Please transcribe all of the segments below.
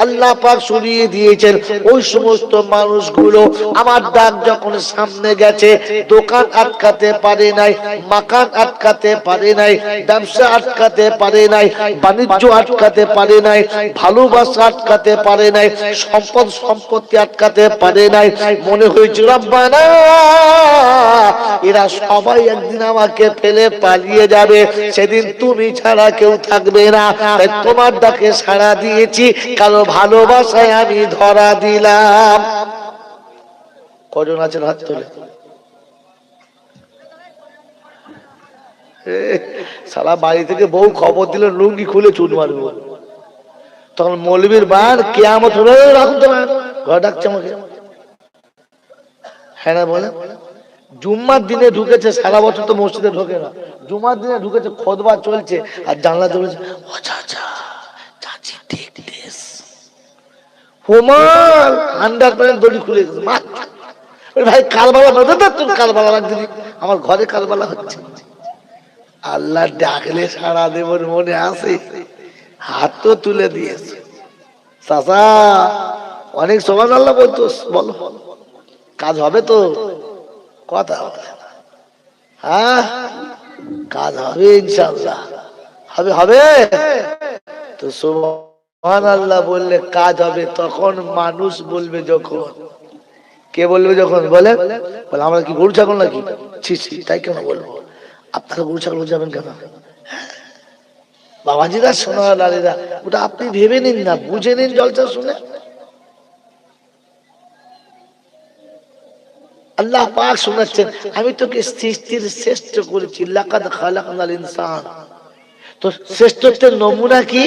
আল্লাহ পাক শুনিয়ে দিয়েছেন ওই সমস্ত মানুষগুলো আমার ডাক যখন সামনে গেছে দোকান আটকাতে পারে নাই, মাকান আটকাতে পারে নাই, ব্যবসা আটকাতে পারে নাই, বাণিজ্য আটকাতে পারে নাই, ভালোবাসা আটকাতে পারে নাই, সম্পদ সম্পত্তি আটকাতে পারে নাই। মনে হয়েছিল রব্বানা এরা সবাই একদিন আমাকে ফেলে পালিয়ে যাবে, সেদিন তুমি ছাড়া কেউ থাকবে না, তাই তোমার ডাকে সাড়া দিয়েছি, কারো ভালোবাসায় আমি ধরা দিলাম। কজন আছেন হাত তোলে? সারা বাড়ি থেকে বউ খবর দিল লুঙ্গি খুলে চুট মারবো, তখন মৌলবীর বার কিয়ামত হলো, রাখুন তোমার ঘর ডাকছে আমাকে। হ্যাঁ না বলে, জুম্মার দিনে ঢুকেছে, সারা বছর তো মসজিদে ঢোকে না, জুম্মার দিনে ঢুকেছে, খোদবা চলছে আর জানলা চলেছে, ও চাচা চাচি দেখতেস হোমার আন্ডার প্যান্ট দড়ি খুলে গেছে, মা ভাই কারবালা নজর তোর কারবালা লাগছে, আমার ঘরে কারবালা হচ্ছে। আল্লাহ ডাকলে সারা দেবর মনে আসে, হাত তো তুলে দিয়েছে। চাচা অনেক সমান আল্লাহ বলতো, বলো কাজ হবে তো? কথা হবে, হ্যাঁ কাজ হবে ইনশাআল্লাহ, হবে হবে তো। সুবহানাল্লাহ বললে কাজ হবে, তখন মানুষ বলবে যখন, কে বলবে যখন? বলে আমরা কি গরু ছাগল নাকি? ছি ছি, তাই কেন বলবো? আপনারা গরু ছাগল যাবেন কেন? বাবাজিরা সোনার লালীরা, ওটা আপনি ভেবে নিন না, বুঝে নিন জলসা শুনে। আল্লাহ পাক শোনাচ্ছেন, আমি তোকে সৃষ্টির শ্রেষ্ঠ করেছি, লাকাদ খালাকনাল ইনসান। তো শ্রেষ্ঠত্বের নমুনা কি?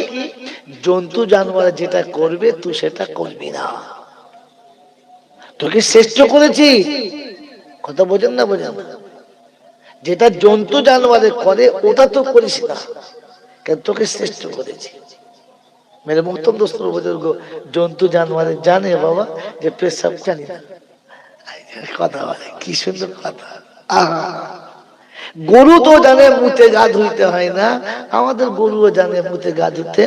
জন্তু জানোয়ার যেটা করবে তুই সেটা করবি না, তোকে শ্রেষ্ঠ করেছি। কথা বোঝেন না? বোঝেন না? যেটা জন্তু জানোয়ারে করে ওটা তো করিস না, কেন তোকে শ্রেষ্ঠ করেছি। মেরে মোহতরম দোস্ত বুজুর্গ, জন্তু জানোয়ারে জানে বাবা যে পেশাব জানি না, কথা বলে কি সুন্দর কথা। গরু তো জানে মুতে গা ধুইতে হয় না, আমাদের গরুও জানে মুতে গা ধুতে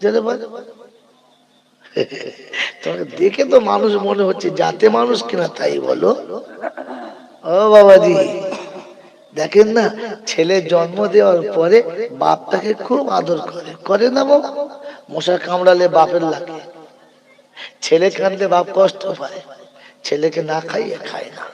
জানে। তোমাকে দেখে তো মানুষ মনে হচ্ছে জাতে মানুষ কিনা, তাই বলো। ও বাবাজি দেখেন না, ছেলে জন্ম দেওয়ার পরে বাপটাকে খুব আদর করে, করে না বাবা? মশা কামড়ালে বাপের লাগে, ছেলে কাঁদলে বাপ কষ্ট পায়, ছেলেকে না খাইয়ে খায় না।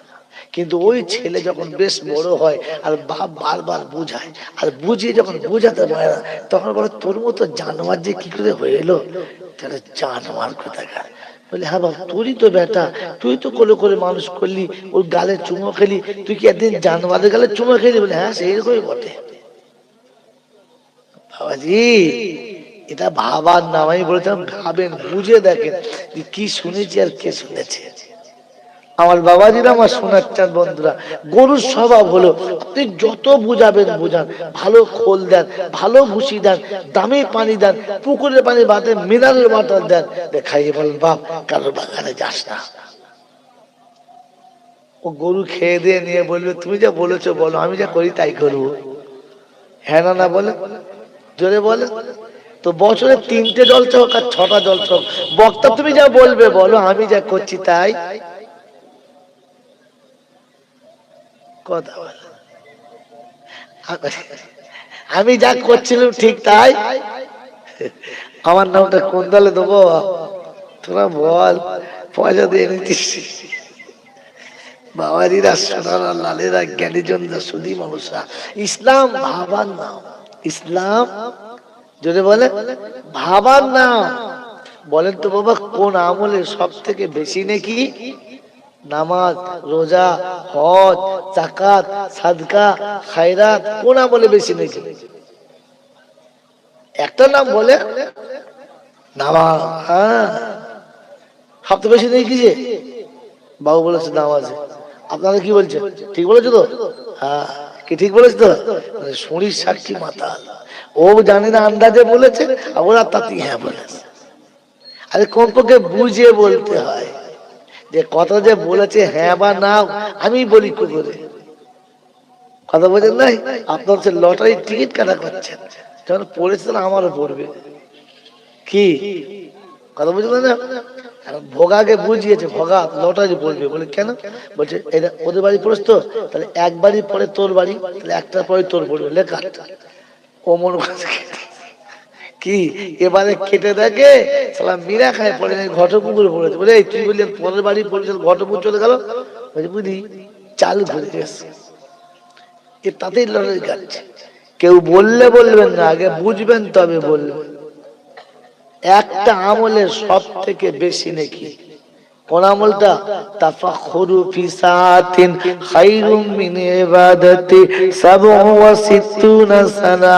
কিন্তু ওই ছেলে যখন বেশ বড় হয় আর বাপ বারবার বুঝায়, আর বুঝিয়ে যখন বুঝাতে পারে না, তখন বলে তোর মতো জানোয়ার যে কি করে হয়ে এলো, তাহলে জানোয়ার কোথাকার। বলে হ্যাঁ বাবা তোরই তো বেটা, তুই তো কোলে করে মানুষ করলি, ওর গালে চুমো খেলি, তুই কি একদিন জানোয়ারের গালে চুমো খেলি? বলে হ্যাঁ সেইরকমই বটে। বাবাজি এটা ভাবার নাম, আমি বলেছিলাম ভাবেন, বুঝে দেখেন কি শুনেছি আর কে শুনেছে। আমার বাবাজিরা আমার শোনাচ্ছেন বন্ধুরা, গরুর স্বভাব হলো আপনি যত বুঝাবেন বুঝান, ভালো খোল দেন, ভালো ভুসি দেন, দামি পানি দেন, পুকুরের পানি বাদে মিনারেল ওয়াটার দেন, খাইয়ে বলেন বাপ কারোর বাগানে যাস না। ও গরু খেয়ে দিয়ে নিয়ে বলবে তুমি যা বলেছো বলো, আমি যা করি তাই করবো। হ্যাঁ না না বলে, জোরে বলে। তো বছরে 3টে জলসা হোক আর 6টা জলসা হোক, বক্তা তুমি যা বলবে বলো, আমি যা করছি তাই। কথা বলে আমি যা করছিলাম ঠিক তাই। আমার নামটা কোন দলে দেবো তোরা বল, পয়সা দিয়ে নিতিস। বাবাজিরা সোনারা লালেরা জ্ঞানীজনরা সুধী মানুষরা, ইসলাম ভাবার নাম, ইসলাম যদি বলে ভাবার নাম। বলেন তো বাবা কোন আমলে সব থেকে বেশি নাকি? নামাজ, রোজা, হজ, যাকাত, সাদকা, খায়রাত, কোন আমলে বেশি নাকি? একটা নাম বলে নামাজ। হ্যাঁ সবচেয়ে বেশি নেই কি? যে বাবু বলেছে নামাজে, আপনারা কি বলছেন? ঠিক বলেছো তো? হ্যাঁ কি ঠিক বলেছে তো? শরীর সাক্ষী মাতাল, ও জানি না আন্দাজে বলেছে, ওরা তাতেই হ্যাঁ বলেছে। আরে কোন পক্ষে বুঝিয়ে বলতে হয় যে কথা যে বলেছে হ্যাঁ বা না, আমি বলি কি করে। কথা বোঝেন নাই? আপনার হচ্ছে লটারির টিকিট কাটা করছেন, যখন পড়েছে আমারও পড়বে। কি কথা বুঝলো না? ভোগাকে বুঝিয়েছে, ভোগা লটারি পড়বে বলে। কেন বলছে এটা ওদের বাড়ি পড়েছ তো, তাহলে একবারই পরে তোর বাড়ি, তাহলে একটার পরে তোর পড়বে লেখা। ও মনে করছে কি এবারে কেটে দেখে সালা মীরা খায় পড়ে নাই, ঘটপুকুরে পড়েছে। বলে তুই বললি পরের বাড়ি পড়েছে, ঘটপুকুর চলে গেল। বলছে বুঝলি চাল ঘুরে গেছে, এ তাতেই লটারি কাটছে। কেউ বললে বলবেন না, আগে বুঝবেন তবে বলবেন। একটা আমলের সব থেকে বেশি নেকি কোন আমলটা? তাফাখুরু ফি সাআতিন খায়রুম মিন ইবাদাতি 67 সানা।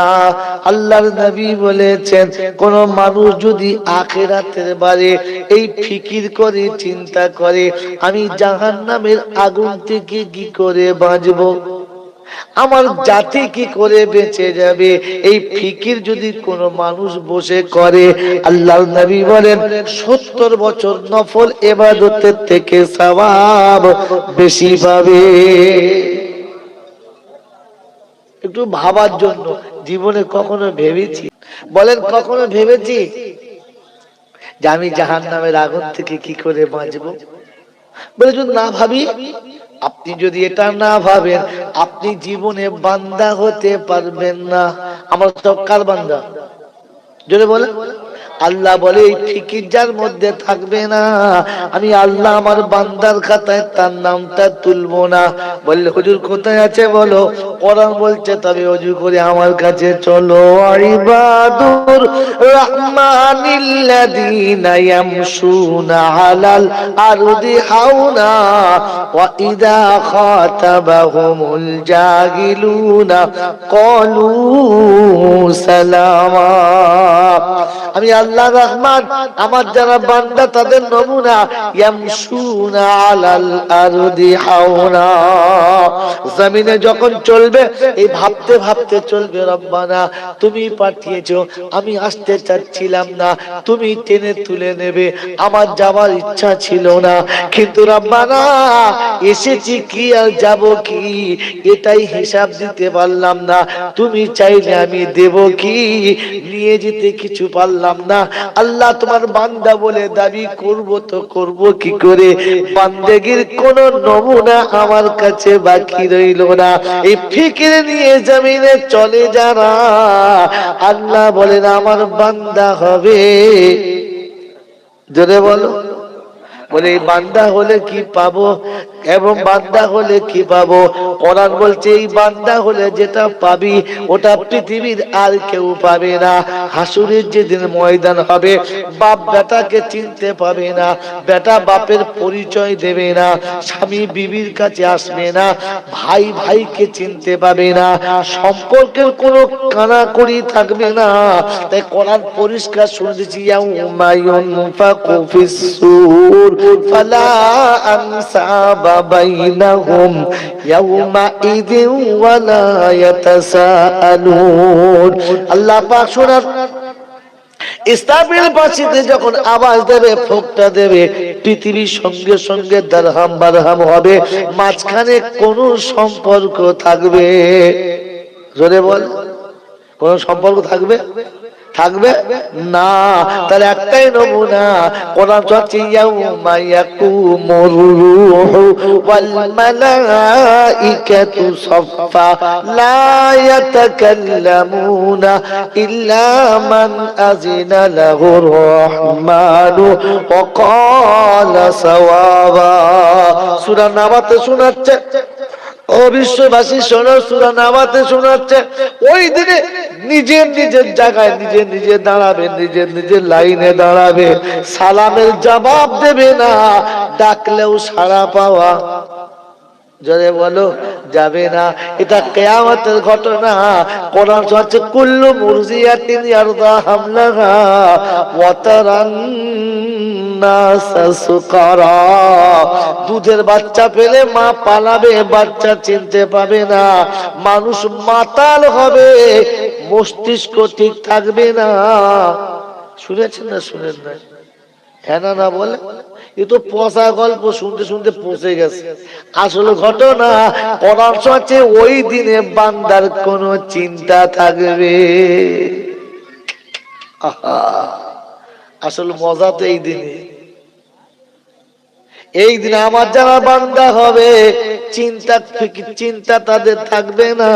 আল্লাহর নবী বলেছেন কোন মানুষ যদি আখিরাতের বারে এই ফিকির করে চিন্তা করে আমি জাহান্নামের আগুন থেকে কি করে বাঁচবো, আমার জাতি কি করে বেঁচে যাবে, এই ফিকির যদি কোন মানুষ বসে করে, আল্লাহর নবী বলেন 70 বছর নফল ইবাদতের থেকে সওয়াব বেশি পাবে। একটু ভাবার জন্য। জীবনে কখনো ভেবেছি, বলেন কখনো ভেবেছি যে আমি জাহান্নামের আগুন থেকে কি করে বাঁচবো? বলে যদি না ভাবি, আপনি যদি এটা না ভাবেন আপনি জীবনে বান্দা হতে পারবেন না। আমার সব কার বান্দা? জোরে বলে। আল্লাহ বলে এই ফিকির যার মধ্যে থাকবে না, আমি আল্লাহ আমার বান্দার খাতায় তার নামটা তুলবো না। বললে হুজুর কোথায় আছে বলো? কোরআন বলছে তবে ওযু করে আমার কাছে চলো। ইবাদুর রহমানিল্লাযীনা ইয়ামশুনা আলাল আরদি হাওনা ওয়া ইযা খাতাবাহুমুল জাহিলুনা ক্বালু সালামা। আমি আল্লাহ রহমান, আমার যারা বান্দা তাদের নমুনা ইয়ামশুনা আলাল আরদি হাওনা। জমিনে যখন চলবে এই ভাবতে ভাবতে চলবে রব্বানা তুমি পাঠিয়েছো, আমি আসতে চাচ্ছিলাম না, তুমি টেনে তুলে নেবে, আমার যাওয়ার ইচ্ছা ছিল না, কিন্তু রব্বানা এসেছি কি আর যাব কি এটাই হিসাব দিতে পারলাম না, তুমি চাইলে আমি দেব কি, নিয়ে যেতে কিছু পারলাম না। আল্লাহ তোমার বান্দা বলে দাবি করব তো করব কি করে? বান্দেগীর কোন নমুনা আমার কাছে বাকি রইল না। এই ফিকির নিয়ে জমিনে চলে যারা, আল্লাহ বলেন আমার বান্দা হবে। জোরে বলো। বলে এই বান্দা হলে কি পাবো এবং বান্দা হলে কি পাবো? কোরআন বলছে এই বান্দা হলে যেটা পাবি ওটা পৃথিবীর আর কেউ পাবে না। হাসুরের যেদিন ময়দান হবে বাপ বেটাকে চিনতে পাবে না, বেটা বাপের পরিচয় দেবে না, স্বামী বিবির কাছে আসবে না, ভাই ভাইকে চিনতে পাবে না, সম্পর্কের কোনো কানাকড়ি থাকবে না। তাই কোরআন পরিষ্কার শুনেছি ইয়াউমা ইউনফাকু ফিস-সূর ফালা আনসাবা বাইনাহুম ইয়াউমাইযিন ওয়ালা ইয়াতাসাআলুন। আল্লাহ পাক শোনান ইসরাফিল বাঁশিতে যখন আওয়াজ দেবে, ফোঁকটা দেবে, পৃথিবীর সঙ্গে সঙ্গে দারহাম বারহাম হবে, মাঝখানে কোন সম্পর্ক থাকবে? জোরে বল, কোন সম্পর্ক থাকবে? থাকবে না। তাহলে একটাই নমুনা কোরআন চলছে ইয়াউমা ইয়াকুমুর রূহু ওয়াল মালাইকাতু সাফফা লা ইয়াতাকাল্লামুনা ইল্লা মান আযিনা লাহুর রহমানু ওয়া ক্বালা সাওয়াবা। সূরা নাবাতে শোনাচ্ছে, ও বিশ্ববাসী শোনো, সূরা নাবাতে শোনাচ্ছে ওই দিনে নিজের নিজের জায়গায় নিজে নিজে দাঁড়াবে, নিজের নিজের লাইনে দাঁড়াবে, সালামের জবাব দেবে না, ডাকলেও সাড়া পাওয়া জোরে বলো যাবে না। এটা কিয়ামতের ঘটনা। কোরআন হচ্ছে কুল্লু মুরজিয়াতিন ইয়ারদা হামলাহা ওয়া তারান নাস সুকারা। দুধের বাচ্চা পেলে মা পালাবে, বাচ্চা চিনতে পাবে না, মানুষ মাতাল হবে, মস্তিষ্ক ঠিক থাকবে না। শুনেছেন না শুনেন না? হ্যাঁ না না বলে এ তো পচা গল্প, শুনতে শুনতে পচে গেছে। আসল ঘটনা কোরআন হচ্ছে ওই দিনে বান্দার কোনো চিন্তা থাকবে। আহা আসল মজা তো এই দিনে। এই দিন আমার যারা বান্দা হবে চিন্তা তাদের থাকবে না,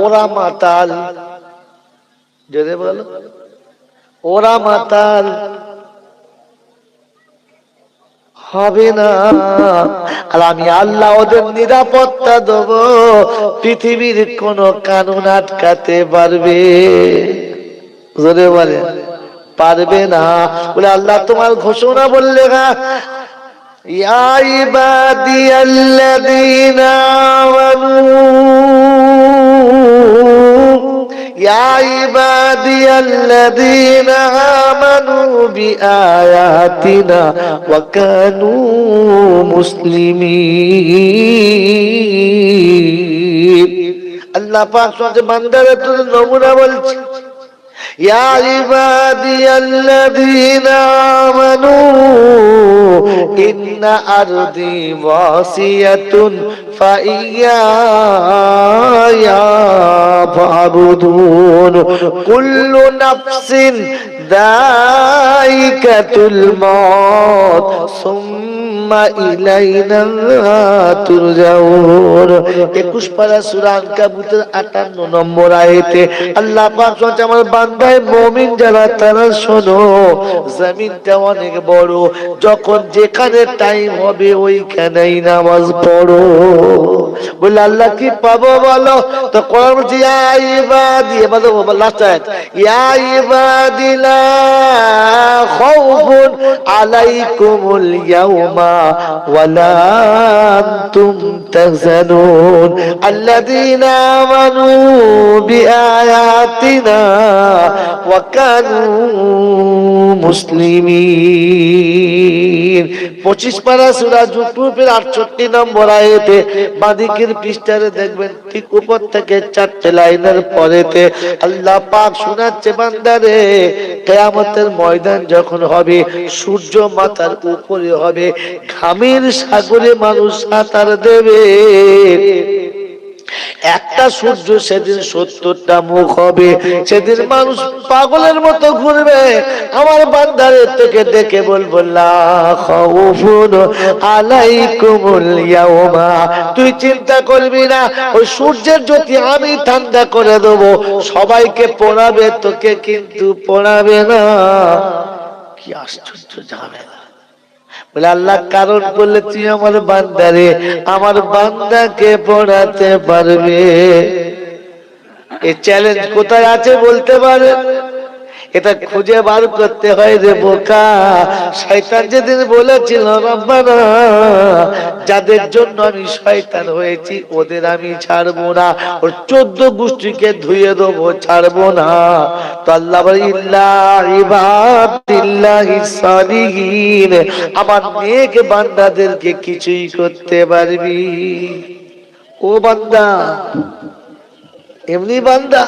ওরা মাতাল। জোরে বলো, ওরা মাতাল হবে না। আর আমি আল্লাহ ওদের নিরাপত্তা দেব, পৃথিবীর কোন কানুন আটকাতে পারবে? জোরে বলে, পারবে না। বলে আল্লাহ তোমার ঘোষণা বললে না, ইয়া ইবাদিয়াল্লাযীনা আমানু, ইয়া ইবাদিয়াল্লাযীনা আমানু বিআয়াতিনা ওয়া কানু মুসলিমিন। আল্লাহ পাক সে বান্দাদের নমুনা বলছে, ইয়া ইবাদিয়াল্লাযীনা আমানু ইন্না আরদি ওয়াসিয়াতুন ফাইয়ায়া ফাবুদুন কুল্লু নাফসিন যায়িকাতুল মাউত সুম্মা ইলাইনা তুরজাউন। 21 পারা সূরা আনকাবুতের 58 নম্বর আয়াতে আল্লাহ পাক বলছে, আমার বান্দায়ে মুমিন যারা তারা শোনো, জমিনটা অনেক বড়, যখন যেখানে টাইম হবে ওইখানেই নামাজ পড়ো। বলে আল্লাহ কি পাবো বলো? তো কোরআন বলছে ইয়া ইবাদি, বলো লাস্ট আয়াত, ইয়া ইবাদি লা খাউফুন আলাইকুমুল ইয়াউমা ওয়ালা আনতুম তাহজানুন আল্লাযীনা আমানু বিআয়াতিনা ওয়া কানু মুসলিমিন। 25 পারা সূরা যুকুরের 68 নম্বর আয়াতে বাদিকের পৃষ্ঠারে দেখবেন, ঠিক উপর থেকে 4টে লাইনের পরেতে আল্লাহ পাক শোনাচ্ছে, বান্দারে কিয়ামতের ময়দান যখন হবে, সূর্য মাথার উপরে হবে, ঘামের সাগরে মানুষ সাঁতার দেবে। একটা সূর্য সেদিন 70টা মুখ হবে, সেদিন মানুষ পাগলের মতো ঘুরবে। আমার বান্দারে থেকে দেখে বলবো লা খাউফুন আলাইকুমুল ইয়াউমা, তুই চিন্তা করবি না, ওই সূর্যের জ্যোতি আমি ঠান্ডা করে দেবো, সবাইকে পোড়াবে, তোকে কিন্তু পোড়াবে না। কি আশ্চর্য ঝামেলা! বলে আল্লাহ কারণ বললে, তুই আমার বান্দারে, আমার বান্দাকে পড়াতে পারবে? এই চ্যালেঞ্জ কোথায় আছে বলতে পারে? এটা খুঁজে বার করতে হয় রে বোকা। শয়তান যেদিন বলেছিল, রব্বানা যাদের জন্য আমি শয়তান হয়েছি ওদের আমি ছাড়বো না, ওর 14 গোষ্ঠীকে ধুয়ে দেবো, ছাড়বো না। তো আল্লাহ বলে ইল্লা ইবাদিল্লাহিস সালিহিন, আমার নেক বান্দাদেরকে কিছুই করতে পারবি? ও বান্দা, এমনি বান্দা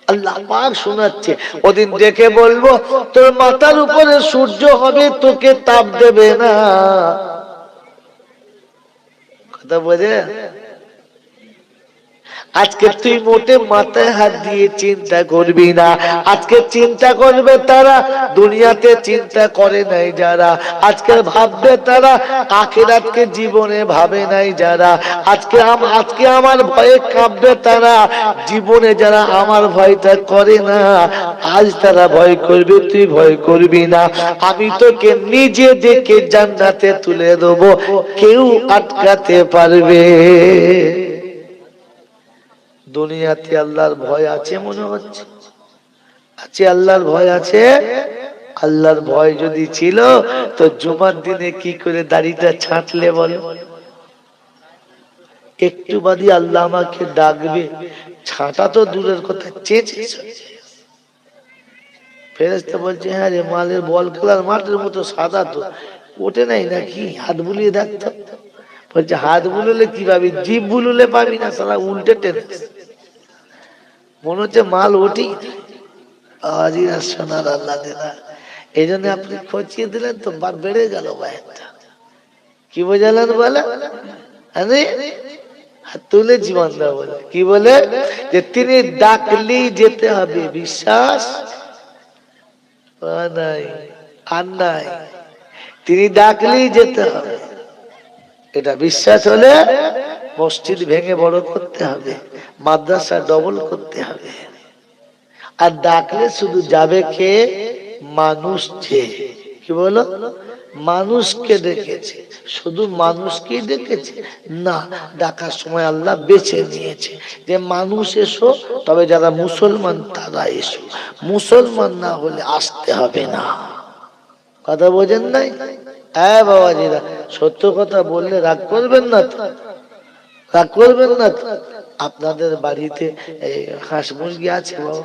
আল্লাহ পাক শোনাচ্ছে, ওদিন দেখে বলবো, তোর মাথার উপরে সূর্য হবে, তোকে তাপ দেবে না। কথা বোঝে? আজকে তুই মোটে মাথায় হাত দিয়ে চিন্তা করবি না। আজকে চিন্তা করবে তারা, দুনিয়াতে চিন্তা করে নাই যারা। আজকে ভাববে তারা, আখিরাতকে জীবনে ভাবে নাই যারা। আজকে আমার ভয়ে কাঁপবে তারা, জীবনে যারা আমার ভয়টা করে না, আজ তারা ভয় করবে, তুই ভয় করবি না। আমি তোকে নিজে দেখে জান্নাতে তুলে দেবো, কেউ আটকাতে পারবে? দুনিয়াতে আল্লাহর ভয় আছে মনে হচ্ছে? আছে, আল্লাহর ভয় আছে। আল্লাহর ভয় যদি ছিল তো জুমার দিনে কি করে দাড়িটা ছাঁটলে বলো? একটু বাদে আল্লাহ আমাকে ডাকবে, ছাঁটা তো দূরের কথা, চেঁচে ফেরেশতা বলছে, হ্যাঁ রে, মালের বল খেলার মাঠের মতো সাদা তো, ওঠে নাই নাকি? হাত বুলিয়ে দেখতো। বলছে হাত বুললে কি পাবি? জিভ বুললে পাবি না, সালা উল্টে টেনে মনে হচ্ছে মাল ওঠি। সোনার আল্লাহ দিলা, এই জন্য আপনি খচিয়ে দিলেন তো বেড়ে গেল বায়াতটা। কি বোঝালেন বলে? আরে তুলে জীবন দা বলে কি বলে যে তিনি ডাকলেই যেতে হবে, বিশ্বাস নাই, আর নাই। তিনি ডাকলেই যেতে হবে। এটা বিশ্বাস হলে মসজিদ ভেঙে বড় করতে হবে, মাদ্রাসা ডবল করতে হবে। আর ডাকলে শুধু যাবে কে? মানুষ। যে কি বলো? মানুষকে ডেকেছে, শুধু মানুষকেই ডেকেছে না, ডাকার সময় আল্লাহ বেছে নিয়েছে যে মানুষ এসো, তবে যারা মুসলমান তারা এসো, মুসলমান না হলে আসতে হবে না। কথা বোঝেন নাই? হ্যাঁ বাবাজিরা, সত্য কথা বললে রাগ করবেন না তো? রাগ করবেন না তো? আপনাদের বাড়িতে হাঁস মুরগি আছে বাবা?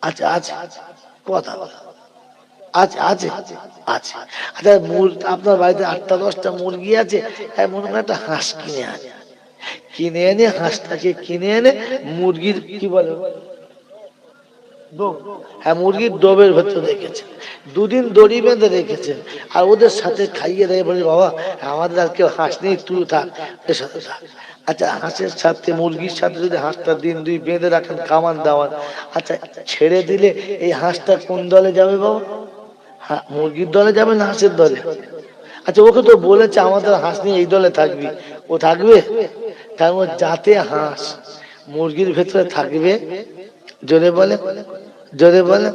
আচ্ছা আচ্ছা, কথা আচ্ছা আছে আছে। আচ্ছা, আপনার বাড়িতে 8টা 10টা মুরগি আছে, মনে হয় একটা হাঁস কিনে আনে, কিনে এনে হাঁসটাকে কিনে এনে মুরগির কি বলে, হ্যাঁ, মুরগির ডোবের ভেতর রেখেছেন, দুদিন দড়ি বেঁধে রেখেছেন, আর ওদের সাথে খাইয়ে দেয়, বলে বাবা আমাদের আর কেউ হাঁস নেই, তুই থাক, এর সাথে থাক। আচ্ছা, হাঁসের সাথে মুরগির সাথে যদি হাঁসটা দিন দুই বেঁধে রাখেন খামান দাওয়ান, আচ্ছা ছেড়ে দিলে এই হাঁসটা কোন দলে যাবে বাবা? হ্যাঁ, মুরগির দলে যাবে না হাঁসের দলে? আচ্ছা, ওকে তো বলেছে আমাদের হাঁস নিয়ে এই দলে থাকবি, ও থাকবে? কারণ যাতে হাঁস মুরগির ভেতরে থাকবে, জোরে বলে, জোরে বলে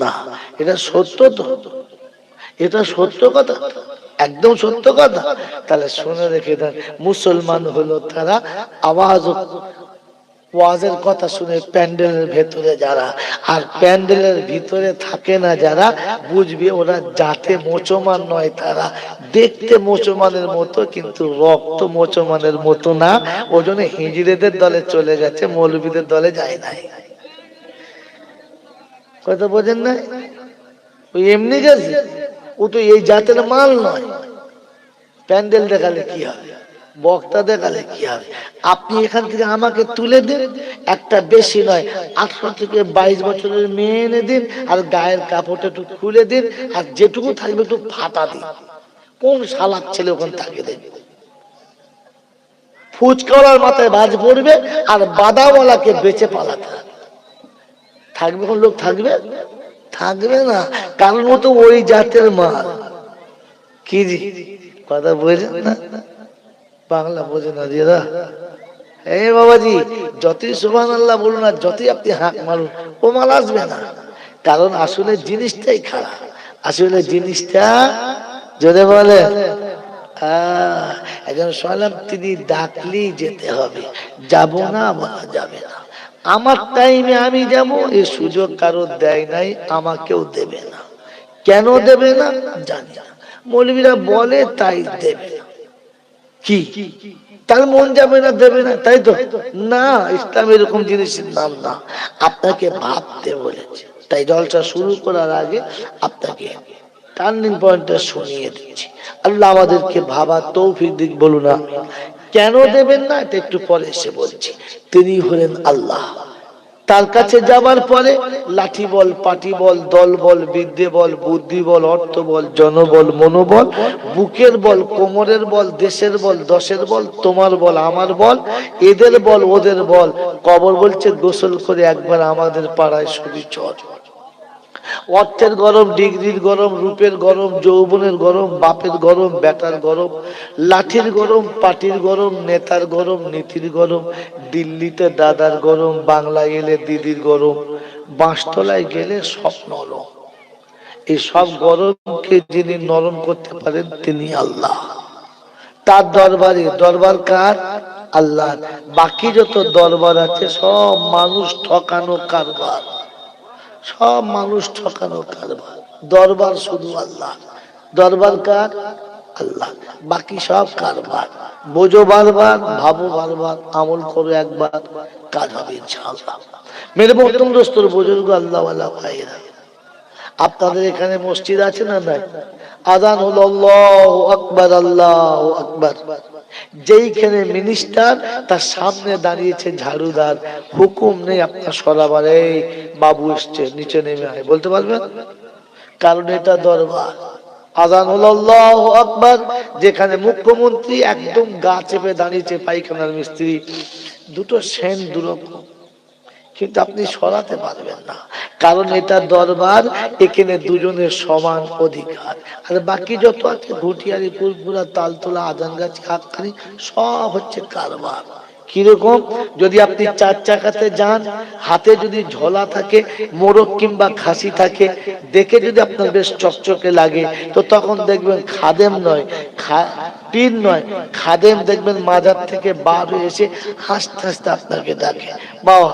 না, এটা সত্য তো, এটা সত্য কথা, একদম সত্য কথা। তাহলে শুনে রেখে দেন, মুসলমান হলো তারা আওয়াজ ওয়াজের কথা শুনে প্যান্ডেলের ভেতরে যারা, আর প্যান্ডেলের ভিতরে থাকে না যারা, বুঝবে ওরা জাতে মুসলমান নয়, তারা দেখতে মুসলমানের মতো কিন্তু রক্ত মুসলমানের মতো না। ওজন্য হিজড়েদের দলে চলে গেছে, মৌলবীদের দলে যায় নাই। কথা বোঝেন না? ওই এমনি গেছে, ও তো এই জাতের মাল নয়। প্যান্ডেল দেখালে কি হবে, বক্তা দেখালে কি হবে? আপনি এখান থেকে আমাকে তুলে দিন, একটা বেশি নয় 18 থেকে 22 বছরের মেয়ে এনে দিন, আর গায়ের কাপড়টা একটু খুলে দিন, আর যেটুকু থাকবে একটু ফাটা দিন, কোন শালাক ছেলে ওখানে থাকে দেন? ফুচকাওয়ালার মাথায় বাজ পড়বে, আর বাদাওয়ালাকে বেঁচে পালাতে থাকবে। কোন লোক থাকবে? থাকবে না, কারণ ও তো ওই জাতের মাল। কি জি কথা বোঝেন না? বাংলা বোঝে না দিদা? এই বাবাজি, যতই সুবহানাল্লাহ বলুন আর যতই আপনি হাঁক মারুন, ও মাল আসবে না। কারণ আসলে জিনিসটাই খারাপ, আসলে জিনিসটা, জোরে বলে, একজন সালাম, তিনি ডাকলেই যেতে হবে, যাব না বলা যাবে না। আমার টাইমে আমি যাব, এই সুযোগ কারো দেয় নাই, আমাকেও দেবে না। কেন দেবে না জানি না, মৌলবীরা বলে তাই দেবে না। কি তার মন যাবে না, দেবে না, তাই তো? না, ইসলাম এরকম জিনিসের নাম না, আপনাকে ভাবতে বলেছে। তাই জলসা শুরু করার আগে আপনাকে টার্নিং পয়েন্টটা শুনিয়ে দিচ্ছি। আল্লাহ আমাদেরকে ভাবার তৌফিক দিক, বলুন না। কেন দেবেন না এটা একটু পরে এসে বলছি। তিনি হলেন আল্লাহ। তার কাছে যাবার পরে লাঠি বল, পাটি বল, দল বল, বিদ্যে বল, বুদ্ধি বল, অর্থ বল, জনবল, মনোবল, বুকের বল, কোমরের বল, দেশের বল, দশের বল, তোমার বল, আমার বল, এদের বল, ওদের বল। কবর বলছে গোসল করে একবার আমাদের পাড়ায় শুধু চল। অর্থের গরম, ডিগ্রির গরম, রূপের গরম, যৌবনের গরম, বাপের গরম, বেটার গরম, লাঠির গরম, পাটির গরম, নেতার গরম, নীতির গরম, দিল্লিতে দাদার গরম, বাংলায় গেলে দিদির গরম, বাঁশতলায় গেলে সব নরম। এই সব গরমকে যিনি নরম করতে পারেন তিনি আল্লাহ। তার দরবারে, দরবার কার? আল্লাহ। বাকি যত দরবার আছে সব মানুষ ঠকানো কারবার, সব মানুষ ঠকানো কারবার। দরবার শুধু আল্লাহ। দরবার কার? আল্লাহ। বাকি সব কারবার। বোঝো বারবার, ভাবো বারবার, আমল করো একবার, কাজ হবে ইনশাআল্লাহ। মেরে মোহতরম দোস্তর, বুজুর্গ, আল্লাহওয়ালা ভাইরা, আপনাদের এখানে মসজিদ আছে না নাই? আযান হলো আল্লাহু আকবার, আল্লাহু আকবার। যেইখানে মিনিস্টার, তার সামনে দাঁড়িয়েছে ঝাড়ুদার, হুকুম নেই আপনার সরাবার, এই বাবু এসছে নিচে নেমে আয়, বলতে পারবেন? কারণ এটা দরবার। আযান হলো আল্লাহু আকবার। যেখানে মুখ্যমন্ত্রী একদম গা চেপে দাঁড়িয়েছে, পায়খানার মিস্ত্রি, দুটো সেন দুরকম, কিন্তু আপনি সরাতে পারবেন না, কারণ এটা দরবার, এখানে দুজনের সমান অধিকার। আর বাকি যত আছে ঘুটিয়ারি, পুরপুরা, তালতলা, আজানগাছি, হাক্কানি, সব হচ্ছে কারবার। কিরকম? যদি আপনি চার চাকাতে যান, হাতে যদি ঝোলা থাকে, মোরগ কিংবা খাসি থাকে, দেখে যদি আপনার বেশ চকচকে লাগে, তো তখন দেখবেন খাদেম নয়, পীর নয়, খাদেম দেখবেন মাজার থেকে বার হয়ে এসে হাসতে হাসতে আপনাকে ডাকে, বাবা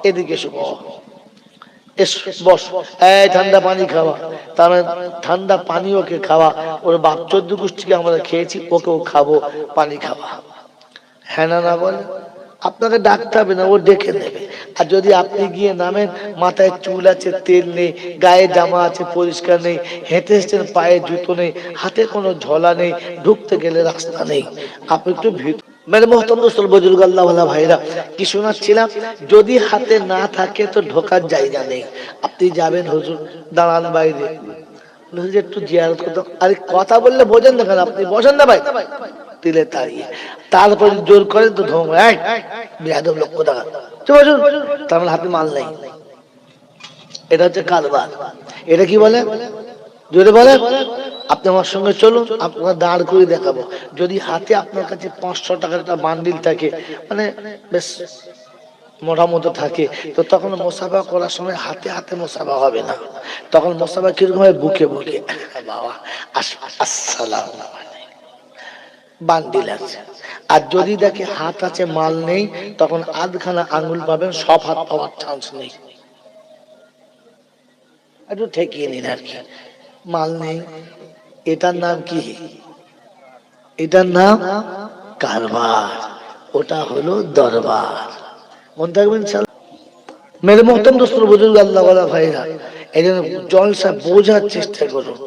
এদিকে এসো, বাবা বস, এই ঠান্ডা পানি খাওয়া। তার ঠান্ডা পানি ওকে খাওয়া, ওর বাপ 14 গোষ্ঠীকে আমরা খেয়েছি, ওকেও খাবো, পানি খাওয়া। হ্যাঁ না না বলে? আপনাকে ডাকতে হবে না, ও ডেকে নেবে। আর যদি আপনি গিয়ে নামেন, মাথায় চুল আছে, তেল নেই, গায়ে জামা আছে পরিষ্কার নেই, হেঁটে এসছেন, পায়ে জুতো নেই, হাতে কোনো ঝোলা নেই, ঢুকতে গেলে রাস্তা নেই, আপনি একটু মেরে মোহতরম দোস্ত বুজুর্গ আল্লাহ ওয়ালা ভাইরা, কি শোনাচ্ছিলাম, যদি হাতে না থাকে তো ঢোকার জায়গা নেই। আপনি যাবেন, হুজুর দাঁড়ান বাইরে, একটু জিয়ারত করতে। আরে কথা বললে বোঝেন না কেন? আপনি বসেন না ভাই, তিলে তাড়িয়ে তারপর জোর করেন তো ধোম, বেয়াদব লোক কোথাকার, তার মানে হাতে মাল নেই। এটা হচ্ছে কারবার। এটা কি বলে? জোরে বলে। আপনি আমার সঙ্গে চলুন, আপনার দাঁড় করে দেখাবো। যদি হাতে আপনার কাছে 500 টাকার একটা বান্ডিল থাকে, মানে বেশ মোটা মতো থাকে, তো তখন মোসাফা করার সময় হাতে হাতে মোসাফা হবে না, তখন মোসাফা কিরকম হয়? বুকে বুকে, বাবা আসসালাম, বান্ডিল আছে। আর যদি দেখে হাত আছে মাল নেই, তখন আধখানা আঙ্গুল পাবেন, সব হাত পাওয়ার চান্স নেই। একটু ঠেকিয়ে নিন আর কি, মাল নেই। এটার নাম কি? এটার নাম কারবার, ওটা হলো দরবার। মন থাকবেন মেরে মোহতরম দোস্ত বুজুর্গ আল্লাহ ওয়ালা ভাইরা, এই জন্য জলসা বোঝার চেষ্টা করুন,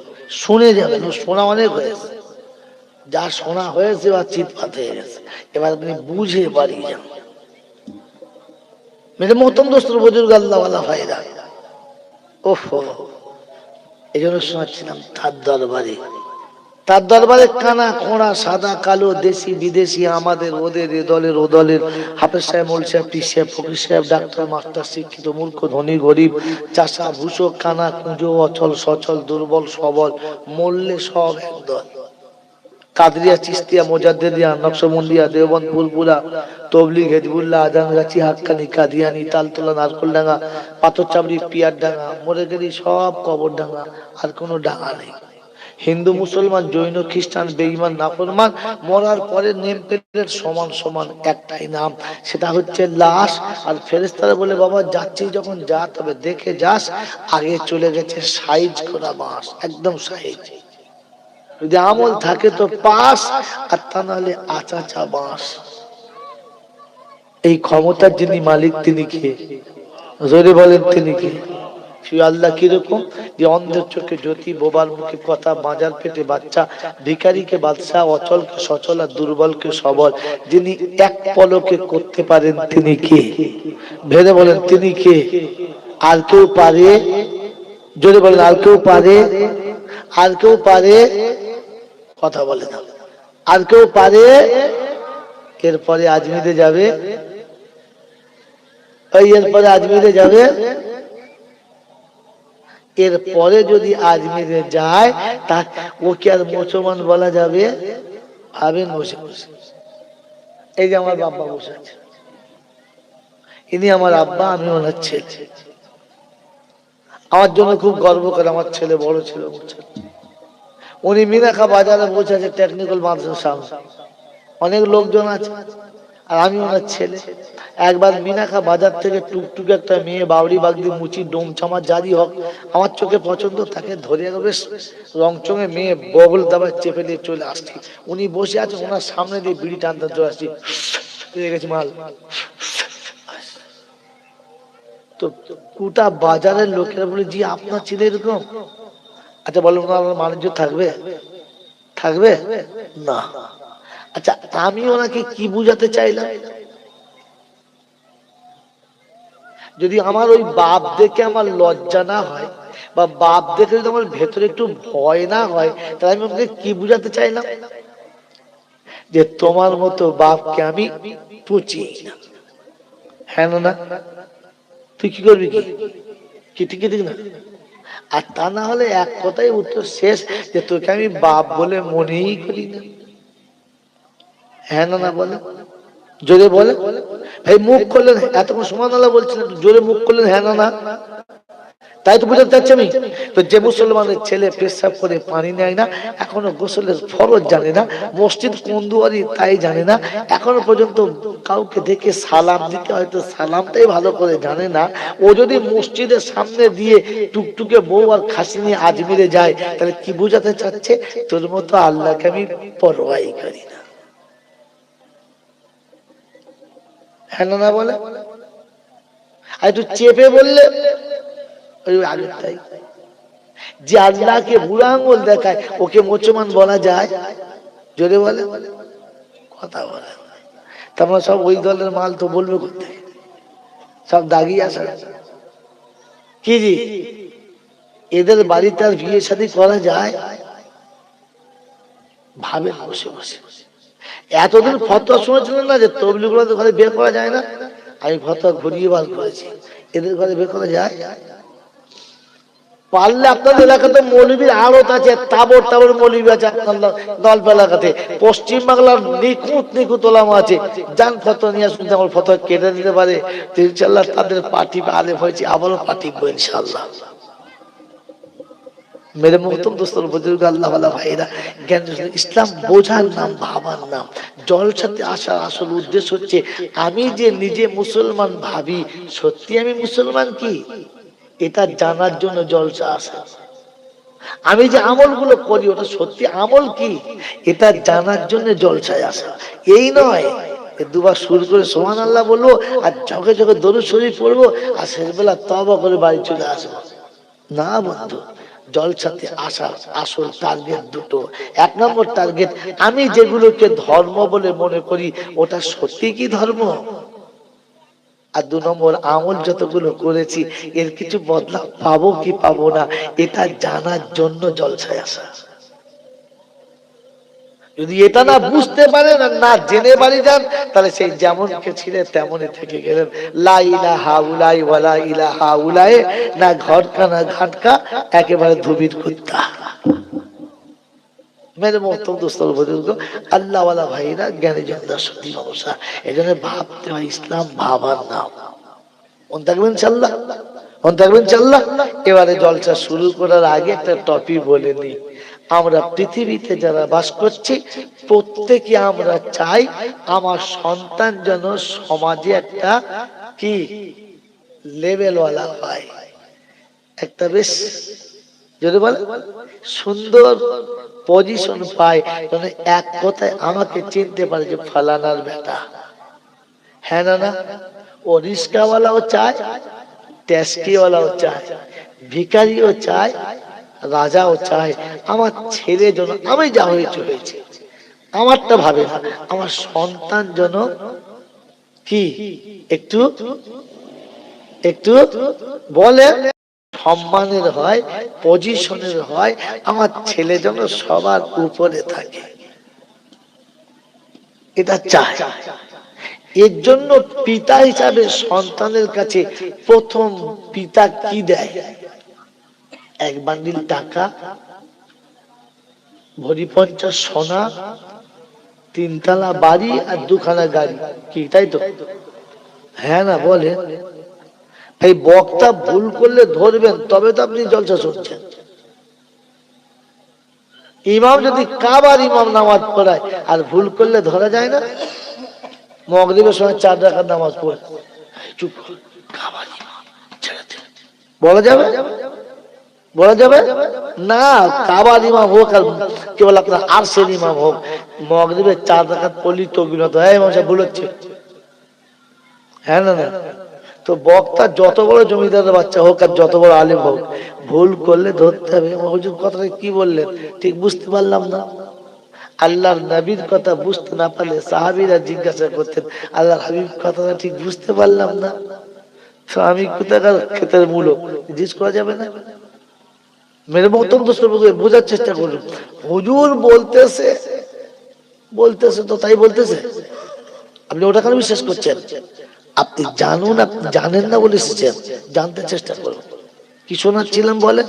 শুনে যাবেন। শোনা অনেক হয়েছে, যা শোনা হয়েছে বা চিৎপাত হয়ে গেছে, এবার আপনি বুঝে বাড়ি যান। মেরে মোহতরম দোস্ত বুজুর্গ আল্লাহ ওয়ালা ভাইরা, ওহো, এই জন্য শোনাচ্ছিলাম তার দরবারে, তার দরবারে কানা খোঁড়া, সাদা কালো, দেশি বিদেশি, আমাদের ওদের, এ দলের ও দলের, হাফেজ সাহেব, মৌলভী সাহেব, পীর সাহেব, ফকির সাহেব, ডাক্তার, মাস্টার, শিক্ষিত, মূর্খ, ধনী, গরিব, চাষা, ভূষক, কানা, কুঁজো, অচল, সচল, দুর্বল, সবল, মরলে সব একদল। কাদরিয়া, চিস্তিয়া, মোজাদ্দেদিয়া, নকশবন্দিয়া, দেওবন্দ, ফুলপুরা, তবলিগ, হেজবুল্লাহ, আজানগাছি, হাক্কানি, কাদিয়ানি, তালতলা, নারকলডাঙ্গা, পাথরচাবড়ি, পিয়ারডাঙ্গা, মরে গেলি সব কবরডাঙ্গা, আর কোনো ডাঙ্গা নেই। হিন্দু, মুসলমান, জৈন, খ্রিস্টান, বেঈমান, নাফরমান, মরার পরে নেম প্লেটের সমান সমান একটাই নাম, সেটা হচ্ছে লাশ। আর ফেরেশতারা বলে, বাবা যাচ্ছি যখন যা, তবে দেখে যাস, আগে চলে গেছে সাইজ করা বাঁশ, একদম সাইজ। যদি আমল থাকে তো পাস, আর তা নাহলে আচাচা বাঁশ। এই ক্ষমতার যিনি মালিক তিনি কে? জোরে বলেন তিনি কে? আল্লাহ কিরকম? যে অন্ধের চোখে জ্যোতি, বোবার মুখে কথা, বাঁজার পেটে বাচ্চা, ভিখারিকে বাদশাহ, অচলকে সচল, আর দুর্বলকে সবল, যিনি এক পলকে করতে পারেন তিনি কে? ভেবে বলেন তিনি কে? আর কেউ পারে? জোরে বলেন, আর কেউ পারে? আর কেউ পারে? কথা বলে না। আর কেউ পারে? এরপরে আজমিরে যাবে, এরপরে আজমিরে যাবে, এরপরে যদি আজমিরে যায়, তা ওকে আর মুসলমান বলা যাবে? ভাবেন বসে বসে। এই যে আমার বাবা বসে আছে, ইনি আমার আব্বা, আমি ওনার ছেলে। আমার জন্য খুব গর্ব করে, আমার ছেলে, বড় ছেলে। উনি মিনাখা বাজারে বসে আছে, টেকনিক্যাল মাদ্রাসার সামনে, অনেক লোকজন আছে, আর আমি ওনার ছেলে। একবার মিনাখা বাজার থেকে টুকটুক একটা মেয়ে, বাউরি বাগদি, মুচি, ডোম চামা, জারি হোক, আমার চোখে পছন্দ, তাকে ধরে বেশ রংচঙে মেয়ে, বগল দাবায় চেপে দিয়ে চলে আসছি। উনি বসে আছেন, ওনার সামনে দিয়ে বিড়ি টানতে চলে আসছি, গেছি মাল। তো গোটা বাজারের লোকেরা বলে, জি আপনার ছেলে এরকম? আচ্ছা বলুন, আমার বাণিজ্য থাকবে? থাকবে না। আচ্ছা আমি ওনাকে কি বুঝাতে চাইলাম? যদি আমার ওই বাপ দেখে আমার লজ্জা না হয়, বা বাপ দেখে যদি আমার ভেতরে একটু ভয় না হয়, তাহলে আমি ওনাকে কি বুঝাতে চাইলাম? যে তোমার মতো বাপকে আমি পুচি না। হ্যাঁ না? তুই কি করবি? কি ঠিক ঠিক না? আর তা না হলে এক কথাই উত্তর শেষ, যে তোকে আমি বাপ বলে মনেই করি না। হ্যাঁ না না বলে, জোরে বলে। ভাই মুখ করলেন, এতক্ষণ সুবহানাল্লাহ বলছিলেন, জোরে মুখ করলেন হ্যাঁ না না। তাই তো বুঝাতে চাচ্ছি আমি। তো যে মুসলমানের ছেলে পেশাব করে পানি নেয় না, এখনো গোসলের ফরজ জানে না, মসজিদ কোন দুয়ারি তাই জানে না, এখনো পর্যন্ত কাউকে দেখে সালাম দিতে হয়তো সালামটাই ভালো করে জানে না, ও যদি মসজিদের সামনে দিয়ে টুকটুকে বউ আর খাসি নিয়ে আজমিরে যায়, তাহলে কি বুঝাতে চাচ্ছে? তোর মতো আল্লাহকে আমি পরোয়াই করি না। হ্যাঁ না বলে। আর একটু চেপে বললে ওই আগেরটাই, যে আল্লাহকে বুড়া আঙ্গুল দেখায় ওকে মুসলমান বলা যায়? জোরে বলে, কথা বলে। তোমরা সব ওই দলের মাল, তো বলবে করতে সব দাগি আসা কি জি? এদের বাড়িতে আর বিয়ে শাদী করা যায়? ভাবে বসে বসে। এতদিন ফতোয়া শুনেছিলেন না যে তবলিগুলো ঘরে বের করা যায় না? আমি ফতোয়া ঘুরিয়ে বার করেছি, এদের ঘরে বের করা যায়? পারলে আপনাদের এলাকাতে মৌলবীর আড়ত আছে, তাবর তাবর মৌলবী আছে আপনার গল্প এলাকাতে। পশ্চিম বাংলার নিখুঁত নিখুঁত ওলামা আছে, যান ফতোয়া নিয়ে আসুন, আমার ফতোয়া কেটে দিতে পারে। ইনশাআল্লাহ তাদের পার্টি আলেম হয়েছে, আবারও পাঠিয়ে ইনশাআল্লাহ। মেরে মোহতরম দোস্তর বুজুর্গ আল্লাহ ওয়ালা ভাইরা, জ্ঞান ইসলাম বোঝার নাম, ভাবার নাম। জলসাতে আসার আসল উদ্দেশ্য হচ্ছে আমি যে নিজে মুসলমান ভাবি, সত্যি আমি মুসলমান কি, এটা জানার জন্য জলসা আসে। আমি যে আমলগুলো করি ওটা সত্যি আমল কি, এটা জানার জন্য জলসায় আসা। এই নয় দুবার সুর করে সুবহানাল্লাহ বলবো আর চোখে চোখে দরুদ শরীফ পড়বো আর শেষবেলা তওবা করে বাড়ি চলে আসবো। না বন্ধু, জলসাতে আসার আসল টার্গেট দুটো। এক নম্বর টার্গেট, আমি যেগুলোকে ধর্ম বলে মনে করি ওটা সত্যি কি ধর্ম? আর দু নম্বর, আমল যতগুলো করেছি এর কিছু বদলা পাবো কি পাবো না, এটা জানার জন্য জলসায় আসা। যদি এটা না বুঝতে পারেন আর না জেনে বাড়ি যান, তাহলে সেই যেমন কে ছিলেন তেমনই থেকে গেলেন। লা ইলাহা উলাই ওয়ালা ইলাহা উলাই, না ঘটকা না ঘাটকা, একেবারে ধুবির কুত্তা। মেরে মোহতরম দোস্তর বুজুর্গ আল্লাহ ওয়ালা ভাইরা, জ্ঞানী জন দর্শনী মানুষরা, এজন্য ভাবতে হয় ইসলাম ভাবার নাম। মন থাকবেন ইনশাআল্লাহ, মন থাকবেন ইনশাআল্লাহ। এবারে জলসা শুরু করার আগে একটা টপিক বলে নিই। আমরা পৃথিবীতে যারা বাস করছি প্রত্যেকে আমরা চাই আমার সন্তান যেন সমাজে একটা কি লেভেলওয়ালা হয়, একটা বেশ যদি বলে সুন্দর পজিশন পায়, যেন এক কথায় আমাকে চিনতে পারে যে ফালানার বেটা। হ্যাঁ না না? ও রিস্কাওয়ালাও চায়, ট্যাক্সিওয়ালাও চায়, ভিখারিও চায়, রাজাও চায় আমার ছেলে যেন আমি যা হয়েছে হয়েছে, আমারটা ভাবে না, আমার সন্তান যেন কি একটু একটু বলে সম্মানের হয়, পজিশনের হয়, আমার ছেলে যেন সবার উপরে থাকে, এটা চায়। এর জন্য পিতা হিসাবে সন্তানের কাছে প্রথম পিতা কি দেয়? এক বান্ডিল টাকা, ভরি 50 সোনা, 3 তলা বাড়ি আর 2খানা গাড়ি, কি তাই তো? হ্যাঁ না বলে। এই বক্তা ভুল করলে ধরবেন, তবে তো আপনি জলসা শুনছেন। ইমাম যদি কাবার ইমাম নামাজ পড়ায় আর ভুল করলে ধরা যায় না? মাগরিবের সময় 4 রাকাত নামাজ পড়ে চুপ, কাবার ইমাম ছেড়ে দে, বলা যাবে? বলা যাবে না। কাবার ইমাম হোক আর কেবল আপনার আরশের ইমাম হোক, মাগরিবের 4 রাকাত পড়লি তো বিনত হয়, ইমাম সাহেব ভুল হচ্ছে। হ্যাঁ না না? তো বক্তা যত বড় জমিদারের বাচ্চা হোক আর যত বড় আলেম হোক, ভুল করলে ধরতে হবে। হুজুর কথাটা কি বললেন ঠিক বুঝতে পারলাম না। আল্লাহর নবীর কথা বুঝতে না পারলে সাহাবীরা জিজ্ঞাসা করতেন, আল্লাহর হাবিব কথাটা ঠিক বুঝতে পারলাম না, তো আমি কোথাকার ক্ষেতের মূলো, জিজ্ঞেস করা যাবে না? মেরে মতন দোষের বোঝার চেষ্টা করুন। হুজুর বলতেছে বলতেছে তো তাই বলতেছে, আপনি ওটা কেন বিশ্বাস করছেন? আপনি জানুন, আপনি জানেন না বলে এসেছেন, জানতে চেষ্টা করুন। কি শোনাচ্ছিলাম বলে?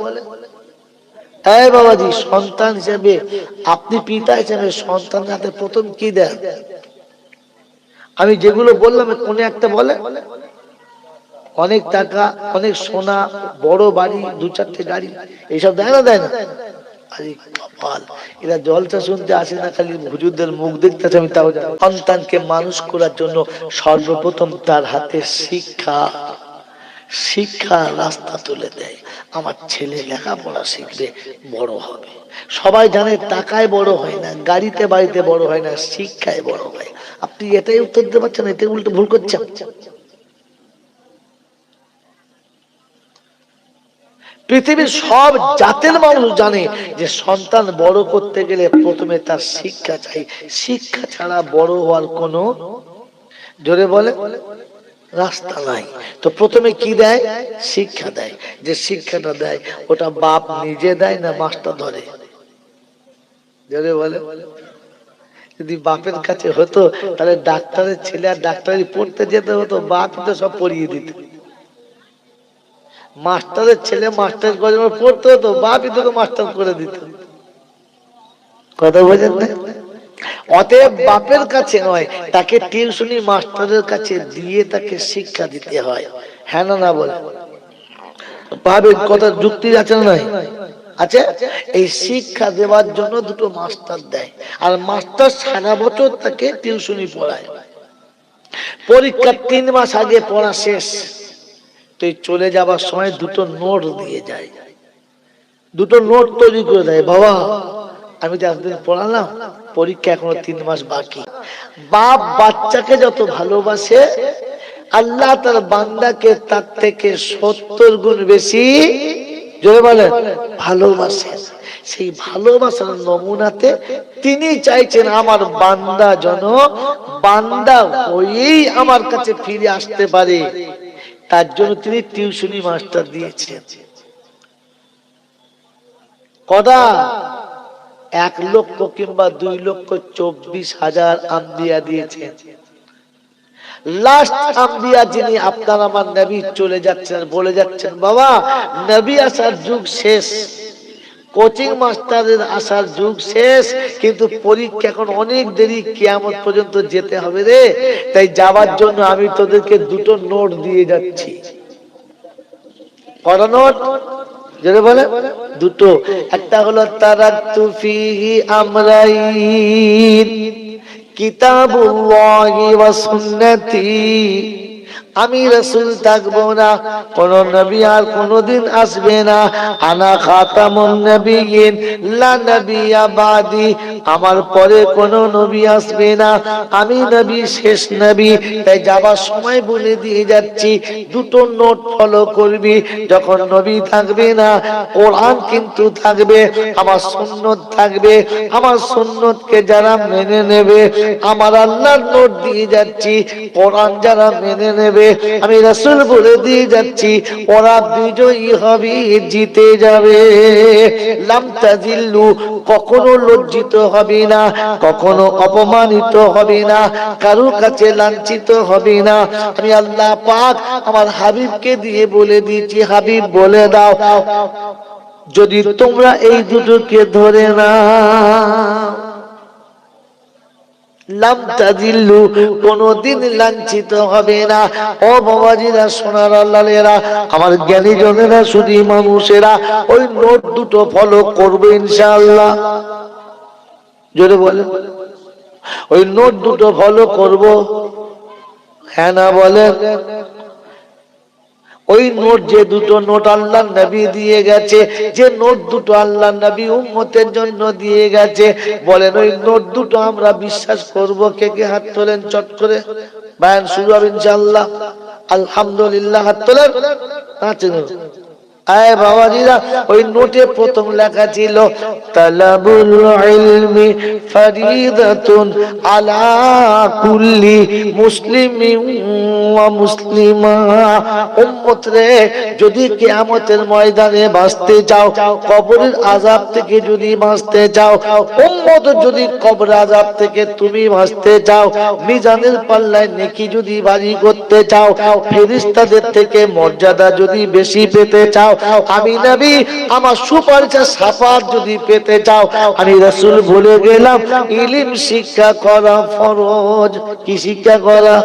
এই বাবাজি, সন্তান হিসেবে আপনি পিতা হিসেবে সন্তানের হাতে প্রথম কি দেন? আমি যেগুলো বললাম কোন একটা বলে? অনেক টাকা, অনেক সোনা, বড় বাড়ি, 2-4টে গাড়ি, এইসব দেয় না? দেয় না? আরে কপাল, এরা জলসা শুনতে আসে না, খালি হুজুরদের মুখ দেখতে আসে। আমি তাও জানি। সন্তানকে মানুষ করার জন্য সর্বপ্রথম তার হাতে শিক্ষা, শিক্ষার রাস্তা তুলে দেয়। আমার ছেলে লেখাপড়া শিখবে, বড় হবে। সবাই জানে টাকায় বড় হয় না, গাড়িতে বাড়িতে বড় হয় না, শিক্ষায় বড় হয়। আপনি এটাই উত্তর দিতে পারছেন, এটাই উল্টো ভুল করছেন। পৃথিবীর সব জাতের মানুষ জানে যে সন্তান বড় করতে গেলে প্রথমে তার শিক্ষা চাই। শিক্ষা ছাড়া বড় হওয়ার কোনো, জোরে বলে, রাস্তা নাই। তো প্রথমে কি দেয়? শিক্ষা দেয়। যে শিক্ষাটা দেয় ওটা বাপ নিজে দেয় না মাস্টার ধরে? জোরে বলে। যদি বাপের কাছে হতো তাহলে ডাক্তারের ছেলে আর ডাক্তারি পড়তে যেতে হতো, বাপ তো সব পড়িয়ে দিত। মাস্টারের ছেলে মাস্টার পড়তে হতো, বাপই তোকে মাস্টার করে দিত। কথা বোঝেন না? অতএব বাপের কাছে নয়, তাকে টিউশনি মাস্টারের কাছে দিয়ে তাকে শিক্ষা দিতে হয়। হ্যাঁ না না বলে? বাপের কথা যুক্তি আছে না? নাই আছে। এই শিক্ষা দেওয়ার জন্য দুটো মাস্টার দেয়, আর মাস্টার সারা বছর তাকে টিউশনি পড়ায়। পরীক্ষা 3 মাস আগে পড়া শেষ, তুই চলে যাবার সময় দুটো নোট দিয়ে যায়, দুটো নোট তৈরি করে দেয়। বাবা, আমি তো একদিন পড়ালাম, পরীক্ষা এখনো 3 মাস বাকি। বাপ বাচ্চাকে যত ভালোবাসে, আল্লাহ তার বান্দাকে তার থেকে 70 গুণ বেশি, জোরে বলেন, ভালোবাসে। সেই ভালোবাসার নমুনাতে তিনি চাইছেন আমার বান্দা যেন বান্দা হয়েই আমার কাছে ফিরে আসতে পারে। তার জন্য তিনি টিউশনি মাস্টার দিয়েছেন। কদা 1 লক্ষ কিংবা 2 লক্ষ 24,000 আম্বিয়া দিয়েছেন। লাস্ট আম্বিয়া যিনি আপনার আমার নবী চলে যাচ্ছেন, বলে যাচ্ছেন বাবা নবী আসার যুগ শেষ, কোচিং মাস্টারের আসার যুগ শেষ, কিন্তু পরীক্ষা এখন অনেক দেরি, কিয়ামত পর্যন্ত যেতে হবে রে। তাই যাবার জন্য আমি তোদেরকে দুটো নোট দিয়ে যাচ্ছি। কত নোট? যেটা বলে দুটো। একটা হলো তারাকতু ফিহি আমরাইন, কিতাবুল্লাহি ওয়া সুন্নতি। আমি রাসূল থাকবো না, কোন নবী আর কোনদিন আসবে না। আনা খাতামুন নবিয়্যিন লা নবিয়্যা বাদি, আমার পরে কোন নবী আসবে না, আমি নবী শেষ নবী। তাই যাবার সময় বলে দিয়ে যাচ্ছি, দুটো নোট ফলো করবি। যখন নবী থাকবে না, কোরআন কিন্তু থাকবে, আমার সুন্নাত থাকবে। আমার সুন্নাতকে যারা মেনে নেবে, আমার আল্লাহর নোট দিয়ে যাচ্ছি, কোরআন যারা মেনে নেবে, আমি রাসূল বলে দিয়ে যাচ্ছি, ওরা বিজয়ী হবে, জিতে যাবে। লাম তাজিল্লু, কখনো লজ্জিত হবে না, কখনো অপমানিত হবে না, কারো কাছে লাঞ্ছিত হবে না। আমি আল্লাহ পাক আমার হাবিবকে দিয়ে বলে দিয়েছি, হাবিব বলে দাও যদি তোমরা এই দুটোকে ধরে নাও, লাম তাজিল্লু, কোনদিন লাঞ্ছিত হবে না। ও বাবাজিরা, সোনার আল্লাহরা, আমার জ্ঞানী জনেরা, শুধু মানুষেরা, ওই নোট দুটো ফলো করবে ইনশাআল্লাহ। জোরে বলে, ওই নোট দুটো ফলো করব, হ্যাঁ না বলেন? ওই নোট, যে দুটো নোট আল্লাহর নবী দিয়ে গেছে, যে নোট দুটো আল্লাহর নবী উম্মতের জন্য দিয়ে গেছে, বলেন ওই নোট দুটো আমরা বিশ্বাস করব? কে কে হাত তোলেন চট করে, বয়ান শুরু হবে ইনশাআল্লাহ। আলহামদুলিল্লাহ, হাত তোলেন। আয় বাবাজিরা, ওই নোটে প্রথম লেখা ছিল তালাবুল ইলমি ফরিদাতুন আলা কুল্লি মুসলিমিন ওয়া মুসলিমা। উম্মত রে, যদি কিয়ামতের ময়দানে বাঁচতে চাও, কবরের আযাব থেকে যদি বাঁচতে চাও, উম্মত যদি কবর আযাব থেকে তুমি বাঁচতে চাও, মিজানের পাল্লায় নেকি যদি ভারী করতে চাও, ফেরেশতাদের থেকে মর্যাদা যদি বেশি পেতে চাও, আমি নবী আমার সুপারিশ সাফাত যদি পেতে চাও, আমি রাসূল বলে গেলাম ইলম শিক্ষা করা ফরজ। কি শিক্ষা করা?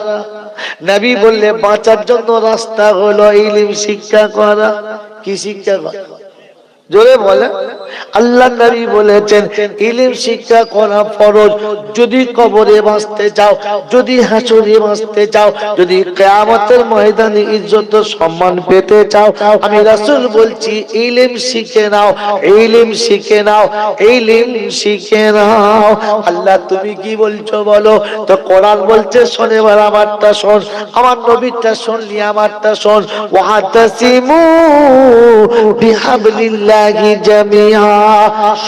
নবী বললে বাঁচার জন্য রাস্তা হলো ইলম শিক্ষা করা। কি শিক্ষা করা? জোরে বলে। আল্লাহ নবী বলেছেন ইলম শিক্ষা করা ফরজ। যদি কবরে বাঁচতে চাও, যদি হাসরে বাঁচতে চাও, যদি কিয়ামতের ময়দানে ইজ্জত ও সম্মান পেতে চাও, আমি রাসূল বলছি ইলম শিখে নাও, ইলম শিখে নাও, ইলম শিখে নাও। আল্লাহ তুমি কি বলছো বলো তো? কোরআন বলছে শোন, এবার আমারটা শোন, আমার নবীরটা শুনলি, আমারটা শোন। ওয়াতাসিমু বিহাবলিল্লাহ জামিআ,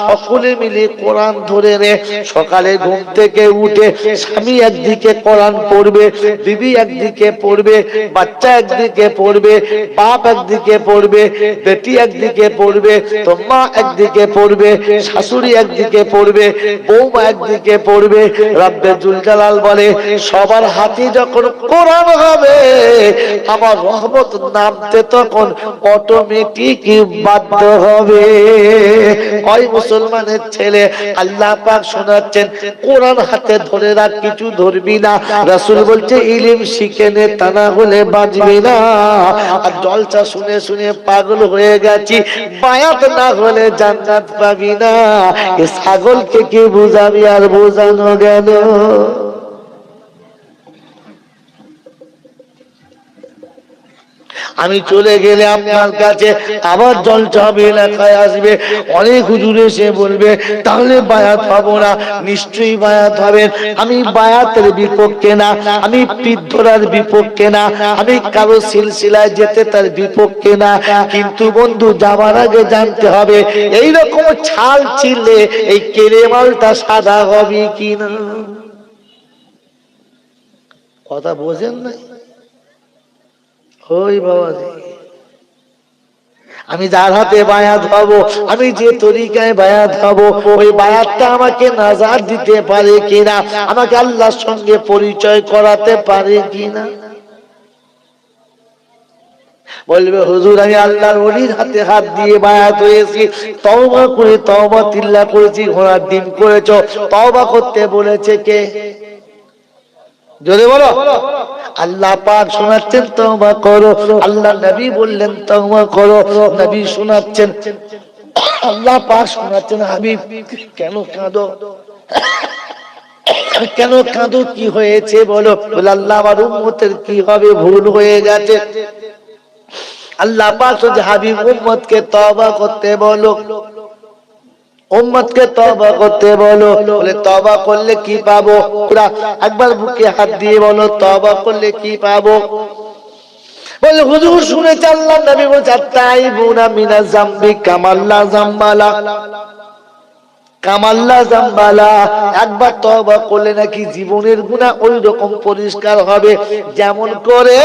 সকলে মিলে কোরআন ধরে রে। সকালে ঘুম থেকে উঠে স্বামী একদিকে কোরআন পড়বে, বিবি একদিকে পড়বে, বাচ্চা একদিকে পড়বে, বাপ একদিকে পড়বে, বেটি একদিকে পড়বে, তো মা একদিকে পড়বে, শাশুড়ি একদিকে পড়বে, বৌমা একদিকে পড়বে। রব্বে জুল জালাল বলে সবার হাতে যখন কোরআন হবে, আমার রহমত নামতে তখন অটোমেটিক বাধ্য হবে। ওই মুসলমানের ছেলে, আল্লাহ পাক শোনাচ্ছেন কোরআন হাতে ধরে রাখ, কিছু ধরবি না। রাসূল বলছে ইলম শিখে নে, তা না হলে বাঁচবি না। আর জলসা শুনে শুনে পাগল হয়ে গেছি, বায়াত না হলে জান্নাত পাবি না। এ ছাগলকে কি বুঝাবি আর বোঝানো গেল। আমি চলে গেলে আপনার কাছে আবার জলসা হবে, এলাকায় আসবে, অনেক হুজুর এসে বলবে তাহলে বায়াত হবো না। নিশ্চয়ই বায়াত হবেন। আমি বায়াতের বিপক্ষে না, আমি পীর ধরার বিপক্ষে না, আমি কারো সিলসিলায় যেতে তার বিপক্ষে না। কিন্তু বন্ধু, যাবার আগে জানতে হবে এইরকম ছাল ছিলে এই কেলেমালটা সাদা হবে কিনা। কথা বোঝেন না? ওই বাবাজি, আমি যার হাতে বায়াত হব, আমি যে তরিকায় বায়াত হব, ওই বায়াতটা আমাকে নাজাত দিতে পারে কিনা, আমাকে আল্লাহর সঙ্গে পরিচয় করাতে পারে কিনা। বলবে হুজুর আমি আল্লাহর ওলির হাতে হাত দিয়ে বায়াত হয়েছি, তওবা করে তওবা তিল্লা করেছি, ঘোড়ার ডিম করেছো, তওবা করতে বলেছে কে? জোরে বলো। আল্লাহ পাক শোনাচ্ছেন তওবা করো, আল্লাহ নবী বললেন তওবা করো। নবী শোনাচ্ছেন, আল্লাহ পাক শোনাচ্ছেন হাবিব কেন কাঁদো, কেন কাঁদো, কি হয়েছে বলো? বলে আল্লাহ আমার উম্মতের কি হবে, ভুল হয়ে গেছে। আল্লাহ পাক বলছে হাবিব উম্মতকে তওবা করতে বলো, উম্মতকে তওবা করতে বলো। বলে তওবা করলে কি পাবো? পুরা একবার বুকে হাত দিয়ে বলো তওবা করলে কি পাবো? বলে হুজুর শুনেছি আল্লাহ নবী বলেছে আত্তাইবুনা মিনাজ যামবি কামাল্লা যামবালা, কামাল্লা জাম্বালা। একবার তওবা করলে নাকি জীবনের গুনাহ ওই রকম পরিষ্কার হবে, যেমন করে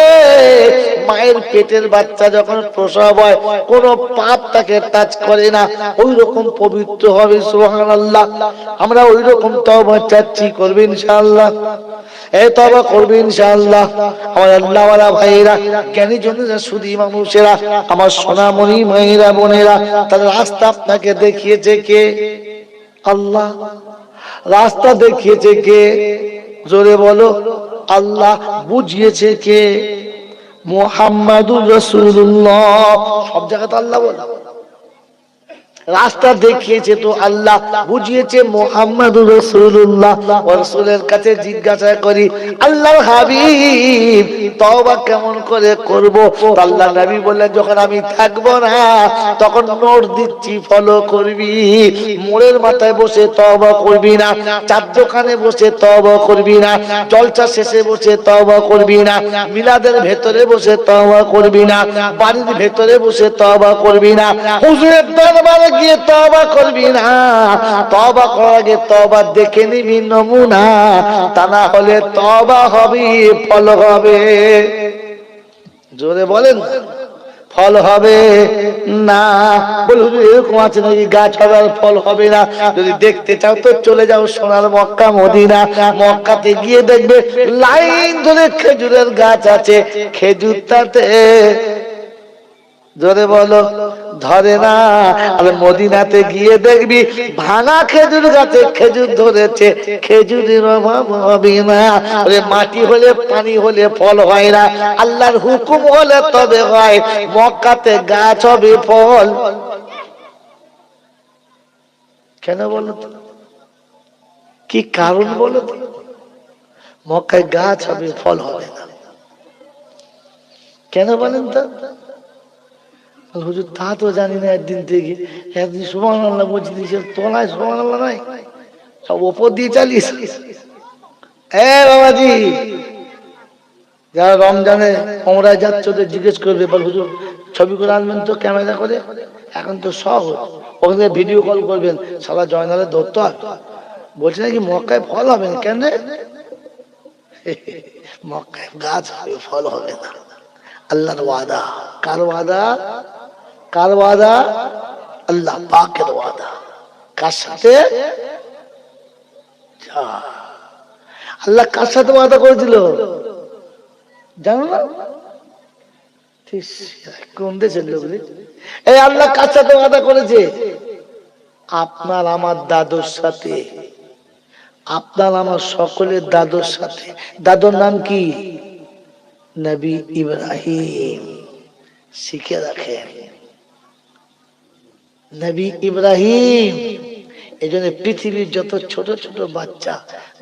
মায়ের পেটের বাচ্চা যখন প্রসব হয় কোনো পাপ তাকে টাচ করে না, ওই রকম পবিত্র হবে। সুবহানাল্লাহ। আমরা ওই রকম তওবা চাচ্ছি, করবে ইনশাআল্লাহ। এই তওবা করবে ইনশাআল্লাহ। আমার আল্লাহওয়ালা ভাইরা, জ্ঞানী জনেরা, সুধী মানুষেরা, আমার সোনামণি মায়েরা বোনেরা, তাদের রাস্তা আপনাকে দেখিয়েছে কে? আল্লাহ। রাস্তা দেখিয়েছে কে? জোরে বলো। আল্লাহ। বুঝিয়েছে কে? মুহাম্মাদুর রাসূলুল্লাহ। সব জায়গাতে আল্লাহ বলে, রাস্তা দেখিয়েছে তো আল্লাহ, বুঝিয়েছে মুহাম্মাদুর রাসূলুল্লাহ। রাসূলের কাছে জিজ্ঞাসা করি, আল্লাহর হাবিব তওবা কেমন করে করব? আল্লাহ নবী বললেন, যখন আমি থাকবো না তখন নোট দিচ্ছি, ফলো করবি। মোড়ের মাথায় বসে তওবা করবি না, চার দোকানে বসে তওবা করবি না, জলসা শেষে বসে তওবা করবি না, মিলাদের ভেতরে বসে তওবা করবি না, বাড়ির ভেতরে বসে তওবা করবি না, হুজুরের দরবারে গিয়ে তওবা করবি না। তওবা করার আগে তওবা দেখে নিবি নমুনা, তা না হলে তওবা হবে, ফল হবে। জোরে বলেন, ফল হবে না। বল হুজুর এরকম আছে নাকি গাছ হবে আর ফল হবে না? যদি দেখতে চাও তো চলে যাও সোনার মক্কা মদিনা। মক্কাতে গিয়ে দেখবে লাইন ধরে খেজুরের গাছ আছে, খেজুরটাতে জোরে বলো ধরে না। আর মদিনাতে গিয়ে দেখবি ভাঙা খেজুর গাছে খেজুর ধরেছে, খেজুরের অভাব হবে না। মাটি হলে পানি হলে ফল হয় না, আল্লাহর হুকুম হলে তবে হয়। মক্কাতে গাছ হবে, ফল কেন বলো তো? কি কারণ বলো তো? মক্কায় গাছ হবে, ফল হবে না কেন বলেন তো? হুজুর তা তো জানি না। একদিন থেকে একদিন সুবহানাল্লাহ বলছি, তোলায় সুবহানাল্লাহ নাই, সব ওপর দিয়ে চালিস। বাবাজি, যারা রমজানে ওমরায় যাচ্ছে ওদের জিজ্ঞেস করবে, বল হুজুর ছবি করে আনবেন তো ক্যামেরা করে। এখন তো সব ওখানে ভিডিও কল করবেন, সারা জয়নালে ধরতে হয়। বলছে নাকি মক্কায় ফল হবে না। কেন? মক্কায় গাছ হবে, ফল হবে না। আল্লাহর ওয়াদা। কার ওয়াদা? কার ওয়াদা? আল্লাহ পাকের ওয়াদা। কার সাথে? আল্লাহ কার সাথে ওয়াদা করেছিল জানো না? কোন দেশের লোক? এই আল্লাহ কার সাথে ওয়াদা করেছে? আপনার আমার দাদুর সাথে, আপনার আমার সকলের দাদুর সাথে। দাদুর নাম কি? নবী ইব্রাহিম। শিখে রাখেন, নবী ইব্রাহিম। এই জন্য পৃথিবীর যত ছোট ছোট বাচ্চা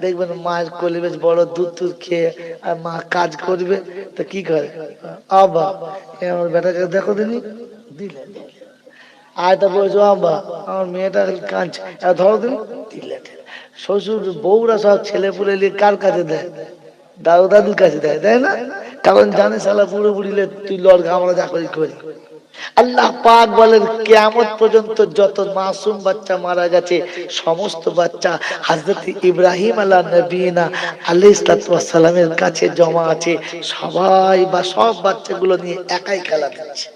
দেখবেন মায়ের কোলে বেশ বড় দুধ দুধ খেয়ে, আর মা কাজ করবে তো কি করে, আবা আমার বেটাকে দেখো দিনি দিলেন, আয়টা বলছো আব্বা আমার মেয়েটা কাঁদছে, ধরো দিন দিলেন। শ্বশুর বউরা সব ছেলে পুলে নিয়ে কার কাছে দেয়? দাদু দাদুর কাছে দেয়, তাই না? কারণ জানে শালা বুড়ো বুড়িলে তুই লড়, আমরা যা করি করি। আল্লাহ পাক বলেন কিয়ামত পর্যন্ত যত মাসুম বাচ্চা মারা গেছে সমস্ত বাচ্চা হযরত ইব্রাহিম আলাইহিস নবীনা আলাইহিস সালামের কাছে জমা আছে। সবাই বা সব বাচ্চাগুলো নিয়ে একাই খেলা দিচ্ছে।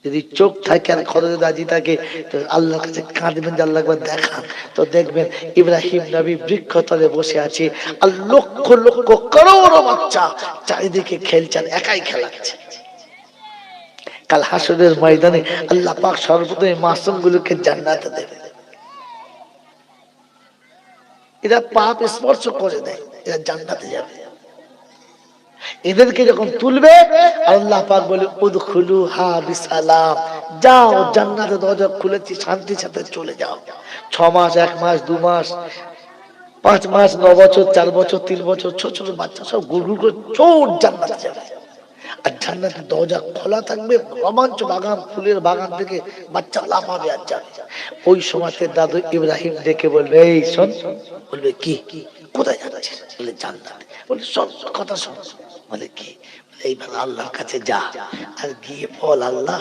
যদি চোখ থাকে আর খরচে রাজি থাকে তো আল্লাহর কাছে কাঁদবেন যে আল্লাহ একবার দেখান। তো দেখবেন ইব্রাহিম নবী বৃক্ষতলে বসে আছে, আর লক্ষ লক্ষ করোড় বাচ্চা চারিদিকে খেলছেন, একাই খেলাচ্ছে। কাল হাসরের ময়দানে আল্লাহ পাক সর্বপ্রথম মাসুম গুলোকে জান্নাতে দেবে। এরা পাপ স্পর্শ করে দেয়, এরা জান্নাতে যাবে। এদেরকে যখন তুলবে আল্লাহ পাক বলে উদখুলুহা বিসালাম, যাও জান্নাতের দরজা খুলেছি, শান্তির সাথে চলে যাও। 6 মাস 1 মাস 2 মাস 5 মাস 9 বছর 4 বছর 3 বছর ছোট ছোট বাচ্চা সব গুড়গুড় করে চোর জান্নাতে যাবে। আর জান্নাতের দরজা খোলা থাকবে, রোমাঞ্চ বাগান, ফুলের বাগান থেকে বাচ্চা লাফাবে আর যাবে। ওই সময়তে দাদু ইব্রাহিম ডেকে বলবে, এই শোন। বলবে কি? কোথায় যাচ্ছিস? বলে জান্নাতে। বলে শোন কথা শোন। বলে কি? এইবার আল্লাহর কাছে যা, আর গিয়ে বল আল্লাহ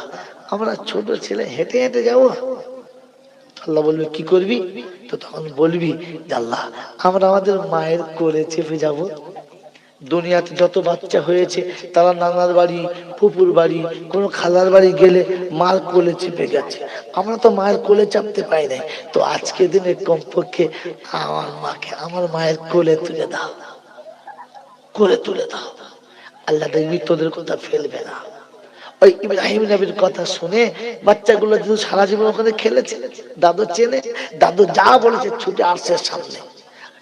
আমরা ছোট ছেলে হেঁটে হেঁটে যাবো। আল্লাহ বলবে কি করবি? তো তখন বলবি যে আল্লাহ আমরা আমাদের মায়ের কোলে চেপে যাব। দুনিয়াতে যত বাচ্চা হয়েছে তারা নানার বাড়ি, ফুপুর বাড়ি, কোনো খালার বাড়ি গেলে মার কোলে চেপে গেছে, আমরা তো মায়ের কোলে চাপতে পাই নাই। তো আজকে দিনে কমপক্ষে আমার মাকে আমার মায়ের কোলে তুলে দাও, কোলে তুলে দাও। আল্লাহ দেখবি তোদের কথা ফেলবে না। ওই ইব্রাহিম নবীর কথা শুনে বাচ্চাগুলো যদি সারা জীবন ওখানে খেলেছে, দাদু চেনে, দাদু যা বলেছে ছুটে আসছে সামনে।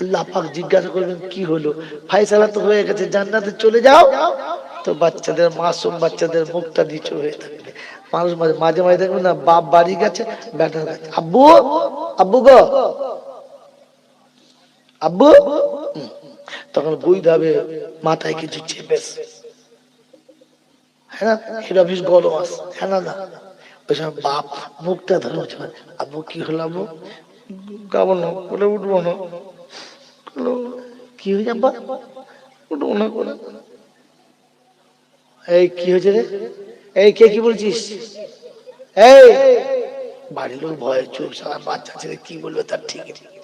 আল্লাহ পাক জিজ্ঞাসা করবেন কি হলো? ফায়সালা তো হয়ে গেছে, জান্নাতে চলে যাও। তো বাচ্চাদের, মাসুম বাচ্চাদের মুখটা নিচু হয়ে থাকবে, মানুষ মাঝে মাঝে মাঝে দেখবেন না, বাপ বাড়ি গেছে, বেটার কাছে, আব্বু আব্বু গো আব্বু, তখন বুঝতে হবে মাথায় কিছু চেপেছে, হ্যাঁ হেড অফিস গরম আছে, হ্যাঁ না না, ওই সময় বাপ মুখটা ধরে বলছে, আব্বু কি হলো আব্বু, গাবো না, বলে উঠবো না, কি হয়ে যাবো, উঠবো না করে, এই কি হয়েছে রে, এই কে কি বলছিস, এই বাড়ির লোক ভয়ে চুপ, সারা বাচ্চা ছেলে কি বলবে তার ঠিক নেই,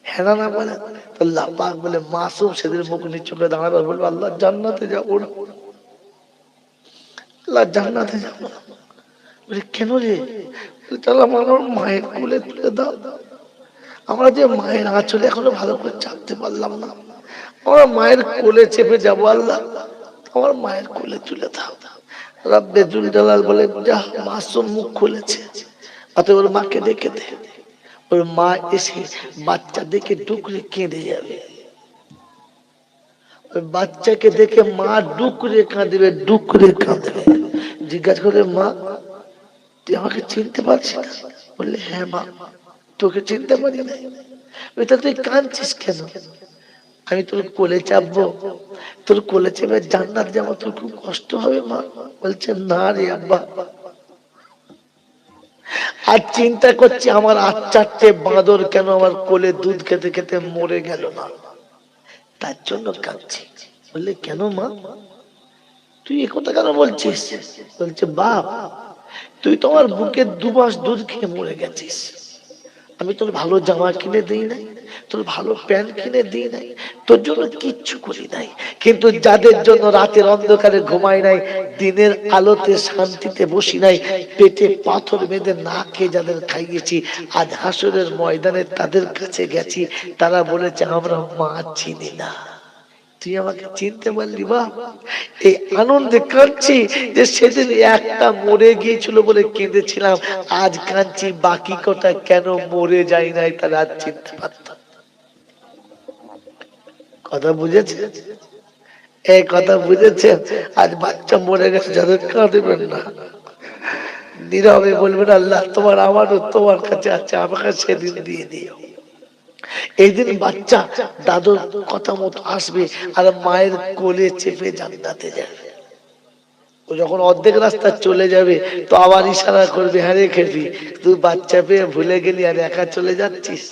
হ্যাঁ না বলে তো লাপাক বলে মাসুম সেদিন মুখ নিচু করে দাঁড়াবে, বলবে আল্লাহ জান্নাতে যাবো না, আল্লাহ জান্নাতে যাবো না, বলে কেন রে, চল আমার মায়ের কোলে তুলে দাও, আমরা যে মায়ের আঁচলে এখনো ভালো করে চাপতে পারলাম না, আমরা মায়ের কোলে চেপে যাবো, আল্লাহ আমার মায়ের কোলে তুলে দাও। রাব্বে জুল জালাল বলে যা, মাসুম মুখ খুলেছে, অতএব ওর মাকে ডেকে দে, ওর মা এসে বাচ্চা দেখে ডুকরে কেঁদে যাবে, ওই বাচ্চাকে দেখে মা ডুকরে কাঁদবে, ডুকরে কাঁদবে, জিজ্ঞাসা করে মা তুই আমাকে চিনতে পারছিস না, বললে হ্যাঁ মা তোকে চিনতে পারি না, তুই কাঁদছিস কেন, আমি তোর কোলে চাপবো, তোর কোলে চেপে জান্নাত যাবো, তোর খুব কষ্ট হবে মা, বলছে না রে আব্বা, আর চিন্তা করছি আমার 8-4টে বাঁদর কেন আমার কোলে দুধ খেতে খেতে মরে গেল না, তার জন্য কাঁদছি, বললে কেন মা তুই এ কথা কেন বলছিস, বলছে বাপ তুই তোমার বুকে 2 মাস দুধ খেয়ে মরে গেছিস, আমি তোর ভালো জামা কিনে দিই নাই, তোর ভালো প্যান্ট কিনে দিই নাই, তোর জন্য কিচ্ছু করি নাই, কিন্তু যাদের জন্য রাতের অন্ধকারে ঘুমাই নাই, দিনের আলোতে শান্তিতে বসি নাই, পেটে পাথর বেঁধে না খেয়ে যাদের খাইয়েছি, আজ হাসরের ময়দানে তাদের কাছে গেছি, তারা বলেছে আমরা মা চিনি না, তুই আমাকে চিনতে পারলি বা, এই আনন্দে কাঁদছি যে সেদিন একটা মরে গিয়েছিল বলে কেঁদেছিলাম, আজ কাঁদছি বাকি কটা কেন মরে যায় নাই, তারা আজ চিনতে পারতাম, কথা বুঝেছে, এই কথা বুঝেছেন, আজ বাচ্চা মরে গেছে যাদের কাঁদবেন না, নীরবে বলবেন আল্লাহ তোমার আমারও তোমার কাছে আছে, আমাকে সেদিন দিয়ে দিও, এই দিন বাচ্চা দাদুর কথা মতো আসবে আর মায়ের কোলে চেপে জান্নাতে যাবে, ও যখন অর্ধেক রাস্তা চলে যাবে তো আবার ইশারা করবে, হ্যাঁ রে খেপি তুই বাচ্চা পেয়ে ভুলে গেলি আর একা চলে যাচ্ছিস,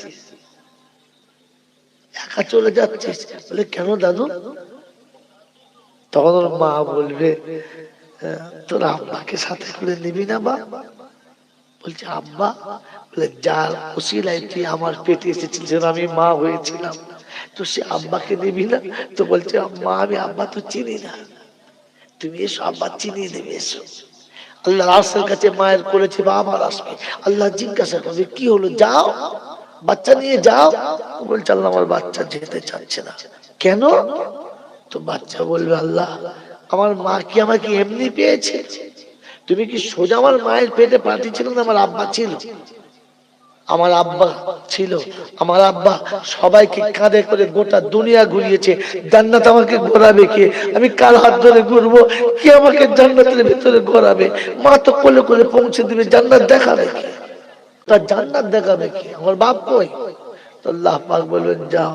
একা চলে যাচ্ছিস, বলে কেন দাদু, তখন ওর মা বলবে তোর আব্বাকে সাথে করে নিবি না বা, বলছে আব্বা, বলে যার ওসিলায় তুই আমার পেটে এসেছিস, আমি মা হয়েছিলাম, তো সে আব্বাকে নিবি না, তো বলছে মা আমি আব্বা তো চিনি না, তুমি এসো আব্বা চিনিয়ে দেবে, এসো, আল্লাহ রাসূলের কাছে মায়ের করেছে আবার আসবে, আল্লাহ জিজ্ঞাসা করবে কি হলো, যাও বাচ্চা নিয়ে যাও, বলছে আল্লাহ আমার বাচ্চা যেতে চাচ্ছে না, কেন, তো বাচ্চা বলবে আল্লাহ আমার মা কি আমাকে এমনি পেয়েছে, তুমি কি সোজা আমার মায়ের পেটে পাঠিয়েছিল না, আমার আব্বা ছিল, আমার আব্বা ছিল, আমার আব্বা সবাইকে কাঁধে করে গোটা দুনিয়া ঘুরিয়েছে, জান্নাত আমাকে ঘোরাবে কে, আমি কার হাত ধরে ঘুরবো, কে আমাকে জান্নাতের ভিতরে ঘোরাবে, মা তো কোলে করে পৌঁছে দিবে, জান্নাত দেখাবে কে, তার জান্নাত দেখাবে কে, আমার বাপ কই, তো আল্লাহ পাক বলবেন যাও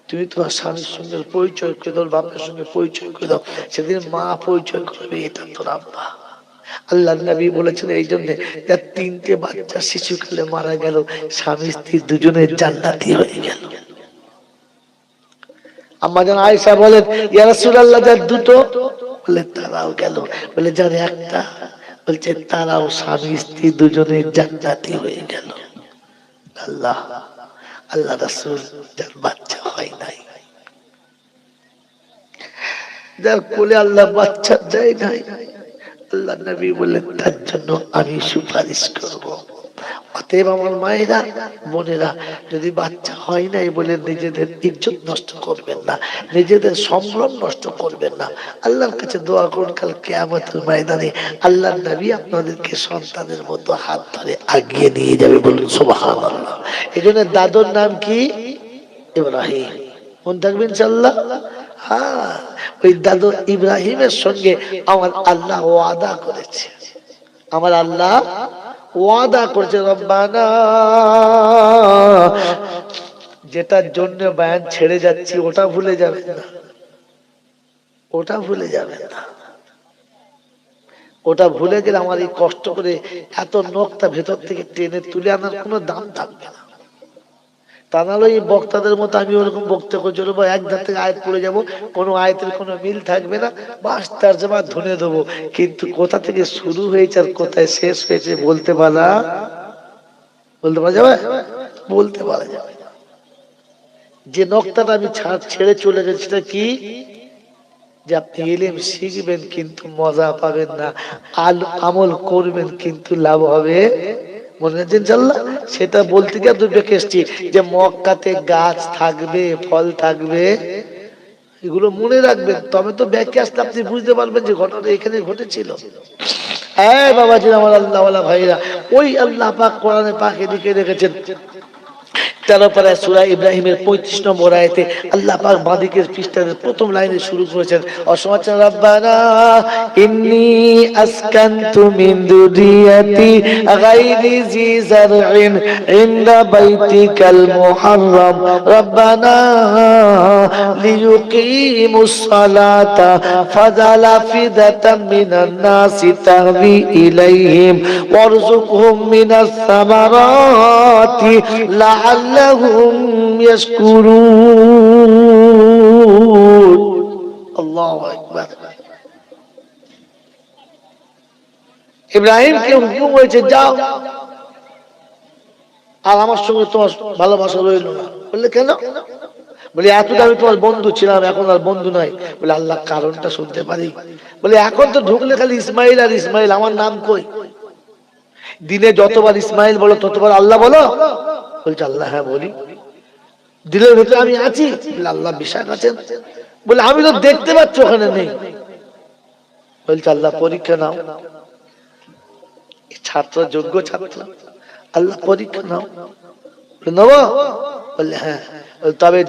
তুমি তোমার স্বামীর সঙ্গে পরিচয় করে দাও, বাপের সঙ্গে পরিচয় করে দাও, সেদিন মা পরিচয় করবে এটা তোর আব্বা, আল্লাহ নবী বলেছেন এই জন্য যার 3টে বাচ্চা শিশুকালে মারা গেল, স্বামী স্ত্রী দুজনের জান্নাতি হয়ে গেল, আম্মা জান আয়েশা বলেন ইয়া রাসূলুল্লাহ যার 2টো, বলে তারাও গেল, বলে যার একটা, বলছে তারাও স্বামী স্ত্রী দুজনের জান্নাতি হয়ে গেল, আল্লাহ আল্লাহ রাসূল যার বাচ্চা হয় নাই, যার কোলে আল্লাহ বাচ্চা দেয় নাই, আল্লাহ নবী বললেন তার জন্য আমি সুপারিশ করব, অতএব আমার মায়েরা বোনেরা যদি বাচ্চা হয় নাই বলে নিজেদের ইজ্জত নষ্ট করবেন না, নিজেদের সম্ভ্রম নষ্ট করবেন না, আল্লাহর কাছে দোয়া করুন কাল কিয়ামতের ময়দানে আল্লাহ নবী আপনাদেরকে সন্তানের মতো হাত ধরে আগিয়ে নিয়ে যাবে, বলুন সুবহানাল্লাহ। এই জন্য দাদুর নাম কি, ইব্রাহিম, মনে থাকবে ইনশাআল্লাহ, হ্যাঁ ওই দাদু ইব্রাহিমের সঙ্গে আমার আল্লাহ ওয়াদা করেছে, আমার আল্লাহ ওয়াদা করেছে, রব্বানা, যেটার জন্য বায়ান ছেড়ে যাচ্ছি ওটা ভুলে যাবেন না, ওটা ভুলে যাবেন না। ওটা ভুলে গেলে আমার এই কষ্ট করে এত নখটা ভেতর থেকে টেনে তুলে আনার কোনো দাম থাকবে না। তা নাহলে এই বক্তাদের মতো আমি ওরকম বক্তা করে চলবো, এক ধার থেকে আয়াত পড়ে যাবো, কোনো আয়াতের কোনো মিল থাকবে না, বাস তার জমা ধুনে দেবো, কিন্তু কোথা থেকে শুরু হয়েছে আর কোথায় শেষ হয়েছে বলতে পারা যাবে, বলতে পারা যাবে। যে নকটাটা আমি ছেড়ে চলে গেছি সেটা কি, যে আপনি ইলম শিখবেন কিন্তু মজা পাবেন না, আমল করবেন কিন্তু লাভ হবে, মনে হচ্ছে ইনশাআল্লাহ। সেটা বলতে গিয়ে দুটো কেসটি, যে মক্কাতে গাছ থাকবে, ফল থাকবে, এগুলো মনে রাখবেন, তবে তো ব্যাখ্যা আসলে আপনি বুঝতে পারবেন যে ঘটনা এখানে ঘটেছিল। হ্যাঁ বাবাজি, আমার আল্লাহ ওয়ালা ভাইরা, ওই আল্লাহ পাক কোরআনে পাকে লিখে রেখেছেন 13 পারা সূরা ইব্রাহিমের 35 নম্বর আয়াতে আল্লাহ পাক বাদিকের পৃষ্ঠার প্রথম লাইনে শুরু করেছেন, অসমাচার রব্বানা ইন্নী আসকানতু মিন দুরিয়াতি গায়রি জি জারইন ইনদা বাইতিকাল মুহাররাম রব্বানা লিয়ুকিমুস সালাতা ফাজালা ফিদাতাম মিনান নাসি তাহবি ইলাইহিম ওয়ারযুকহুম মিনাস সামারাতি লাআল্লাহুম ইয়াশকুরুন। আল্লাহু আকবার। ইব্রাহিমকে হুকুম হয়েছে যাও, আর আমার সঙ্গে তোমার ভালোবাসা রইল না। বললে কেন? বলে এতদিন আমি তোমার বন্ধু ছিলাম, এখন আর বন্ধু নাই। বলে আল্লাহ কারণটা শুনতে পারি? বলে এখন তো ঢুকলে খালি ইসমাইল আর ইসমাইল, আমার নাম কই? দিনে যতবার ইসমাইল বলো ততবার আল্লাহ বলো? বলছে আল্লাহ হ্যাঁ বলি। দিলের ভেতরে আমি আছি? বলে আল্লাহ বিশ্বাস আছেন? বলে আমি তো দেখতে পাচ্ছি ওখানে নেই। বলছে আল্লাহ পরীক্ষা নাও, ছাত্র যোগ্য ছাত্র, আল্লাহ পরীক্ষা নাও। নেব? বললে হ্যাঁ। তবে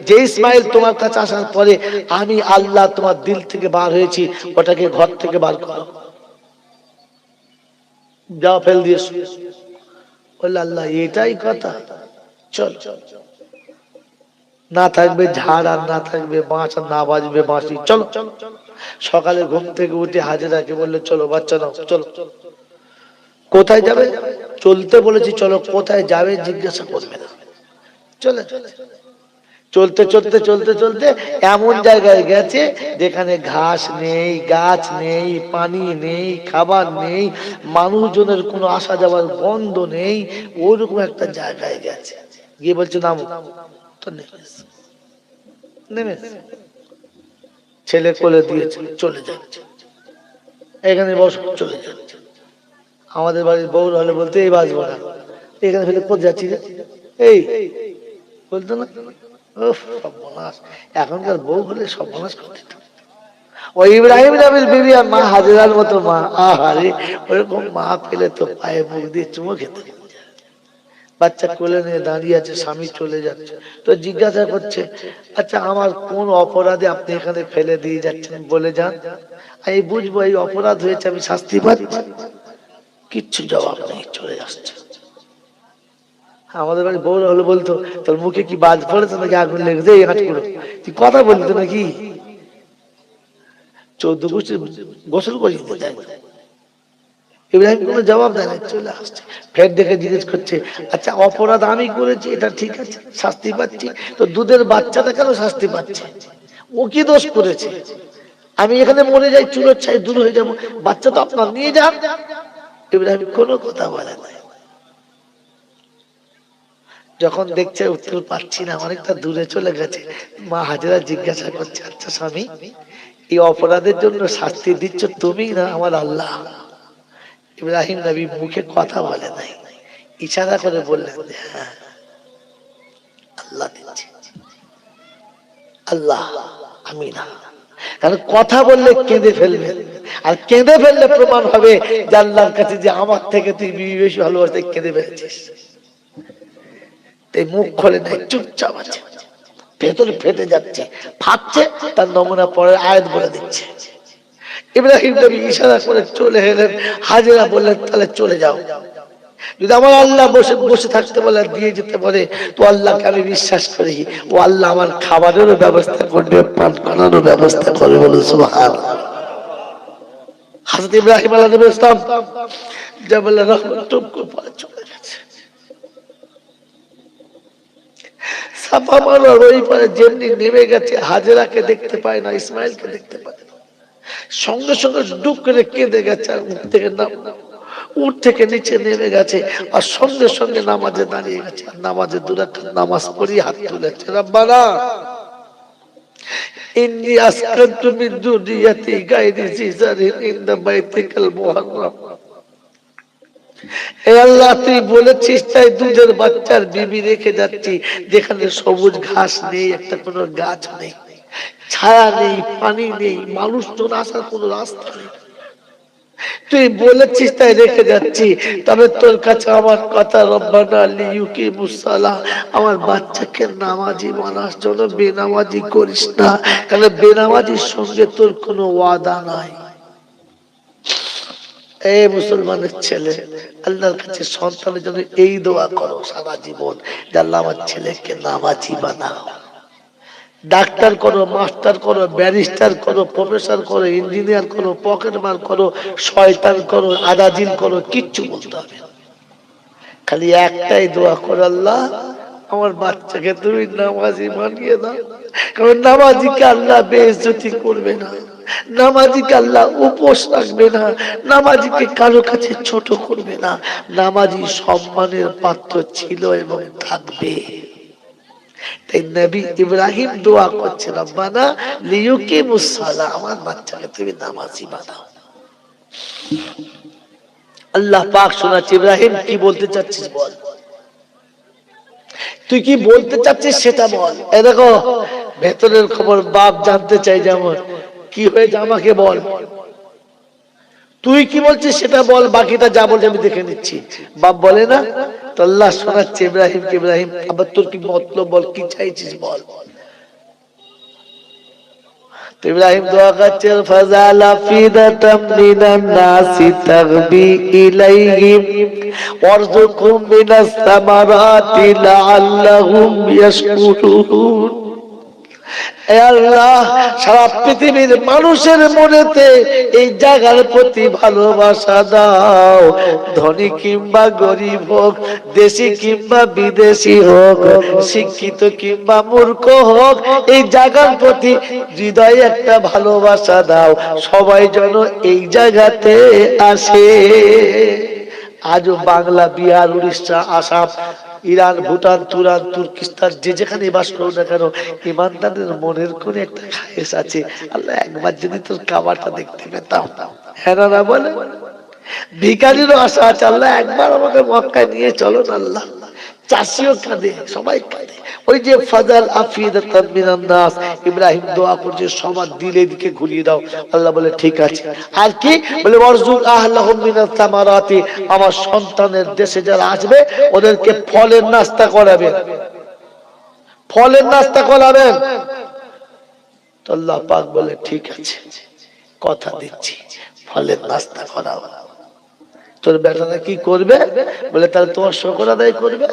যে ইসমাইল তোমার কাছে আসার পরে আমি আল্লাহ তোমার দিল থেকে বার হয়েছি, ওটাকে ঘর থেকে বার করো, যাও ফেল দিয়েছো। বললে আল্লাহ এটাই কথা? চল, না থাকবে ঝাড় আর না থাকবে বাঁশ আর না বাজবে বাঁশি, চলো। সকালে ঘুম থেকে উঠে হাজেরাকে বললে চলো বাচ্চা নাও, চলো। কোথায় যাবে? চলতে বলেছি চলো, কোথায় যাবে জিজ্ঞাসা করবে না, চলে। চলতে চলতে চলতে চলতে এমন জায়গায় গেছে যেখানে ঘাস নেই, গাছ নেই, পানি নেই, খাবার নেই, মানুষজনের কোনো আসা যাওয়ার বন্ধ নেই, ওরকম একটা জায়গায় গেছে। গিয়ে বলছে নামো, তো নেমে ছেলে কোলে দিয়েছে, চলে যাচ্ছে, এখানে বস, চলে যাচ্ছে। আমাদের বাড়ির বউ হলে বলতে এই বাঁচবো না, এখানে ফেলে কোথায় যাচ্ছি রে, এই বলতো না, সর্বনাশ। এখনকার বউ হলে সর্বনাশ করে দিত। ওই ইব্রাহিম নবীর বিবি আর মা হাজেরার মতো মা, আহারে ওরকম মা পেলে তো পায়ে মুখ দিয়ে চুমো খেতে। বাচ্চা কোলে নিয়ে দাঁড়িয়ে আছে, স্বামী চলে যাচ্ছে, তো জিজ্ঞাসা করছে আচ্ছা আমার কোন অপরাধে আপনি এখানে ফেলে দিয়ে যাচ্ছেন, বলে যান, আমি বুঝবো এই অপরাধ হয়েছে, আমি শাস্তি পাচ্ছি। কিচ্ছু জবাব নেই, চলে আসছে। আমাদের বাড়ি বউরা হলে বলতো তোর মুখে কি বাজ পড়েছে নাকি আগুন লেগেছে, এই হাট করো, তুই কথা বলতো নাকি? 14 গোষ্ঠী গোসল করিয়ে দিতে। ইব্রাহিম কোনো জবাব দেয় না, চলে আসছে। ফের দেখে জিজ্ঞেস করছে আচ্ছা অপরাধ আমি করেছি, এটা ঠিক আছে, শাস্তি পাচ্ছি, তো দুধের বাচ্চাটা কেন শাস্তি পাচ্ছে? ও কি দোষ করেছে? আমি এখানে মরে যাই, চুলোর ছাই দূর হয়ে যাবো, বাচ্চা তো আপনার নিয়ে যান। ইব্রাহিম কোনো কথা বলে না। যখন দেখছে উত্তর পাচ্ছি না, অনেকটা দূরে চলে গেছে, মা হাজেরা জিজ্ঞাসা করছে আচ্ছা স্বামী, এই অপরাধের জন্য শাস্তি দিচ্ছ তুমি না আমার আল্লাহ? ইব্রাহিম নবী মুখে কথা বলে নাই, ইশারা করে বললেন হ্যাঁ আল্লাহ দিচ্ছে, আল্লাহ, আমি না। কারণ কথা বললে কেঁদে ফেলবে, আর কেঁদে ফেললে প্রমাণ হবে যে আল্লাহর কাছে যে আমার থেকে তুই বেশি ভালোবাসতে কেঁদে ফেলেছিস। তাই মুখ খোলে নাই, চুপচাপ আছে, ভেতরে ফেটে যাচ্ছে, ফাটছে, তার নমুনা পরে আয়াত বলে দিচ্ছে ইব্রাহিম নবী ইশারা করে চলে এলেন। হাজেরা বললেন তাহলে চলে যাও, যদি আমার আল্লাহ বসে বসে থাকতে বলে দিয়ে যেতে বলে তো আল্লাহকে আমি বিশ্বাস করি, ও আল্লাহ আমার খাবারেরও ব্যবস্থা করবে, পান করারও ব্যবস্থা করবে। বলে সুবহানাল্লাহ। হযরত ইব্রাহিম আলাইহিস সালাম জাবাল রহমত টুপ করে চলে গেছে। সাফা মারওয়ার ওই পারে যেমনি নেমে গেছে, হাজেরাকে দেখতে পায় না, ইসমাইলকে দেখতে পায় না, সঙ্গে সঙ্গে ডুব করে কেঁদে গেছে, আর উঠ থেকে নিচে নেমে গেছে, আর সঙ্গে সঙ্গে নামাজে দাঁড়িয়ে গেছে। নামাজে 2 রাকাত নামাজ পড়ি হাত তুলেছে, রব্বানা ইন্নী আসকানতু মিন যুররিয়াতি গায়রি জিজারিন ইনদা বাইতিকাল মুহাররাম। এ আল্লাহ, তুই বলেছিস তাই দুধের বাচ্চার বিবি রেখে যাচ্ছি, যেখানে সবুজ ঘাস নেই, একটা কোনো গাছ নেই, ছায়া নেই, পানি নেই, মানুষজন আসার কোনো রাস্তা নেই। তুই বলেছিস তাই রেখে যাচ্ছি। তবে তোর কাছে আমার কথা, রব্বানা লিইউকিমুস সালাহ, আমার বাচ্চাকে নামাজি বানাস, জন্য বেনামাজি করিস না, কারণ বেনামাজির সঙ্গে তোর কোনো ওয়াদা নাই। এই মুসলমানের ছেলে, আল্লাহর কাছে সন্তানের জন্য এই দোয়া করো সারা জীবন, যে আল্লাহ আমার ছেলেকে নামাজি বানাও। ডাক্তার করো, মাস্টার করো, ব্যারিস্টার করো, প্রফেসর করো, ইঞ্জিনিয়ার করো, পকেটমার করো, শয়তান করো, আদাজিল করো, কিচ্ছু বলতে হবে না। খালি একটাই দোয়া করো, আল্লাহ আমার বাচ্চাকে তুমি নামাজি বানিয়ে দাও। কারণ নামাজিকে আল্লাহ বেইজ্জতি করবে না, নামাজিকে আল্লাহ উপোস রাখবে না, নামাজিকে কারো কাছে ছোট করবে না। নামাজি সম্মানের পাত্র ছিল এবং থাকবে। তাই নবী ইব্রাহিম দোয়া করছে, রব্বানা লিইউকিমুস সালাহ, আমার বাচ্চাকে তুমি নামাজি বানাও। আল্লাহ পাক শোনাচ্ছে, ইব্রাহিম কি বলতে চাচ্ছিস বল, তুই কি বলতে চাচ্ছিস সেটা বল। এই দেখো ভেতরের খবর বাপ জানতে চাই, যেমন কি হয়েছে আমাকে বল, তুই কি বলছিস সেটা বল, বাকিটা যা বলছে আমি দেখে নিচ্ছি। বাপ বলে না তো, আল্লাহ শোনাচ্ছে ইব্রাহিমকে, ইব্রাহিম আবার তোর কি মতলব বল, কি চাইছিস বল। তো ইব্রাহিম দোয়া করছে, ফাজালা ফিদাতাম মিনান নাসি তাগবি ইলাইহিম ওয়ারযুকহুম মিনাস সামারাতি লাআল্লাহুম ইয়াশকুরুন। এ আল্লাহ, সারা পৃথিবীর মানুষের মনেতে এই জায়গার প্রতি ভালোবাসা দাও। ধনী কিংবা গরিব হোক, দেশি কিংবা বিদেশি হোক, শিক্ষিত কিংবা মূর্খ হোক, এই জায়গার প্রতি হৃদয়ে একটা ভালোবাসা দাও। সবাই যেন এই জায়গাতে আসে। আজও বাংলা, বিহার, উড়িষ্যা, আসাম, ইরান, ভুটান, তুরান, তুর্কিস্তান, যে যেখানে বাস করো না কেন, ইমানদারের মনের কোন একটা খায়েশ আছে, আল্লাহ একবার যদি তোর কাবাটা দেখতে পেতাম। হ্যাঁ না বলে, ভিখারিরও আশা আছে, আল্লাহ একবার আমাকে মক্কায় নিয়ে চলো না। আল্লাহ চাষিও কাঁদে, সবাই কাঁদে। ওই যে ফাজাল আফিদাতাম মিনান নাস, ইব্রাহিম দোয়া করছে সবার দিলে দিকে ঘুরিয়ে দাও। আল্লাহ বলে ঠিক আছে। আর কি বলে, ওয়ারযুক আহলাহুম মিনাস সামারাতি, আমার সন্তানের দেশে যারা আসবে ওদেরকে ফলের নাস্তা করাবেন, ফলের নাস্তা করাবেন। তো আল্লাহ পাক বলে ঠিক আছে, কথা দিচ্ছি, ফলের নাস্তা করাবো। তোর বেটারা কি করবে বলে, তাহলে তোমার শুকর আদায় করবে,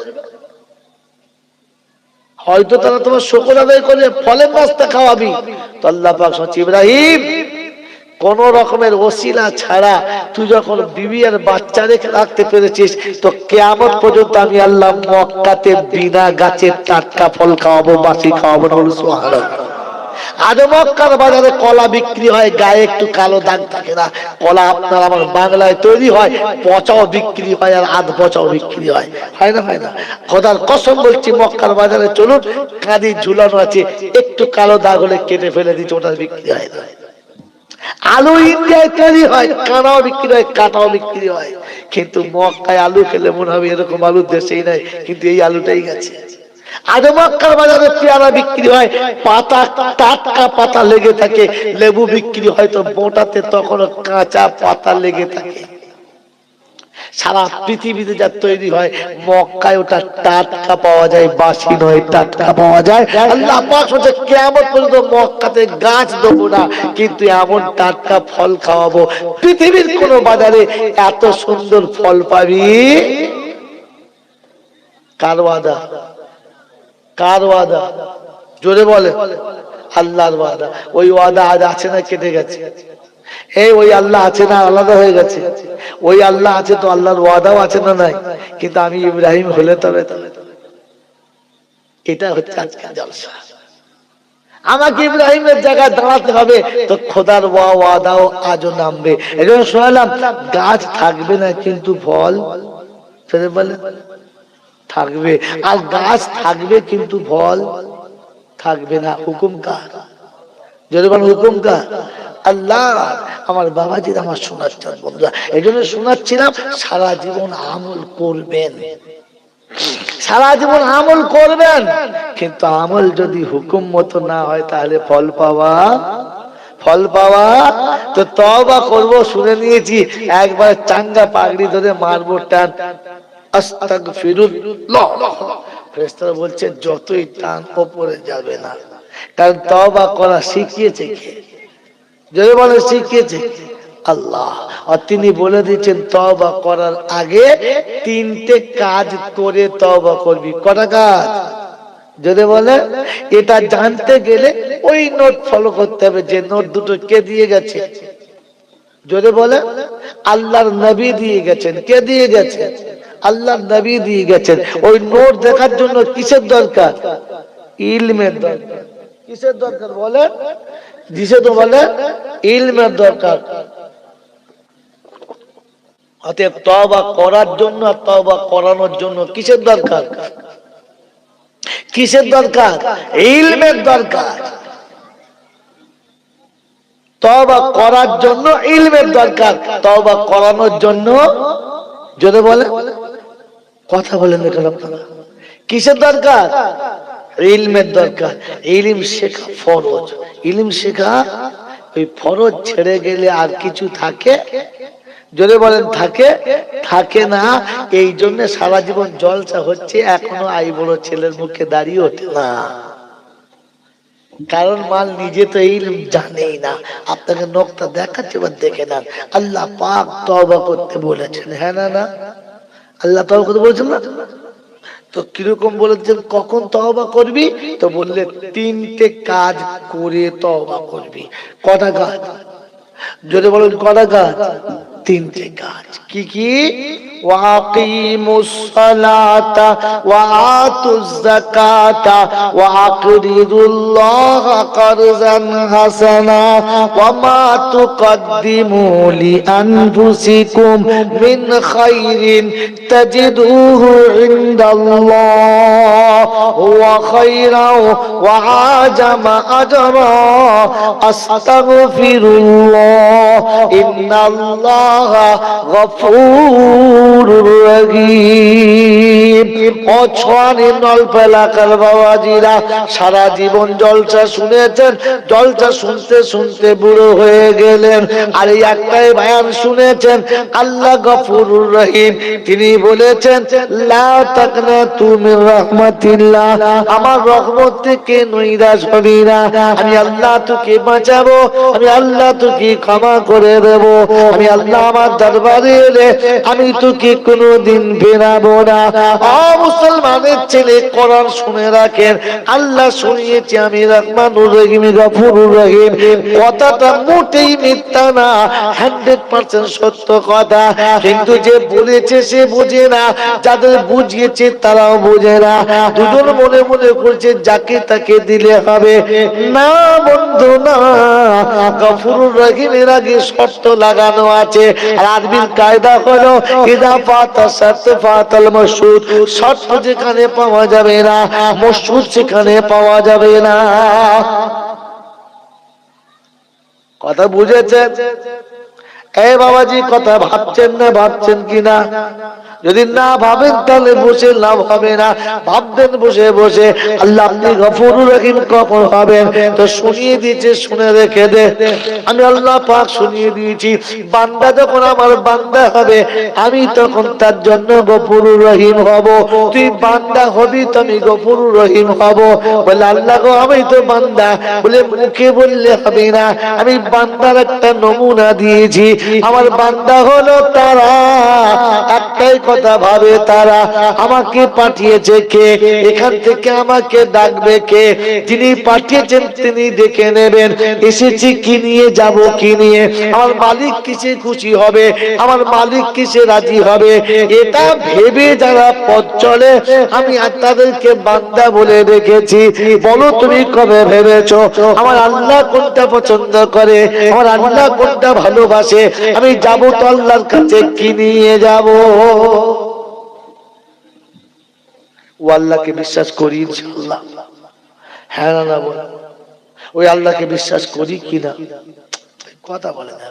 হয়তো তারা তোমার শুকর আদায় করে ফলের নাস্তা খাওয়াবি। তো আল্লাহ পাক বলছে, ইব্রাহিম কোন রকমের ওসিলা ছাড়া তুই যখন বিবি আর বাচ্চা রেখে রাখতে পেরেছিস, তো কিয়ামত পর্যন্ত আমি আল্লাহ মক্কাতে বিনা গাছের টাটকা ফল খাওয়াবো, বাসি খাওয়াবো। সুবহানাল্লাহ। আজও মক্কার বাজারে কলা বিক্রি হয়, গায়ে একটু কালো দাগ থাকে না। কলা আপনার আমার বাংলায় তৈরি হয়, পচাও বিক্রি হয় আর আধ পচাও বিক্রি হয়, হয় না? হয় না? খোদার কসম বলছি, মক্কার বাজারে চলুন, কাঁদি ঝুলানো আছে, একটু কালো দাগ হলে কেটে ফেলে দিচ্ছে, ওটা বিক্রি হয় না। আলু ইন্ডিয়ায় তৈরি হয়, কানাও বিক্রি হয়, কাটাও বিক্রি হয়, কিন্তু মক্কায় আলু খেলে মনে হবে এরকম আলু দেশেই নাই, কিন্তু এই আলুটাই গেছে। আজ মক্কার বাজারে পেয়ারা বিক্রি হয়, পাতা টাটকা পাতা লেগে থাকে, লেবু বিক্রি হয় তো বোটাতে তখন কাঁচা পাতা লেগে থাকে। সারা পৃথিবীতে যা তৈরি হয় মক্কায় ওটা টাটকা পাওয়া যায়, বাসি নয়, টাটকা পাওয়া যায়। আল্লাহ পাক বলেছে কিয়ামত পর্যন্ত মক্কাতে গাছ দেবো না, কিন্তু এমন টাটকা ফল খাওয়াবো পৃথিবীর কোন বাজারে এত সুন্দর ফল পাবি। কার ওয়াদা? কার ওয়াদা? জোরে বলে। আল্লাহর ওয়াদা। ওই ওয়াদা আজ আছে না কেটে গেছে? এই ওই আল্লাহ আছে না আলাদা হয়ে গেছে? ওই আল্লাহ আছে তো আল্লাহর ওয়াদাও আছে না নাই? কিন্তু আমি ইব্রাহিম হলে তবে এটা হচ্ছে আজকের জলসা। আমাকে ইব্রাহিমের জায়গায় দাঁড়াতে হবে তো খোদার ওয়াদাও আজও নামবে। এজন্য শোনালাম গাছ থাকবে না কিন্তু ফল বলে থাকবে, আর গাছ থাকবে কিন্তু ফল থাকবে না। হুকুম কার? যদি বলেন হুকুম কার? আল্লাহ। আমার বাবাজির আমার শোনাচ্ছেন বন্ধুরা, এই জন্য শোনাচ্ছিলাম সারা জীবন আমল করবেন, সারা জীবন আমল করবেন, কিন্তু আমল যদি হুকুম মতো না হয় তাহলে ফল পাওয়া তো তওবা করব। শুনে নিয়েছি একবার চাঙ্গা পাগড়ি ধরে মারবো টান, আস্তাগফিরুল্লাহ। ফেরেশতারা বলছে যতই টান উপরে যাবে না, কারণ তওবা করা শিখিয়েছে কে? যদি বলে শিখিয়েছে আল্লাহ। আর তিনি বলে দিচ্ছেন তওবা করার আগে তিনটে কাজ করে তওবা করবি। কটা কাজ? যদি বলে এটা জানতে গেলে ওই নোট ফলো করতে হবে। যে নোট দুটো কে দিয়ে গেছে? যদি বলে আল্লাহর নবী দিয়ে গেছেন। কে দিয়ে গেছে? আল্লাহর নবী দিয়ে গেছেন। ওই নোট দেখার জন্য কিসের দরকার? ইলমের দরকার। কিসের দরকার বলে? দিছে তো বলে ইলমের দরকার। অতএব তওবা করার জন্য আর তওবা করানোর জন্য কিসের দরকার? কিসের দরকার? ইলমের দরকার। তওবা করার জন্য ইলমের দরকার, তওবা করানোর জন্য যদি বলে কথা বলেন দেখেন আপনারা কিসের দরকার? ইলমের দরকার। ইলম শেখা ফরজ। ইলম শেখা ওই ফরজ ছেড়ে গেলে আর কিছু থাকে? যদি বলেন থাকে না। এই জন্য সারা জীবন জলসা হচ্ছে, এখনো আই বড় ছেলের মুখে দাঁড়িয়ে ওঠে না, কারণ মাল নিজে তো ইলম জানেই না। আপনাকে নকটা দেখাচ্ছে, এবার দেখে নেন। আল্লাহ পাক তওবা করতে বলেছেন, হ্যাঁ না না? আল্লাহ তওবা করতে বলেছেন না? তো কিরকম বলেছেন কখন তওবা করবি? তো বললে তিনটে কাজ করে তওবা করবি। কটা কাজ? যদি বলেন কটা কাজ? তিনটে কাজ। কি কি? ওয়াকিমুস সালাতা ওয়া আতুজ যাকাতা ওয়া আকরিদুল্লাহ কারজান হাসানা ওয়া মা তুকদ্দিমু লিআনফুসিকুম মিন খাইরিন তাজিদুহু ইনদাল্লাহ ওয়া খাইরাও ওয়া আজামা আজরা আস্তাগফিরুল্লাহ ইন্নাল্লাহ গফুরুর রহিম। ও ছয়ানি নলপ এলাকার বাবাজিরা, সারা জীবন জলসা শুনেছেন, জলসা শুনতে শুনতে বুড়ো হয়ে গেলেন, আর এই একটাই বয়ান শুনেছেন আল্লাহ গফুরুর রহিম। তিনি বলেছেন লা তাকনাতু মির রাহমাতিল্লাহ, আমার রহমত থেকে নৈরাশ হবি না, আমি আল্লাহ তোকে বাঁচাবো, আমি আল্লাহ তোকে ক্ষমা করে দেব, আমি আল্লাহ আমার দরবারে এলে আমি তোকে কোনোদিন ফেরাবো না। ও মুসলমানের ছেলে, কোরআন শুনে রাখেন, আল্লাহ শুনিয়েছে আমি রহমানুর রহিম গফুরুর রহিম। কথাটা মোটেই মিথ্যা না, 100% সত্য কথা। কিন্তু যে বলেছে সে বোঝে না, যাদের বুঝিয়েছে তারাও বোঝে না। দুজন মনে মনে করছে যাকে তাকে দিলে হবে। না বন্ধু না, গফুরুর রহিমের আগে শর্ত লাগানো আছে। আর আরবির কায়দা হলো ইদা ফাতা শারত ফাতাল মাশরুত, শর্ত যেখানে পাওয়া যাবে না মাশরুত সেখানে পাওয়া যাবে না। কথা বুঝেছেন? এই বাবাজি কথা ভাবছেন না, ভাবছেন কিনা? যদি না ভাবেন তাহলে বসে লাভ হবে না, ভাববেন বসে বসে আল্লাহ আপনি গফুরুর রহিম কখন হবেন। তো শুনিয়ে দিয়েছে, শুনে রেখে দে। আমি আল্লাহ পাক শুনিয়ে দিয়েছি, বান্দা যখন আমার বান্দা হবে আমি তখন তার জন্য গফুরুর রহিম হব। তুই বান্দা হবি তো আমি গফুরুর রহিম হব। বলে আল্লাহ গো আমি তো বান্দা, বলে মুখে বললে হবে না, আমি বান্দার একটা নমুনা দিয়েছি। আমার বান্দা হলো তারা, একটাই কথা ভাবে তারা, আমাকে পাঠিয়েছে কে, এখান থেকে আমাকে ডাকবে কে, যিনি পাঠিয়েছেন তিনি দেখে নেবেন এসেছি কি নিয়ে, যাব কি নিয়ে, আমার মালিক কিসে খুশি হবে, আমার মালিক কিসে রাজি হবে, এটা ভেবে যারা পথ চলে আমি আর তাদেরকে বান্দা বলে রেখেছি। বলো তুমি কবে ভেবেছো আমার আল্লাহ কোনটা পছন্দ করে, আমার আল্লাহ কোনটা ভালোবাসে? আমি যাবো তো আল্লাহর কাছে কি নিয়ে যাব? ও আল্লাহকে বিশ্বাস করি ইনশাআল্লাহ, হ্যাঁ না বল, ওই আল্লাহকে বিশ্বাস করি কিনা? কথা বলে না,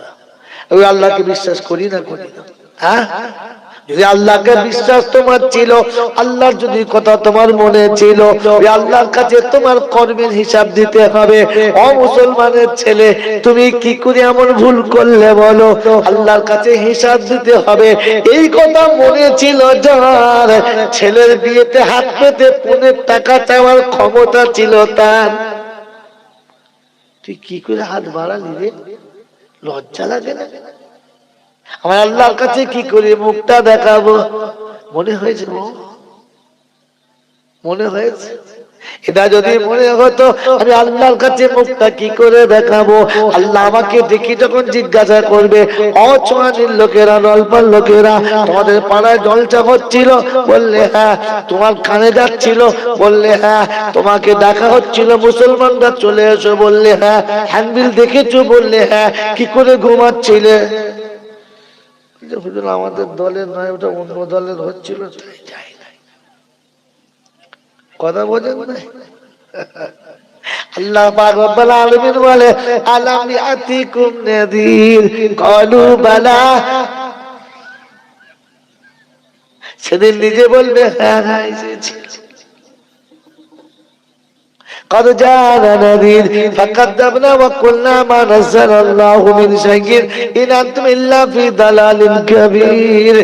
ওই আল্লাহকে বিশ্বাস করি না, করি না? হ্যাঁ, যদি আল্লাহকে বিশ্বাস তোমার ছিল, আল্লাহর যদি কথা তোমার মনে ছিল, ওই আল্লাহর কাছে তোমার কর্মের হিসাব দিতে হবে। ও মুসলমানের ছেলে, তুমি কি করে এমন ভুল করলে বলো? আল্লাহর কাছে হিসাব দিতে হবে। এই কথা মনে ছিল যার, ছেলের বিয়েতে হাত পেতে 15 টাকা চাওয়ার ক্ষমতা ছিল তার, তুই কি করে হাত বাড়ালি রে? লজ্জা লাগে না? আমার আল্লাহর কাছে কি করে মুখটা দেখাবো? মনে হয়েছে, মনে হয়েছে? এটা যদি মনে হতো আমি আল্লাহর কাছে মুখটা কি করে দেখাবো, আল্লাহ আমাকে দেখি যখন জিজ্ঞাসা করবে, অচোয়ানির লোকেরা, নলপার লোকেরা, তোমাদের পাড়ায় জলসা হচ্ছিল? বললে হ্যাঁ। তোমার কানে যাচ্ছিল? বললে হ্যাঁ। তোমাকে ডাকা হচ্ছিল মুসলমানরা চলে এসো? বললে হ্যাঁ। হ্যান্ডবিল দেখেছো? বললে হ্যাঁ। কি করে ঘুমাচ্ছিলে? হুজুর আমাদের দলের নয়, ওটা অন্য দলের হচ্ছিল, তাই যাই নাই। কথা বোঝেন না? আল্লাহ পাক রব্বুল আলামিন বলে আলাম ইয়াতিকুম নাযীর ক্বালু বালা, সেদিন নিজে বলবে হ্যাঁ হ্যাঁ এসেছি। قد جاءنا نذير فكذبنا وقلنا ما نزل الله من شيء إن أنتم إلا في ضلال كبير।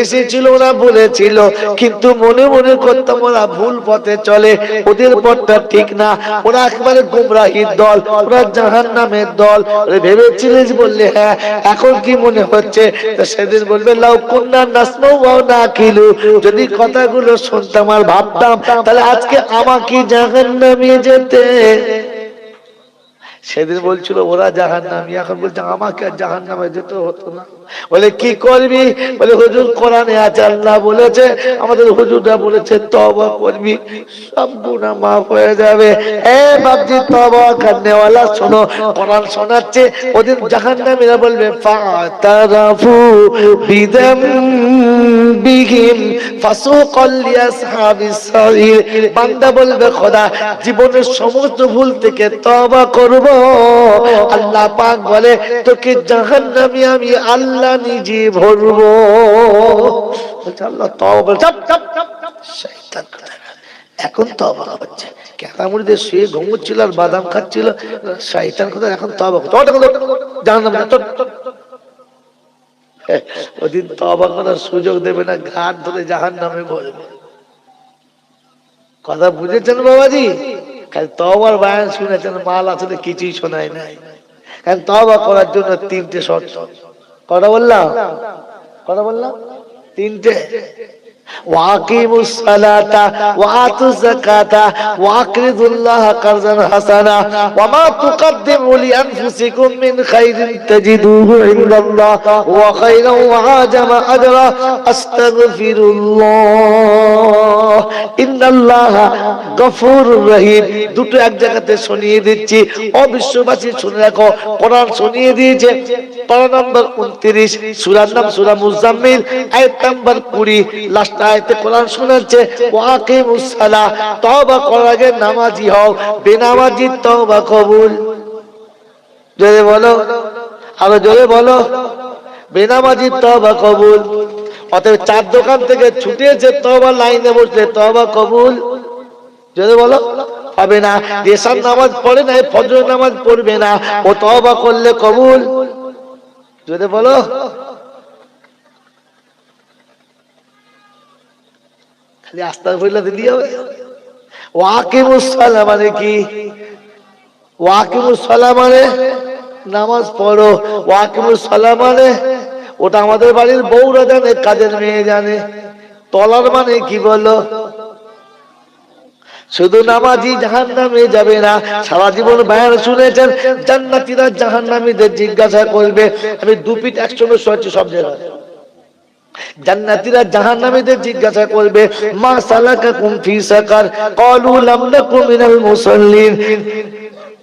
এসেছিল, ওরা বলেছিল, কিন্তু মনে মনে করতাম ওরা ভুল পথে চলে, ওদের পথটা ঠিক না, ওরা একেবারে গোমরাহির দল, ওরা জাহান্নামের দল। ভেবেছিলিস? বললে হ্যাঁ। এখন কি মনে হচ্ছে? সেদিন বলবে লাউ কুন্না নাসমাউ ওয়া নাকিলু, যদি কথাগুলো শুনতাম আর ভাবতাম তাহলে আজকে আমাকে জাহান্নামে যেতে। সেদিন বলছিল ওরা জাহান্নামী, এখন বলছে আমাকে জাহান্নামে যেতে হতো না। বলে কি করবি? বলে হুজুর কোরআনে আছে, আল্লাহ বলেছে, আমাদের হুজুররা বলেছে তওবা করবি, সব গুনাহ মাফ হয়ে যাবে। এ বাপজি তওবা করনে वाला শোনো, কোরআন শোনাচ্ছে। ওদিন জাহান্নামীরা বলবে ফাতারাফু বিদামবিহিম ফাসুকাল লিআসহাবিস সাঈর। বান্দা বলবে খোদা জীবনের সমস্ত ভুল থেকে তওবা করব। আল্লাহ পাক বলে তোকে জাহান্নামে আমি আল্লাহ নিজে ভরবো। বলছে আল্লাহ তওবা, চুপ চুপ শয়তান কথা। এখন তওবা হচ্ছে, কেতামুরিদের শুয়ে ঘুমোচ্ছিল আর বাদাম খাচ্ছিল, শয়তান কথা। এখন তওবা জাহান্নামে ওদিন তওবা করার সুযোগ দেবে না, ঘাট ধরে জাহান্নামে ভরবে। কথা বুঝেছেন বাবাজি? খালি তওবার বয়ান শুনেছেন, মাল আসলে কিছুই শোনায় নাই। কারণ তওবা করার জন্য 3টে শর্ত। কটা বললাম? কটা বললাম? 3টে। ওয়াকিমুস সালাতা ওয়া আতুজ যাকাতা ওয়া আকরিদুল্লাহ কারজান হাসানা ওয়া মা তুকদ্দিমু লিআনফুসিকুম মিন খাইরিন তাজিদুহু ইনদাল্লাহ ওয়া খায়রান ওয়া আজামা আজরা আস্তাগফিরুল্লাহ ইন্নাল্লাহা গফুরুর রহিম। দুটো এক জায়গাতে শুনিয়ে দিচ্ছি, ও বিশ্ববাসী শুনে রাখো। কোরআন শুনিয়ে দিয়েছে পারা নম্বর 29, সূরার নাম সূরা মুজাম্মিল, আয়াত নাম্বার 20, লাস্ট আয়াতে কোরআন শোনাচ্ছে ওয়াকিমুস সালাহ, তওবা করার আগে নামাজি হও, বেনামাজি তওবা কবুল। জোরে বলো, আরো জোরে বলো। বেনামাজির তওবা কবুল। অতএব চার দোকান থেকে ছুটে এসে তওবা লাইনে বসলে তওবা কবুল যদি বলো হবে না। এশার নামাজ পড়ে না, ফজর নামাজ পড়বে না, ও তওবা করলে কবুল যদি বলো। খালি আস্তাগফিরুল্লাহ দিলেই হবে? ওয়াকিমুস সালাহ মানে কি? ওয়াকিমুস সালাহ মানে নামাজ পড়ো। ওয়াকিমুস সালাহ মানে ওটা আমাদের বাড়ির বউরা জানে, কাজের মেয়ে জানে। তলার মানে কি বলো? শুধু নামাজি জাহান্নামে যাবে না, সারা জীবন বয়ান শুনেছেন জান্নাতীরা জাহান্নামীদের জিজ্ঞাসা করবে। আমি দু পিঠ একসঙ্গে শুনেছি সব জায়গায়। জান্নাতীরা জাহান্নামীদের জিজ্ঞাসা করবে মা সালাকাকুম ফি সাকার ক্বালু লাম নাকু মিনাল মুসাল্লিন।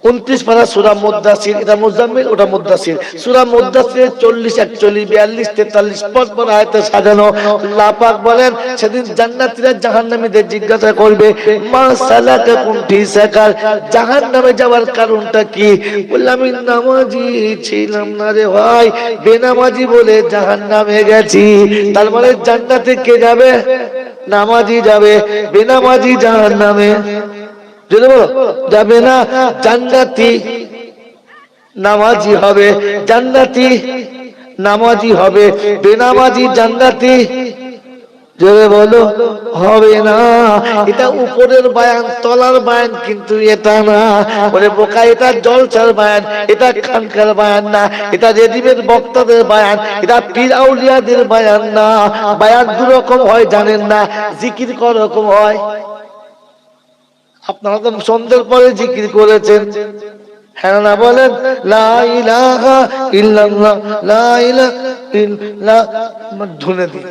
29 পারা সূরা মুদ্দাসির, এটা মুজাম্মিল ওটা মুদ্দাসির। সূরা মুদ্দাসিরের 40 41 42 43 পর আয়াতে সাজানো। আল্লাহ পাক বলেন সেদিন জান্নাতীরা জাহান্নামীদের জিজ্ঞাসা করবে মা সালাকাকুম ফি সাকার, জাহান্নামে যাওয়ার কারণটা কি? বললাম আমি নামাজি ছিলাম না রে ভাই, বেনামাজি বলে জাহান্নামে গেছি। তার মানে জান্নাতে কে যাবে? নামাজি যাবে, বেনামাজি জাহান্নামে যাবে না। জান্নাতি নামাজি হবে, জান্নাতি নামাজি হবে, বেনামাজি জান্নাতি জোরে বলো হবে না। এটা উপরের বায়ান, তলার বায়ান কিন্তু এটা না। ওরে বোকা, এটা জলসার বায়ান, এটা খানকার বায়ান না, এটা রেডিমেড বক্তাদের বায়ান, এটা পীর আউলিয়াদের বায়ান না। বায়ান দু রকম হয় জানেন না? জিকির ক রকম হয়? আপনারা তো সন্ধ্যের পরে জিকির করেছেন, হ্যাঁ না বলেন? লা ইলাহা ইল্লাল্লাহ, লা ইলাহা ইল্লাল্লাহ ধুনে দিয়ে।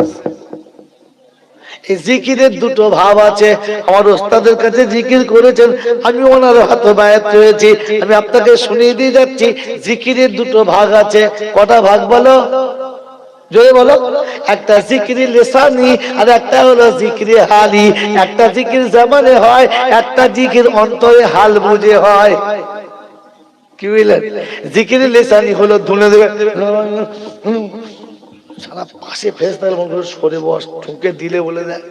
এই জিকিরের দুটো ভাব আছে। আমার ওস্তাদের কাছে জিকির করেছেন, আমি ওনার হাতে বায়াত হয়েছি। আমি আপনাকে শুনিয়ে দিয়ে যাচ্ছি জিকিরের দুটো ভাগ আছে। কটা ভাগ বলো? জোরে বলো। একটা জিকির লিসানি আর একটা হলো জিকির হালি। একটা জিকির জবানে হয়, একটা জিকির অন্তরে হাল বুঝে হয়। কি বুঝলেন? জিকির লিসানি হলো ধুনে দেবে, সারা পাশে ফেরেশতার মতো সরে বস, ঠুকে দিলে বলে দেয়।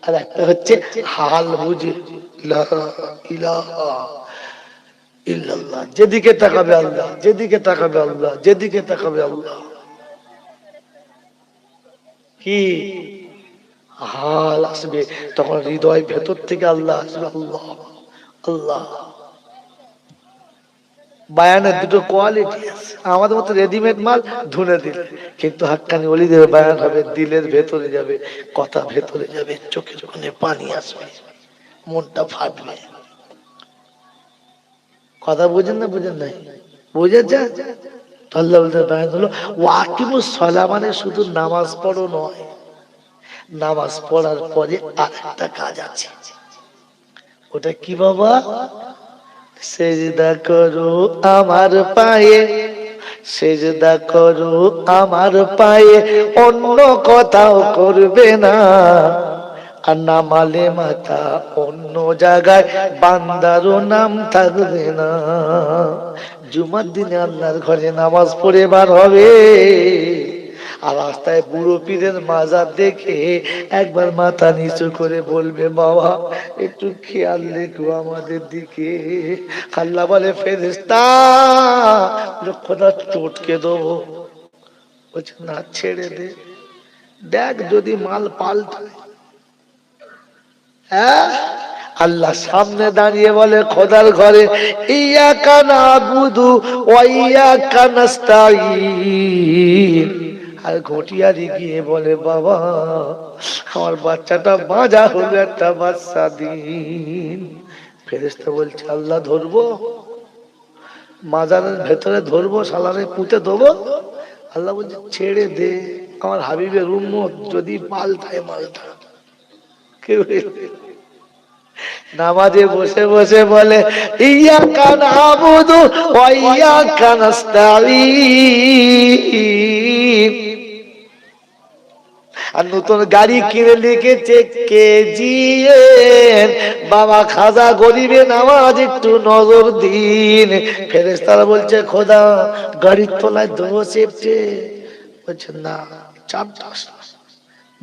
আর একটা হচ্ছে হাল বুঝে লা ইলাহা ইল্লাল্লাহ, যেদিকে তাকাবে আল্লাহ, যেদিকে তাকাবে আল্লাহ, যেদিকে তাকাবে আল্লাহ। কি হাল আসবে তখন? হৃদয় ভেতর থেকে আল্লাহ আসবে, আল্লাহ আল্লাহ। বায়ানের দুটো কোয়ালিটি আছে। আমাদের মতো রেডিমেড মাল ধুনে দিলে, কিন্তু হাক্কানি ওলিদের বায়ান হবে দিলের ভেতরে যাবে, কথা ভেতরে যাবে, চোখের কোণে পানি আসবে, মনটা ফাটবে। কথা বুঝেন না? বুঝেন নাই? বুঝেছে? আল্লাহ বায়ান হলো ওয়াকিমুস সালাহ মানে শুধু নামাজ পড়ো নয়, নামাজ পড়ার পরে আরেকটা কাজ আছে। ওটা কি বাবা? সেজদা করো আমার পায়ে, সেজদা করো আমার পায়ে, অন্য কথাও করবে না। আর নামালে মাথা অন্য জায়গায় বান্দারও নাম থাকবে না। জুমার দিনে আল্লাহর ঘরে নামাজ পড়ে বার হবে, আর রাস্তায় বুড়ো পীরের মাজার দেখে একবার মাথা নিচু করে বলবে বাবা একটু খেয়াল রেখো আমাদের দিকে। আল্লাহ বলে ফেরেশতা খোদা চটকে দেবো। বলছে না, ছেড়ে দে, দেখ যদি মাল পাল্টায়। হ্যাঁ, আল্লাহ সামনে দাঁড়িয়ে বলে খোদার ঘরে ইয়াকা নাবুদু ওয়া ইয়াকা নাস্তাঈন। আর ঘটিয়ারি গিয়ে বলে বাবা আমার বাচ্চাটা বাঁচা হলো, একটা বাচ্চা দিন। ফেরেশতা বলছে আল্লাহ ধরবো, মাজারের ভেতরে ধরবো, শালারে পুঁতে দেবো? আল্লাহ বলছে ছেড়ে দে, আমার হাবিবের উম্মত যদি পাল্টায় মালটা। কেউ নামাজে বসে বসে বলে ইয়াকা নাবুদু ওয়া ইয়াকা নাস্তাঈন। আর নতুন গাড়ি কিনে লিখেছে কেজিএন। বাবা খাজা গরিবে নামাজ একটু নজর দিন। ফেরেশতারা বলছে খোদা গাড়ির তলায় দেবো চেপছে। বলছে না, চাপটা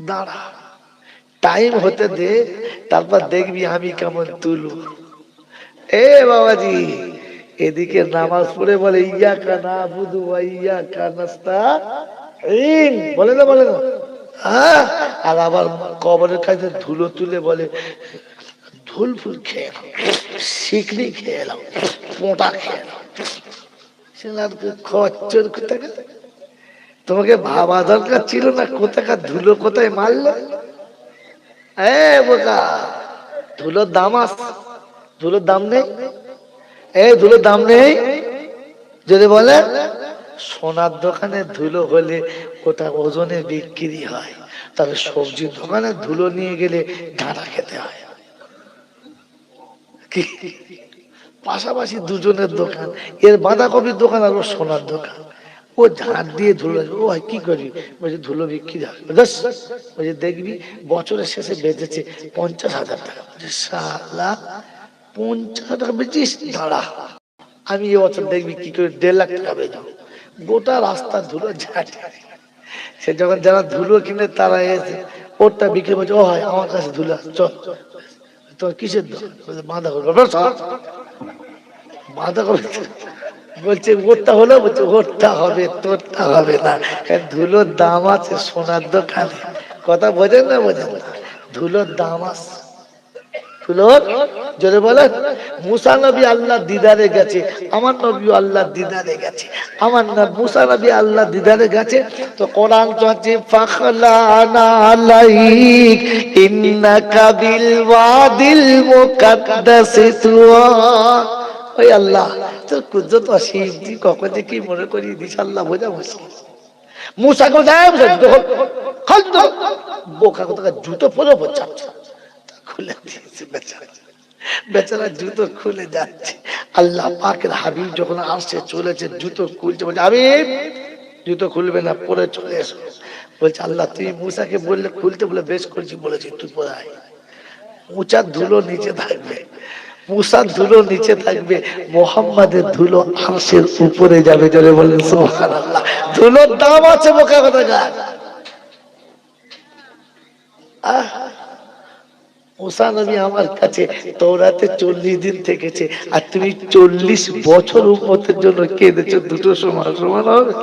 দাঁড়া, টাইম হতে দে, তারপর দেখবি আমি কেমন তুলব। এ বাবাজি, এদিকে নামাজ পড়ে বলে ইয়াকা নাবুদু ওয়া ইয়াকা নাস্তাঈন, বলে না বলে না? হ্যাঁ, আর আবার কবরের কাছে ধুলো তুলে বলে ধুল ফুল খেয়ে নাও, শিকড়ি খেয়ে নাও, পোঁটা খেয়ে নাও। খচ্চর কোথাকার, তোমাকে ভাবা দরকার ছিল না কোথাকার ধুলো কোথায় মারলো? বোকা, ধুলোর দাম আছে? ধুলোর দাম নেই? ধুলোর দাম নেই যদি বলে সোনার দোকানে ধুলো হলে ওটা ওজনে বিক্রি হয়, তবে সবজির দোকানে ধুলো নিয়ে গেলে ডাঁটা খেতে হয়। কি পাশাপাশি দুজনের দোকান, এর বাঁধাকপির দোকান আর ওর সোনার দোকান। ও ঝাঁট দিয়ে ধুলো, ও কি করবি? বলছে ধুলো বিক্রি হয়। বলছে দেখবি বছরের শেষে বেঁচেছে 50,000 টাকা। শালা 50,000 টাকা বেচিস, দাঁড়া আমি এবছর দেখবি কি করে 1.5 লাখ টাকা বেচবো। গোটা রাস্তা ধুলো ঝাঁটে। সে যখন যারা ধুলো কিনে তারা এসে ওরটা বিক্রি করছে, ও হয় আমার কাছে ধুলো, চল তোর কিসের দোকান? বাঁধাকপি। বাঁধাকপি বলছে ওরটা হলো, বলছে ওরটা হবে তোরটা হবে না, ধুলোর দাম আছে সোনার দোকানে। কথা বোঝেন না? বোঝেন না? ধুলোর দাম আছে, ধুলোর। যদি বলেন মুসা নবী আল্লাহ দিদারে গেছে, আমার নবী আল্লাহ দিদারে গেছে, আমার মুসা নবী আল্লাহ দিদারে গেছে, তো কোরআন চলছে ফাখলানা আলাইক ইন্নাকা বিল ওয়াদিল মুকাদ্দাসি তুয়া। ওই আল্লাহ তোর কুদরত অসীম, তুই কখন যে কি মনে করিয়ে দিস আল্লাহ বোঝা মুশকিল। মুসা কো যায় বোকা কোথা জুতো পরে চাপছে, খুলে দিয়েছে বেচারা, বেচারা জুতো খুলে যাচ্ছে। আল্লাহ পাকের হাবিব যখন আসছে চলেছে, জুতো খুলছে, বলছে হাবিব জুতো খুলবে না, পরে চলে এসো। বলছে আল্লাহ তুমি মুসাকে বললে খুলতে, বলে বেশ করেছি, বলেছি তুই পরে আয়। মুসার ধুলো নিচে থাকবে, মুসার ধুলো নিচে থাকবে, মোহাম্মদের ধুলো আরশের উপরে যাবে। জোরে বলেন সুবহানাল্লাহ। ধুলোর দাম আছে বোকা কোথাকার। মুসা নবী আমার কাছে তওরাতে 40 দিন থেকেছে, আর তুমি 40 বছর উম্মতের জন্য কেঁদেছো, দুটো সমান সমান হবে?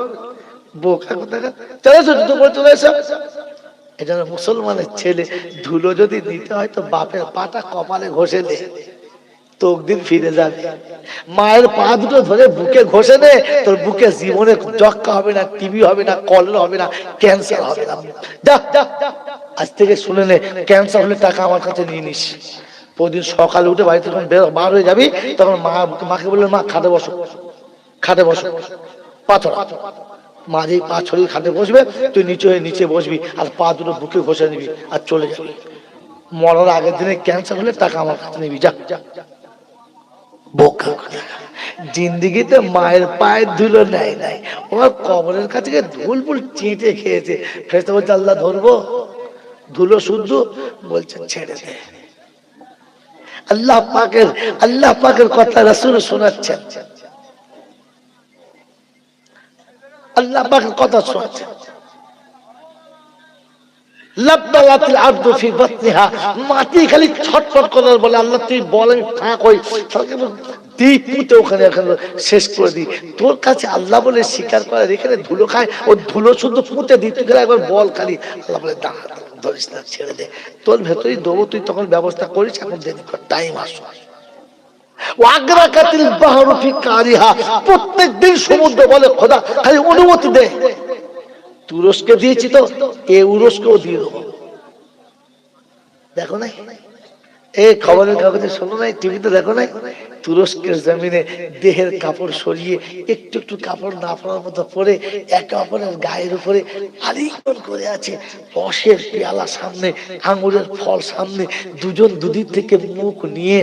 বোকা কোথাকার। চলে এসো, দুটো পরে চলে এসো। এটা মুসলমানের ছেলে, ধুলো যদি নিতে হয় তো বাপের পাটা কপালে ঘষে দে, তকদিন ফিরে যাবে। মায়ের পা দুটো ধরে বুকে ঘষে নে, তোর বুকে জীবনে যক্কা হবে না, টিবি হবে না, কলেরা হবে না, ক্যান্সার হবে না। যা আজ থেকে শুনে নে, ক্যান্সার হলে টাকা আমার কাছে নিয়ে নিস। প্রতিদিন সকালে উঠে বাড়িতে যখন বার হয়ে যাবি, তখন মাকে বললেন মা খাটে বসো, খাটে বসো, পাথর। মা যেই পা ছড়িয়ে খাটে বসবে, তুই নিচে হয়ে নিচে বসবি, আর পা দুটো বুকে ঘষে নিবি, আর চলে যাবি। মরার আগের দিনে ক্যান্সার হলে টাকা আমার কাছে নিবি, যা। বোকা জিন্দিগিতে মায়ের পায়ের ধুলো নেয় নাই, ওর কবরের কাছে ধুল ফুল চেটে খেয়েছে। ফেরেশতা বলছে আল্লাহ ধরবো? ধুলো শুদ্ধ? বলছে ছেড়ে দে। আল্লাহ পাকের কথা রাসূল শোনাচ্ছেন, আল্লাহ পাকের কথা শোনাচ্ছেন। মাটি খালি ছটফট করার বলে আল্লাহ তুই বল আমি ফাঁক হই, ওখানে শেষ করে দিই। তোর কাছে আল্লাহ বলে স্বীকার করে, এখানে ধুলো খায়, ও ধুলো শুদ্ধ পুঁতে দিই, তুই একবার বল খালি। আল্লাহ বলে ধরিস না, ছেড়ে দে, তোর ভেতরেই দেবো, তুই তখন ব্যবস্থা করিস, এখন দেরি কর, টাইম আসো। প্রত্যেক দিন সমুদ্র বলে খোদা খালি অনুমতি দে, তুরস্কে দিয়েছি তো এ উরস্কেও দিয়ে দেবো। দেখো নাই এই খবরের কাগজে, শোনো নাই, টিভিতে দেখো নাই, তুরস্কের জমিনে দেহের কাপড় সরিয়ে একটু একটু কাপড় না পরার মতো পরে একে অপরের গায়ের উপরে আলিঙ্গন করে আছে, রসের পেয়ালা সামনে, আঙুরের ফল সামনে, দুজন দুদিক থেকে মুখ নিয়ে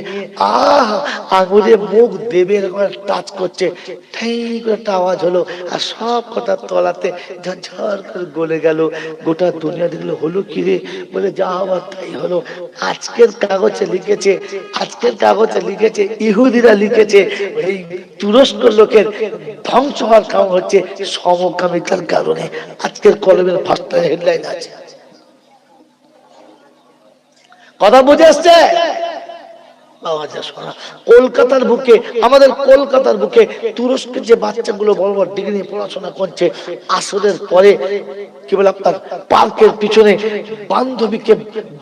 আঙুরে মুখ দেবে এরকম টাচ করছে, ঠাই করে একটা আওয়াজ হলো, আর সব কটা তলাতে ঝরঝর করে গলে গেল। গোটা দুনিয়া দেখলো হলো কি রে, বলে যা হবার তাই হলো। আজকের কাগজে লিখেছে, আজকের কাগজে লিখেছে, ইহুদিরা লিখেছে এই তুরস্ক লোকের ধ্বংস হওয়ার কারণ হচ্ছে সমকামিতার কারণে। আজকের কলমের ফার্স্ট হেডলাইন আছে। কথা বুঝে আসছে? কলকাতার বুকে, আমাদের কলকাতার বুকে তুরস্কের যে বাচ্চাগুলো বড় বড় ডিগ্রি নিয়ে পড়াশোনা করছে, আসরের পরে কি বলে আপনার পার্কের পিছনে বান্ধবীকে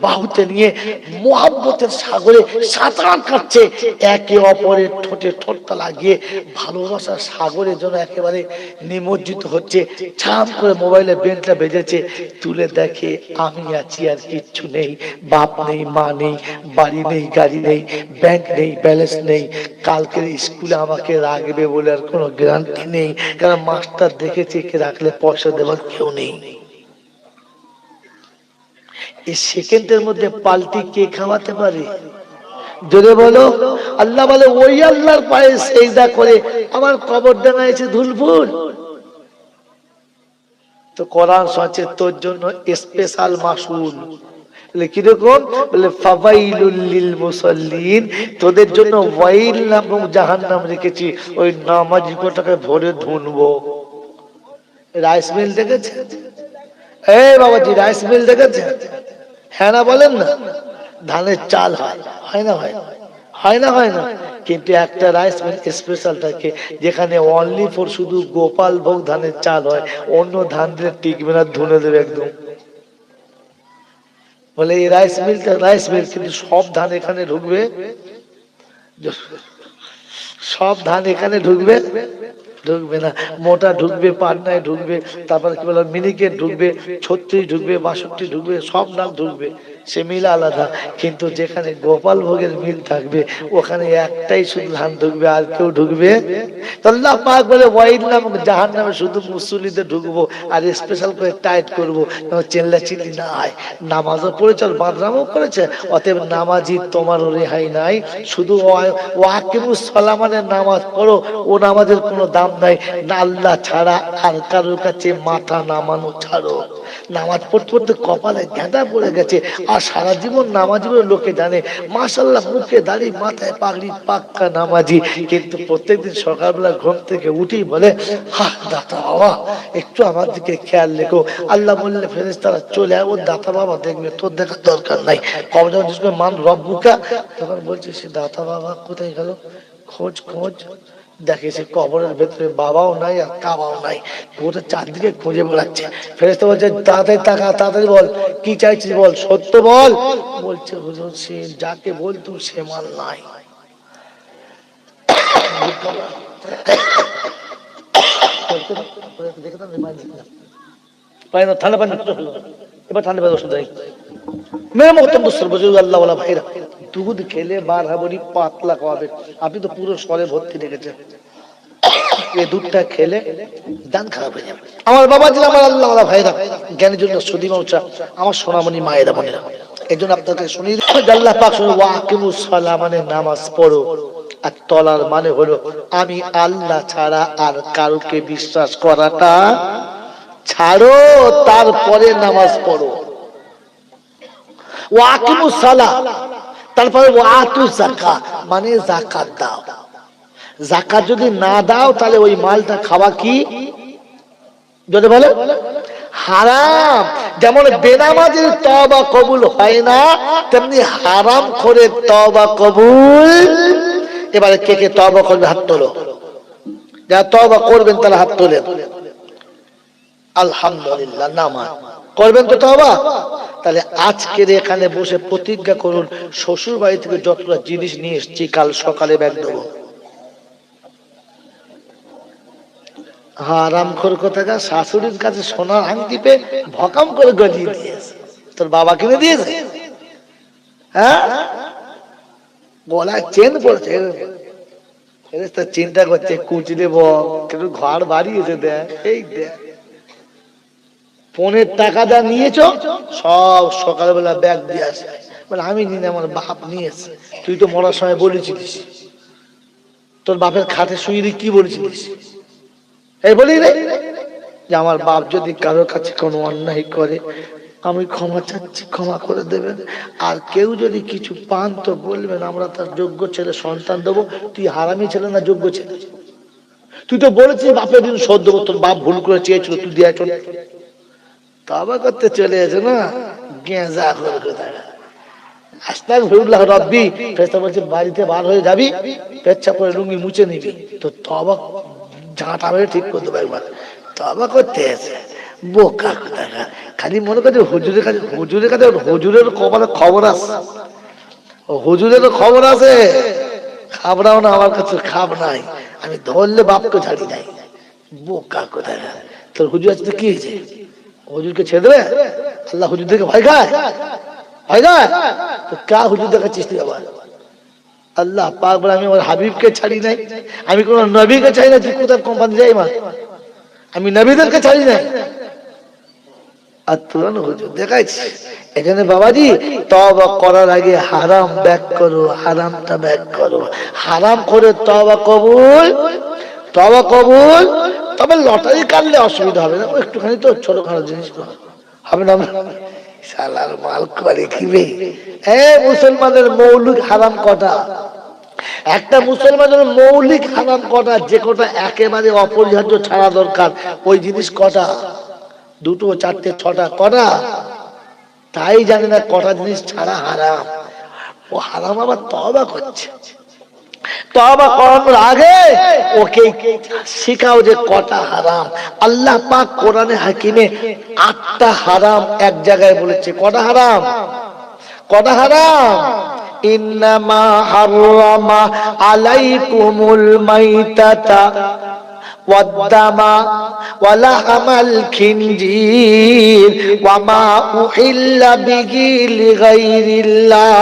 বাহুতে নিয়ে মোহাব্বতের সাগরে সাঁতার কাটছে, একে অপরের ঠোঁটে ঠোঁটটা লাগিয়ে ভালোবাসার সাগরের জন্য একেবারে নিমজ্জিত হচ্ছে। ছাপ করে মোবাইলে বেলটা বেজেছে, তুলে দেখে আমি আছি আর কিচ্ছু নেই, বাপ নেই, মা নেই, বাড়ি নেই, গাড়ি নেই, ব্যাংক নেই, ব্যালেন্স নেই, কালকের স্কুলে আমাকে রাখবে বলে আর কোনো গ্যারান্টি নেই, কারণ মাস্টার দেখেছে কে রাখলে পয়সা দেওয়ার কেউ নেই। এই সেকেন্ডের মধ্যে পাল্টি কে খাওয়াতে পারে? জোরে বলো। আল্লাহ বলে ওই আল্লাহর পায়ে সেজদা করে আমার কবর ডাঙা এসে ধুলফুল। তো কোরআন সচে তোর জন্য স্পেশাল মাসুল, কিরকম বলে ফাওয়াইলুল লিল মুসাল্লিন, তোদের জন্য ওয়াইল নাম এবং জাহান্নাম রেখেছি, ওই নামাজি কোটাকে ভরে ধুনবো। রাইস মিল দেখেছে? এই বাবাজি রাইস মিল দেখেছে? হ্যাঁ না বলেন না? ধানের চাল হয়, হয় না? হয় হয় না? হয় না? কিন্তু একটা রাইস মিল স্পেশাল থাকে যেখানে অনলি ফর শুধু গোপাল ভোগ ধানের চাল হয়, অন্য ধান দিলে টিকবে না, ধুনে দেবে একদম। বলে এই রাইস মিলটা রাইস মিল, কিন্তু সব ধান এখানে ঢুকবে, সব ধান এখানে ঢুকবে ঢুকবে না। মোটা ঢুকবে, পাটনায় ঢুকবে, তারপর কি বলে মিনিকেট ঢুকবে, 36 ঢুকবে, 62 ঢুকবে, সব নাম ঢুকবে, সে মিল আলাদা। কিন্তু যেখানে গোপাল ভোগের মিল থাকবে ওখানে একটাই শুধু ধান ঢুকবে, আর কেউ ঢুকবে। আল্লাহ পাক বলে ওয়াইল নামক জাহান্নামে শুধু মুসল্লিদের ঢুকবো, আর স্পেশাল করে টাইট করবো, চেল্লা চিল্লি না হয়। নামাজও পড়েছে আর বাদরামও করেছে, অতএব নামাজি তোমারও রেহাই নাই। শুধু ওয়াকিমুস সালামানের নামাজ পড়ো, ও নামাজের কোনো দাম নাই না, আল্লাহ ছাড়া আর কারোর কাছে মাথা নামানো ছাড়ো। নামাজ পড়তে পড়তে কপালে গেঁদা পড়ে গেছে, আর সারা জীবন নামাজি বলে লোকে জানে, মাশাআল্লাহ মুখে দাড়ি, মাথায় পাগড়ি, পাক্কা নামাজি। কিন্তু প্রত্যেকদিন সকালবেলা ঘুম থেকে উঠেই বলে, হা দাতা বাবা একটু আমার দিকে খেয়াল রেখো। আল্লাহ বললে ফেরেশতারা চলে আয়, ওর দাতা বাবা দেখবে, তোর দেখার দরকার নাই। কবে যখন মান রব্বুকা, তখন বলছে সে দাতা বাবা কোথায় গেল, খোঁজ খোঁজ, দেখে সে কবরের ভেতরে বাবাও নাই আর কাবাও নাই, ওটা চারদিকে খুঁজে বেড়াচ্ছে। ফেরেশতা বলছে তাড়াতাড়ি তাকা, তাড়াতাড়ি বল কি চাইছিস, বল সত্য বল। বলছে হুজুর সে যাকে বলতো সে মাল নাই। ঠান্ডা পানি, এবার ঠান্ডা পানি ওষুধ দেয়। মেরে মহতম দুঃসর বুঝুন আল্লাহ ওয়ালা ভাইরা, দুধ খেলে বার হাবরি পাতলা খাওয়াবে। আপনি তো পুরো সরে ভর্তি রেখেছেন, এই দুধটা খেলে দান খারাপ হয়ে যাবে। আমার বাবা ছিল, আমার আল্লাহ ওয়ালা ভাইরা, জ্ঞানের জন্য সুদী মৌচা, আমার সোনামণি মায়েরা বোনেরা, এই জন্য আপনাকে শুনি আল্লাহ পাক শুনে ওয়াকিমুস সালামানের নামাজ পড়ো। আর তলার মানে হলো আমি আল্লাহ ছাড়া আর কাউকে বিশ্বাস করাটা ছাড়ো, তারপরে নামাজ পড়ো। ওয়াকিমুস সালাহ, তারপরে ওয়াতু যাকাত, মানে যাকাত দাও। যাকাত যদি না দাও তাহলে ওই মালটা খাওয়া কি যদি বলে হারাম। যেমন বেনামাজির তওবা কবুল হয় না, তেমনি হারাম করে তওবা কবুল। এবারে কে কে তওবা করবে হাত তোলো, যারা তওবা করবেন তারা হাত তোলেন। আলহামদুলিল্লাহ, নামাজ করবেন তো তওবা। তাহলে আজকের এখানে বসে প্রতিজ্ঞা করুন, শ্বশুর বাড়ি থেকে যতটা জিনিস নিয়ে এসেছি কাল সকালে ব্যাগ দেবো। হারামখোর কোথাকা, শাশুড়ির কাছে সোনার আংটি পেয়ে ভকাম করে গলিয়ে দিয়েছে, তোর বাবা কিনে দিয়েছে? হ্যাঁ, গলায় চেন পড়েছে, ফেরেশতা চিন্তা করছে কুচি দেব একটু ঘর বাড়িয়েছে, দেখ এই দেখ পনের টাকা যা নিয়েছ সব সকালবেলা ব্যাগ দিয়ে আসে। বলে আমি নিয়ে আমার বাপ নিয়েছে। তুই তো মরার সময় বলেছিলিস, তোর বাপের খাটে শুয়ে কি বলেছিলিস? এই বলি রে যে আমার বাপ যদি কারোর কাছে কোনো অন্যায় করে আমি ক্ষমা চাচ্ছি, ক্ষমা করে দেবেন। আর কেউ যদি কিছু পান তো বলবেন, আমরা তার যোগ্য ছেলে সন্তান দেবো। তুই হারামি ছেলে না যোগ্য ছেলে? তুই তো বলেছিস বাপের দিন শোধ দেবো, তোর বাপ ভুল করে চেয়েছিল তুই দিয়ে চলে তওবা করতে চলে এসে না গেঁজা করে কোথায়। আস্তাগফিরুল্লাহ রাব্বি, ফেরেশতা বলছে বাড়িতে বার হয়ে যাবি, পেচ্ছাপ করে লুঙ্গি মুছে নিবি, তো তওবা ঝাঁটা মেরে ঠিক করে দেবো একবার। তওবা করতে এসে বোকা কোথাকার, খালি মনে করছে হুজুরের কাছে, হুজুরের কাছে হুজুরের কপালে খবর আছে, হুজুরেরও খবর আছে। খাবরাও না, আমার কাছে খাব নাই, আমি ধরলে বাপকে ছাড়ি নাই। বোকা কোথাকার, তোর হুজুর আছে তো কি হয়েছে? হুজুরকে ছেড়ে দেবে? আল্লাহ হুজুর থেকে ভয় খায়? ভয় খায় তো কা হুজুর দেখাচ্ছিস তুই আবার? আল্লাহ পাক বলে আমি আমার হাবিবকে ছাড়ি নাই, আমি কোন নবীকে ছাড়ি না। তুই কোথায় কোম্পানি যাই মা, আমি নবীদেরকে ছাড়ি নাই। আর তুরন হুজুর দেখাইছি। এখানে বাবাজি তওবা করার আগে হারাম ব্যাক করো, হারামটা ব্যাক করো। হারাম করে তওবা কবুল, তওবা কবুল। তবে লটারি কাটলে অসুবিধা হবে না, একটুখানি তো ছোটখাটো জিনিস হবে না। শালার মাল করে কি বে? মুসলমানের মৌলিক হারাম কটা? একটা মুসলমানের মৌলিক হারাম কটা? যে কটা একেবারে অপরিহার্য ছাড়া দরকার, ওই জিনিস কটা? দুটো, চারটে, ছটা, কটা? তাই জানে না কটা জিনিস ছাড়া হারাম। ও হারাম আবার তওবা করছে। তওবা করানোর আগে ওকে শিখাও যে কটা হারাম। আল্লাহ পাক কোরআনে হাকিমে 8টা হারাম এক জায়গায় বলেছে। কটা হারাম? কটা হারাম? ইন্নামা হাররামা আলাইকুমুল মাইতাতা ওয়াদ-দামা ওয়া লাহমাল খিনজির ওয়া মা উহিল্লা বিহি লিগাইরিল্লাহ।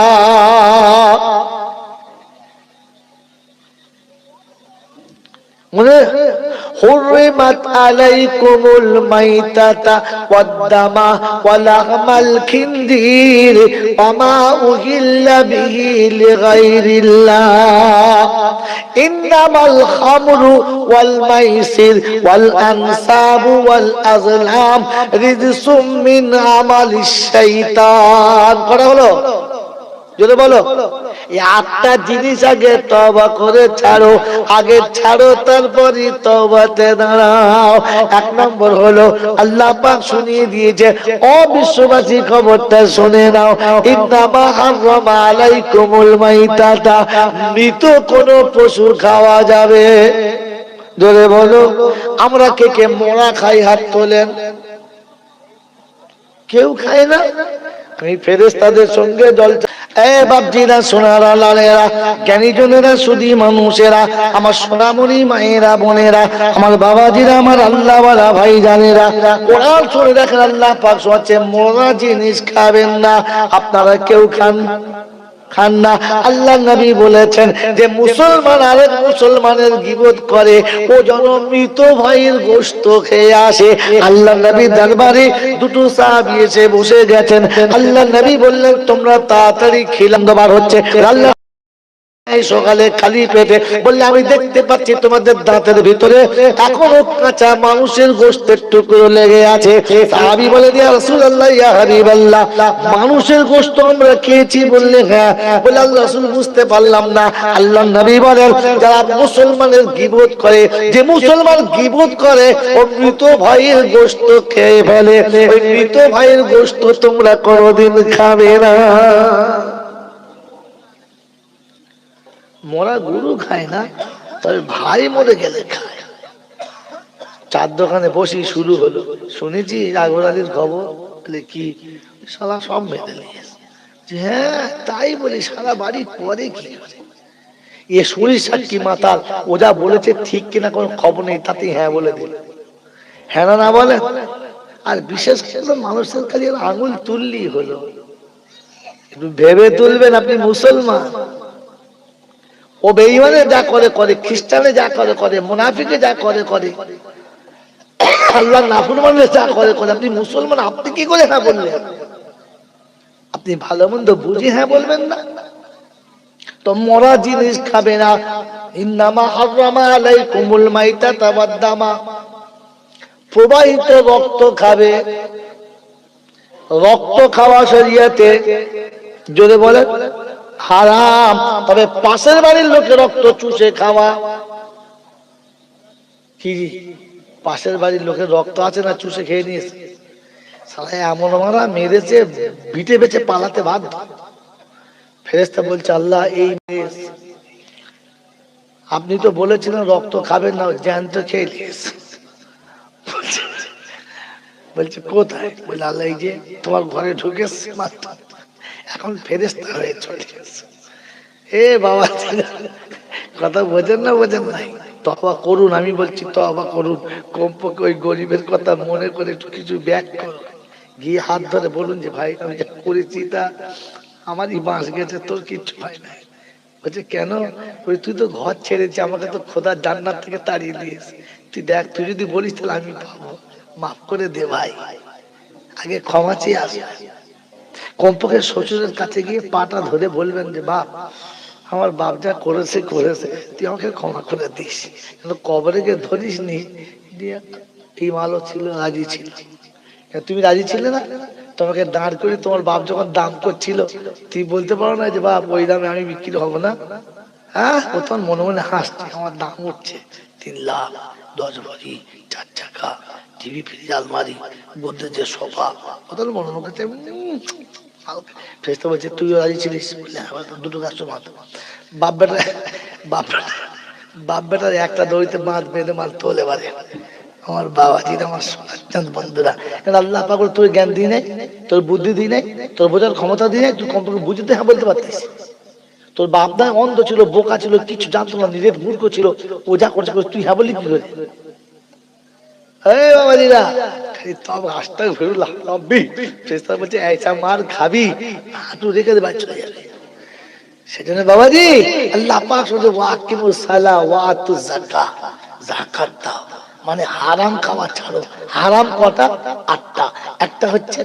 حرمت عليكم الميتة والدم ولحم الخنزير وما أهل به لغير الله إنما الخمر والميسر والأنصاب والأزلام رجس من عمل الشيطان। করা হলো? জোরে বলো। এই 8টা জিনিস আগে তওবা করে ছাড়ো, আগে ছাড়ো তারপরই তওবাতে দাঁড়াও। 1 নম্বর হলো আল্লাহ পাক শুনিয়ে দিয়েছে, ও বিশ্ববাসী খবরটা শুনে নাও, ইন্নামা হাররামা আলাইকুমুল মাইতাতা, মৃত কোন পশু খাওয়া যাবে। জোরে বলো। আমরা কে কে মরা খাই? হাত তোলেন। কেউ খায় না? আমি ফেরেশতাদের সঙ্গে জল বাপজিরা, সোনারা, লালেরা, জ্ঞানীজনেরা, সুধী মানুষেরা, আমার সোনামণি মায়েরা, বোনেরা, আমার বাবাজিরা, আমার আল্লাহওয়ালা ভাই জানেরা, কোরআন শুনে দেখেন আল্লাহ পাক শোনাচ্ছে মরা জিনিস খাবেন না। আপনারা কেউ খান খান না। আল্লাহ নবী বলেছেন যে মুসলমান আরেক মুসলমানের গীবত করে, ও যেন মৃত ভাইয়ের গোশত খেয়ে আসে। আল্লাহ নবী দরবারে দুটো সাহাবী এসে বসে গেছেন। আল্লাহ নবী বললেন তোমরা তাড়াতাড়ি খিলাম দেবার হচ্ছে। আল্লাহ সকালে খালি পেটে বললে আমি দেখতে পাচ্ছি তোমাদের দাঁতের ভিতরে এখনো কাঁচা মানুষের গোশতের টুকরো লেগে আছে। সাহাবী বলে ইয়া রাসূলুল্লাহ, ইয়া হাবিবাল্লাহ, মানুষের গোশত আমরা খেয়েছি? বললে হ্যাঁ। বলে আল্লাহ রাসূল বুঝতে পারলাম না। আল্লাহ নবী বলেন যারা মুসলমানের গীবত করে, যে মুসলমান গীবত করে ও মৃত ভাইয়ের গোশত খেয়ে ফেলে, ওই মৃত ভাইয়ের গোশত তোমরা কোনোদিন খাবে না। মরা গরু খায় না, তবে ভাই মরে গেলে খায়। চার দোকানে বসি শুরু হলো, শুনেছি আকবর আলীর খবর। বলে কি? সারা সব মেনে নিয়েছে। হ্যাঁ তাই বলি, সারা বাড়ি পরে কি করে? এ শুনিস সাক্ষী মাতাল, ও যা বলেছে ঠিক কিনা কোনো খবর নেই, তাতে হ্যাঁ বলে দিল। হ্যাঁ না বলে। আর বিশেষ করে মানুষের খালি আঙুল তুললি হলো, একটু ভেবে তুলবেন আপনি মুসলমান। ও বেঈমানে যা করে করে, খ্রিস্টানে যা করে করে, মুনাফিকে যা করে করে, আল্লাহ নাফরমানে যা করে করে, আপনি মুসলমান, আপনি কি করে হ্যাঁ বললেন? আপনি ভালো মন্দ বুঝে হ্যাঁ বলবেন না? তো মরা জিনিস খাবে না। ইন্নামা হাররামা আলাইকুমুল মাইতাতা ওয়াদ দামা, প্রবাহিত রক্ত খাবে। রক্ত খাওয়া শরীয়তে জোরে বলে হারাম। তবে পাশের বাড়ির লোকের রক্ত চুষে খাওয়া কি? পাশের বাড়ির লোকের রক্ত আছে না, চুষে খেয়ে নিয়েছে। সালা এমন মারা মেরেছে, বিটে বেঁচে পালাতে বাধ্য। ফেরেশতা বলছে আল্লাহ এই মেরেছে, আপনি তো বলেছিলেন রক্ত খাবেন না, জ্যান্ত খেয়ে নিয়েছে। বলছে কোথায়? বলে আল্লাহ এই যে তোমার ঘরে ঢুকেছে মাত্র, এখন ফেরেশতা হয়ে চলে গেছে। এ বাবা, কথা বোঝেন না, বোঝেন নাই? তওবা করুন, আমি বলছি তওবা করুন। কমপক্ষে ওই গরিবের কথা মনে করে একটু কিছু ব্যাক করুন, গিয়ে হাত ধরে বলুন যে ভাই আমি যা করেছি তা আমারই বাঁশ গেছে, তোর কিচ্ছু হয় নাই। বলছে কেন? ওই তুই তো ঘর ছেড়েছি, আমাকে তো খোদা জান্নাত থেকে তাড়িয়ে দিয়েছে, তুই দেখ, তুই যদি বলিস তাহলে আমি পাবো, মাফ করে দে ভাই, আগে ক্ষমা চেয়ে আসবে। কমপক্ষে শ্বশুরের কাছে গিয়ে পাটা ধরে বলবেন যে বাপ, আমার বাপ যা করেছে করেছে, তুই আমাকে ক্ষমা করে দিস, কিন্তু কবরে গিয়ে ধরিস নি। দিয়ে এই মালও ছিল, রাজি ছিল। তুমি রাজি ছিলে না? তোমাকে দাঁড় করে তোমার বাপ যখন দাম করছিল, তুই বলতে পারো না যে বাপ ওই দামে আমি বিক্রি হবো না? হ্যাঁ, ও তখন মনে মনে হাসছে, আমার দাম উঠছে 3 লাখ, 10 ভরি, 4 চাকা, টিভি, ফ্রিজ, আলমারি, গোদরেজের সোফা, ও তখন মনে মনে করছে ফেরেশতা বলছে তুইও রাজি ছিলিস? বললে আমার তো দুটো কাস্টমার। বাপ বেটা, বাপ বেটার একটা দড়িতে বাঁধ বেঁধে মাল তোলে বারে। আমার বাবাজি, আমার সোনার বন্ধুরা, আল্লাহ পাক তোর জ্ঞান দিই নাই, তোর বুদ্ধি দিই নাই, তোর বোঝার ক্ষমতা দিই নাই, তুই কমপক্ষে বুঝতে হ্যাঁ বলতে পারতিস। তোর বাপ দা অন্ধ ছিল, বোকা ছিল, কিছু জানতো না, নিজের মূর্খ ছিল, ও যা করছে তুই হ্যাঁ বললি কি করে? বাবাজিরা খালি তব আস্তাগফিরুল্লাহ রাব্বি, ফেরেশতা বলছে এইসা মার খাবি, হাঁটু রেখে দে, বাচ্চা চলে যাবে। সেজন্য বাবাজি আল্লাহ পাক শুধু ওয়াকিমুস সালাহ ওয়া আতুজ যাকাত, যাকাত দাও, মানে হারাম খাওয়া ছাড়ো। হারাম কটা? 8টা। একটা হচ্ছে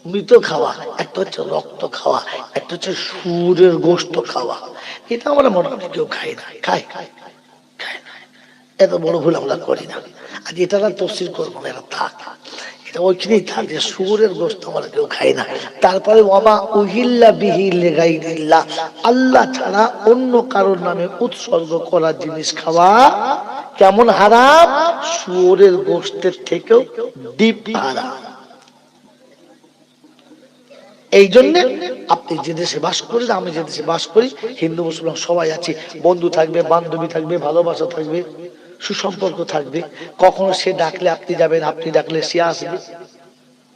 মৃত খাওয়া, একটা হচ্ছে রক্ত খাওয়া, একটা হচ্ছে শুয়োরের গোশত খাওয়া। এটা আমরা মোটামুটি কেউ খাই না, খাই খাই না, এত বড় ভুল আমরা করি না। আজ এটা না তফসির করবো না, এটা থাক, এটা ওইখানেই থাক যে শুয়োরের গোশত আমরা কেউ খাই না। তারপরে ওয়ামা উহিল্লা বিহি লিগাইরিল্লাহ, আল্লাহ ছাড়া অন্য কারোর নামে উৎসর্গ করা জিনিস খাওয়া কেমন হারাম? শুয়োরের গোশতের থেকেও ডিপ হারাম। এই জন্য আপনি যে দেশে বাস করেন, আমি যে দেশে বাস করি, হিন্দু মুসলমান সবাই আছি, বন্ধু থাকবে, বান্ধবী থাকবে, ভালোবাসা থাকবে, সুসম্পর্ক থাকবে। কখনো সে ডাকলে আপনি যাবেন, আপনি ডাকলে সে আসবে,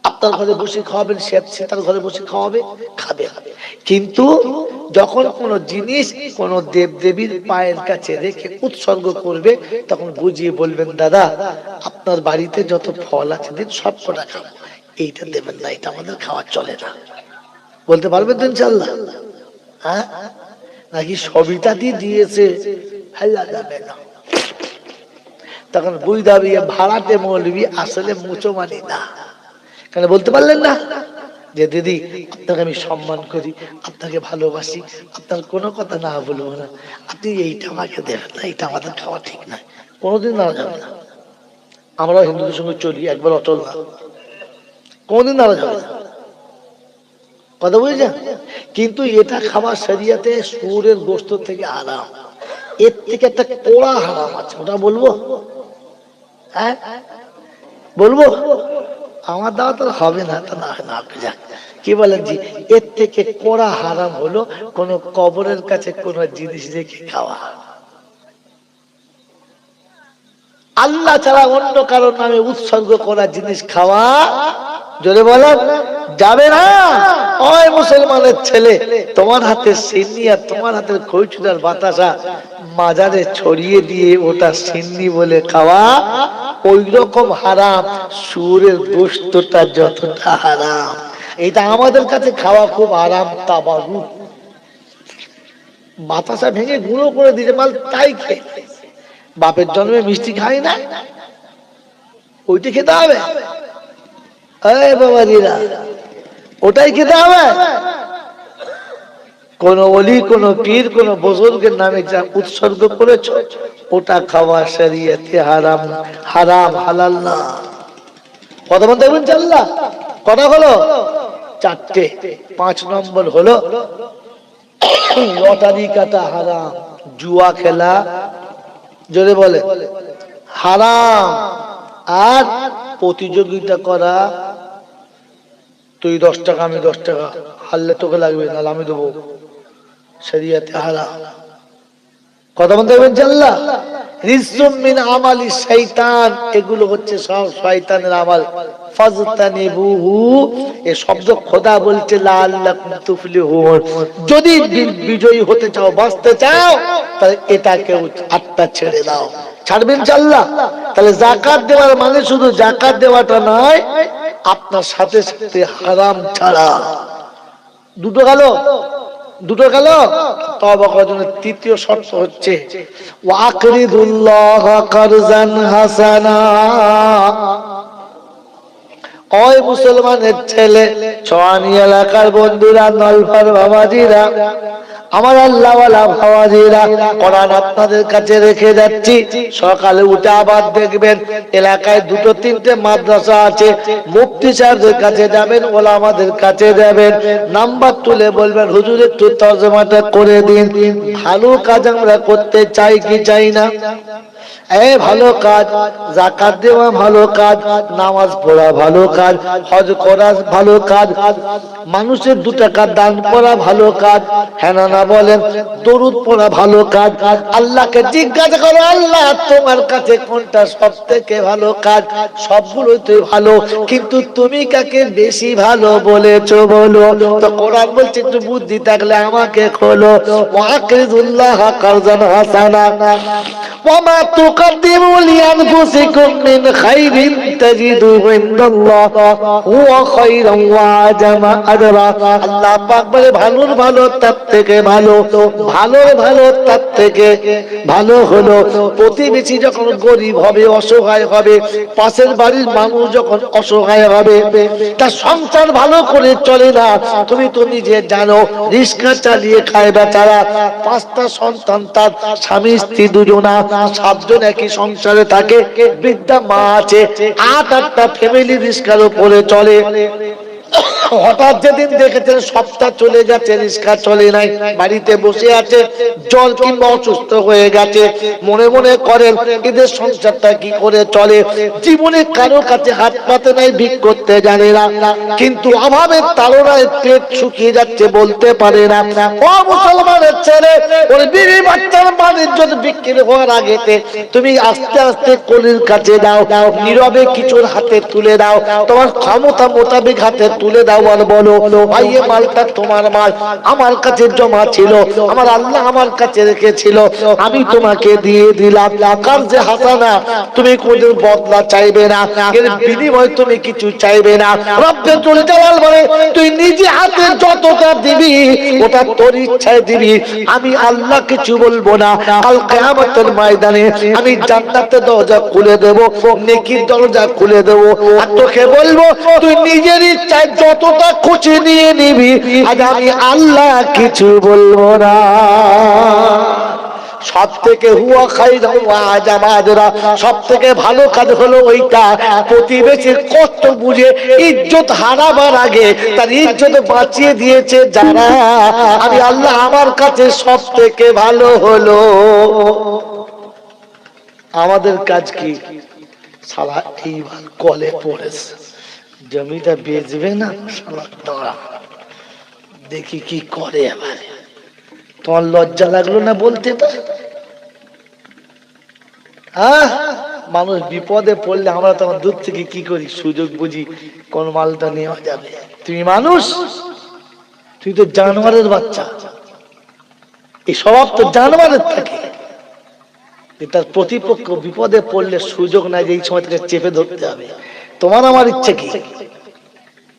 আপনার ঘরে বসে খাওয়াবেন, সে তার ঘরে বসে খাওয়াবে, খাবে। কিন্তু যখন কোন জিনিস কোন দেব দেবীর পায়ের কাছে রেখে উৎসর্গ করবে, তখন বুঝিয়ে বলবেন দাদা আপনার বাড়িতে যত ফল আছে দিন, সব কটা খাবো, এইটা দেবেন না, এটা আমাদের খাওয়া চলে না। বলতে পারবেন তো ইনশাআল্লাহ? হ্যাঁ, নাকি সবিতা দিয়েছে হাল্লা যাবে না, তখন বুঝতে হবে ভাড়াতে মৌলবি আসলে মুচো মানি না। কেন বলতে পারলেন না যে দিদি আপনাকে আমি সম্মান করি, আপনাকে ভালোবাসি, আপনার কোনো কথা না বলবো না, আপনি এইটা আমাকে দেবেন না, এটা আমাদের খাওয়া ঠিক না, কোনোদিন নারাজ হবে না। আমরাও হিন্দুদের সঙ্গে চলি, একবার অটল না, কোনোদিন নারাজ হবে না, কথা বুঝছেন? কিন্তু এটা খাওয়া শরিয়াতে শুয়োরের গোশত থেকে হারাম। এর থেকে একটা কোড়া হারাম আছে, ওটা বলবো? হ্যাঁ বলবো? আমার দাওয়া তো হবে না, তো না না, যাক কি বলেন জি? এর থেকে কোড়া হারাম হলো কোন কবরের কাছে কোন জিনিস রেখে খাওয়া, আল্লাহ ছাড়া অন্য কারোর নামে উৎসর্গ করা জিনিস খাওয়া জোরে বলেন যাবে না। ওই মুসলমানের ছেলে, তোমার হাতে সিন্নি আর তোমার হাতের খইচুদার বাতাসা মাজারে ছড়িয়ে দিয়ে ওটা সিন্নি বলে খাওয়া ওই রকম হারাম শুয়োরের গোশতটা যতটা হারাম। এটা আমাদের কাছে খাওয়া খুব আরাম, তাবারুক। বাতাসা ভেঙে গুঁড়ো করে দিয়েছে মাল, তাই খেয়ে। বাপের জন্মে মিষ্টি খাই না, ওইটা খেতে হবে? এই বাবাজিরা, ওটাই খেতে হবে? কোন ওলি, কোন পীর, কোন বুজুর্গের নামে যা উৎসর্গ করেছ ওটা খাওয়া শরীয়তে হারাম, হারাম, হালাল না। কথা বলতে দেখবেন চাল্লা, কথা হলো চারটে। 5 নম্বর হলো লটারি কাটা হারাম, জুয়া খেলা, জোরে বলে, হারাম। আর প্রতিযোগিতা করা, তুই 10 টাকা আমি 10 টাকা, হারলে তোকে লাগবে, নাহলে আমি দেবো, শরীয়তে হারাম। কথা বলতে দেখবেন চাল্লা। রিজসুম মিন আমালি শাইতান, এগুলো হচ্ছে সব শয়তানের আমল। ফাজতানিবুহু, এই শব্দ খোদা বলছে লাআল্লাকুম তুফলিহুন, যদি বিজয়ী হতে চাও, বাঁচতে চাও, তাহলে এটাকে আত্মা ছেড়ে দাও। ছাড়বেন চাল্লা? তাহলে যাকাত দেওয়ার মানে শুধু যাকাত দেওয়াটা নয়, আপনার সাথে সাথে হারাম ছাড়া। দুটো গেল, দুটো গেল। তওবা করার জন্য তৃতীয় শর্ত হচ্ছে ওয়াকরিদুল্লাহ কারজান হাসানা। ওই মুসলমানের ছেলে, সোয়ানি এলাকার বন্ধুরা, নলফার বাবাজিরা, আমার আল্লাহওয়ালা বাবাজিরা, কোরআন আপনাদের কাছে রেখে যাচ্ছি। সকালে উঠে আবার দেখবেন এলাকায় 2-3টে মাদ্রাসা আছে, মুফতি সাহেবদের কাছে যাবেন, ওলামাদের কাছে যাবেন, নাম্বার তুলে বলবেন হুজুর একটু তরজমাটা করে দিন। ভালো কাজ আমরা করতে চাই কি চাই না? এই ভালো কাজ, যাকাত দেওয়া ভালো কাজ, নামাজ পড়া ভালো কাজ, হজ করা ভালো কাজ, মানুষের 2 টাকা দান করা ভালো কাজ, হ্যাঁ না বলেন? দরুদ পড়া ভালো কাজ। আল্লাহকে জিজ্ঞাসা করো, আল্লাহ তোমার কাছে কোনটা সব থেকে ভালো কাজ? সবগুলোই তো ভালো, কিন্তু তুমি কাকে বেশি ভালো বলেছো বলো? তো কোরআন বলছে একটু বুদ্ধি থাকলে আমাকে খোলো। ওয়াকরিদুল্লাহ কারজান হাসানা ওয়ামা তুকদ্দিমু লিআনফুসিকুম মিন খাইরিন তাজিদুহু ইনদাল্লাহ হুয়া খায়রান ওয়া আজমা আজরা। আল্লাহ পাক বলে ভালোর ভালো তার থেকে ভালো, ভালোর ভালো তার থেকে ভালো হলো প্রতিবেশী যখন গরিব হবে, অসহায় হবে, পাশের বাড়ির মানুষ যখন অসহায় হবে, তার সংসার ভালো করে চলে না। তুমি তো নিজে জানো, রিক্সা চালিয়ে খায় বেচারা, 5টা সন্তান, তার স্বামী স্ত্রী দুজনা, 7 জন একই সংসারে থাকে, বৃদ্ধা মা আছে, 8-8টা ফ্যামিলি রিক্সার উপরে চলে। হঠাৎ যেদিন দেখেছেন সপ্তাহ চলে যাচ্ছে, রিক্সা চলে নাই, বাড়িতে বসে আছে, জ্বর কিংবা অসুস্থ হয়ে গেছে, মনে মনে করেন এদের সংসারটা কি করে চলে? জীবনে কারো কাছে হাত পাতে নাই, ভিক করতে জানে না, কিন্তু অভাবের তাড়নায় পেট শুকিয়ে যাচ্ছে, বলতে পারে না। ও মুসলমানের ছেলে, ওর বিবি বাচ্চার বাড়ির জন্য বিক্রি হওয়ার আগেতে তুমি আস্তে আস্তে কলির কাছে দাও, নীরবে কিছুর হাতে তুলে দাও, তোমার ক্ষমতা মোতাবেক হাতে তুলে দাও, আর বলো ভাই এই মালটা তোমার মাল, আমার কাছে জমা ছিল, আমার আল্লাহ আমার কাছে রেখেছিল, আমি তোমাকে দিয়ে দিলাম। কার যে হাসানা, তুমি কোনদিন বদলা চাইবে না, এর বিনিময় তুমি কিছু চাইবে না। রব্বে তুল জালাল বলে তুই নিজে হাতে যতটা দিবি ওটা তোর ইচ্ছায় দিবি, আমি আল্লাহ কিছু বলবো না। কাল কিয়ামতের ময়দানে আমি জান্নাতের দরজা খুলে দেব, নেকির দরজা খুলে দেব, আর তোকে বলবো তুই নিজের ইচ্ছায় যতটা খুশি নিয়ে নিবি, আজ আমি আল্লাহ কিছু বলবো না। সব থেকে হুয়া খায়রান ওয়া আজমা আজরা, সব থেকে ভালো কাজ হলো ওইটা প্রতিবেশীর কষ্ট বুঝে ইজ্জত হারাবার আগে তার ইজ্জত বাঁচিয়ে দিয়েছে যারা, আমি আল্লাহ আমার কাছে সব থেকে ভালো হলো। আমাদের কাজ কি? সালা এইবার কলে পড়েছে, জমিটা বেচবে না, সালা দাঁড়া দেখি কি করে। এবার তোমার লজ্জা লাগলো না বলতে? মানুষ বিপদে পড়লে আমরা তখন দূর থেকে কি করি, সুযোগ বুঝি কোন মালটা নেওয়া যাবে। তুমি মানুষ, তুই তো জানোয়ারের বাচ্চা, এই স্বভাব তো জানোয়ারের থাকে। তার প্রতিপক্ষ বিপদে পড়লে সুযোগ নাই যে এই সময় থেকে চেপে ধরতে হবে। তোমার আমার ইচ্ছে কি?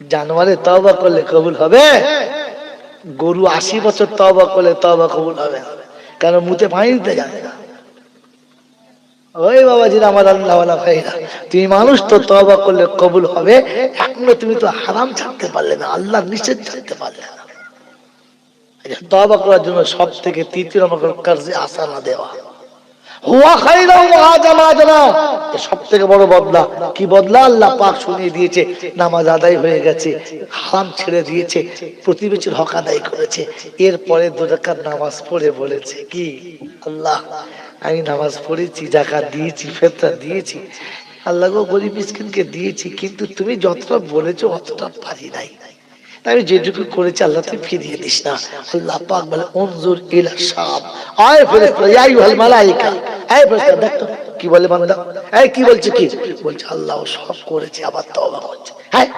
জানোয়ারে তওবা করলে কবুল হবে? গরু 80 বছর তওবা করলে তওবা কবুল হবে না, কারণ মুতে পানি দিতে জানে না। ওই বাবাজিরা, আমার আল্লাহওয়ালা ভাইরা, তুমি মানুষ তো তওবা করলে কবুল হবে, এখনো তুমি তো হারাম ছাড়তে পারলে না, আল্লাহর নিষেধ ছাড়তে পারলে না। তওবা করার জন্য সব থেকে তৃতীয় নম্বর কাজ আসানা দেওয়া, হুয়া খায়রুন ওয়া আজামা জানা, সব থেকে বড় বদলা। কি বদলা? আল্লাহ পাক শুনিয়ে দিয়েছে, নামাজ আদায় হয়ে গেছে, হারাম ছেড়ে দিয়েছে, প্রতিবেশীর হক আদায় করেছে, এরপরে 2 রাকাত নামাজ পড়ে বলেছে কি, আল্লাহ আমি নামাজ পড়েছি, যাকাত দিয়েছি, ফিতরা দিয়েছি, আল্লাহ গো গরিব মিসকিনকে দিয়েছি, কিন্তু তুমি যতটা বলেছো অতটা পারি নাই, আমি যেটুকু করেছি আল্লাহ তুই ফিরিয়ে দিস না। আল্লাহ পাক বলে উনজুর ইলা শাম, আয় ফেরেশতা, ইয়া আইয়ুহাল মালায়েকা, আয় ফেরেশতা দেখো কি বলে বান্দা, এই কি বলছে, কি বলছে? আল্লাহ সব করেছে, আবার তওবা করছে। হ্যাঁ,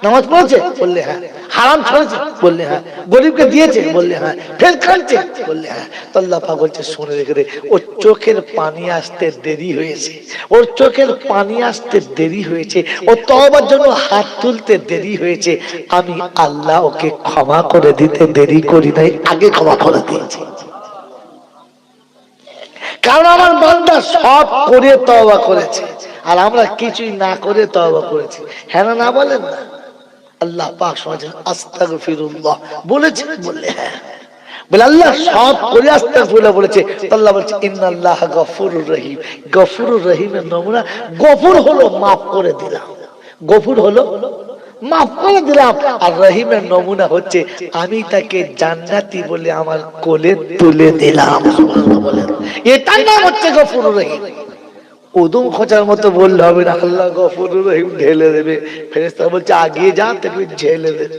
নামাজ পড়েছে, বললে হ্যাঁ। হারাম ছেড়েছে, বললে হ্যাঁ। গরিবকে দিয়েছে, বললে হ্যাঁ। ফের খাচ্ছে, বললে হ্যাঁ। তো আল্লাহ পাক বলছে শুনে রেখে দে, ওর চোখের পানি আসতে দেরি হয়েছে, ওর চোখের পানি আসতে দেরি হয়েছে, ও তওবার জন্য হাত তুলতে দেরি হয়েছে, আমি আল্লাহ ওকে ক্ষমা করে দিতে দেরি করি নাই, আগে ক্ষমা করে দিয়েছি। কারণ আমার বান্দা সব করে তওবা করেছে, আর আমরা কিছুই না করে তওবা করেছি। হ্যাঁ না বলেন না? আল্লাহ পাক শুনেছেন আস্তাগফিরুল্লাহ বলেছেন, বললে হ্যাঁ। বলে আল্লাহ সব করে আস্তাগফিরুল্লাহ বলেছে, আল্লাহ বলছে ইন্নাল্লাহ গফুরুর রহিম। গফুরুর রহিমের নমুনা, গফুর হলো মাফ করে দিলাম, গফুর হলো মাফ করে দিলাম, আর রহিমের নমুনা হচ্ছে আমি তাকে জান্নাতি বলে আমার কোলে তুলে দিলাম। সুবহানাল্লাহ বলেন, এটার নাম হচ্ছে গফুরুর রহিম। উদুম খোঁচার মতো বললে হবে না, আল্লাহ গফুরুর রহিম ঢেলে দেবে, ফেরেশতা বলছে আগিয়ে যা, তাকে ঢেলে দেবে।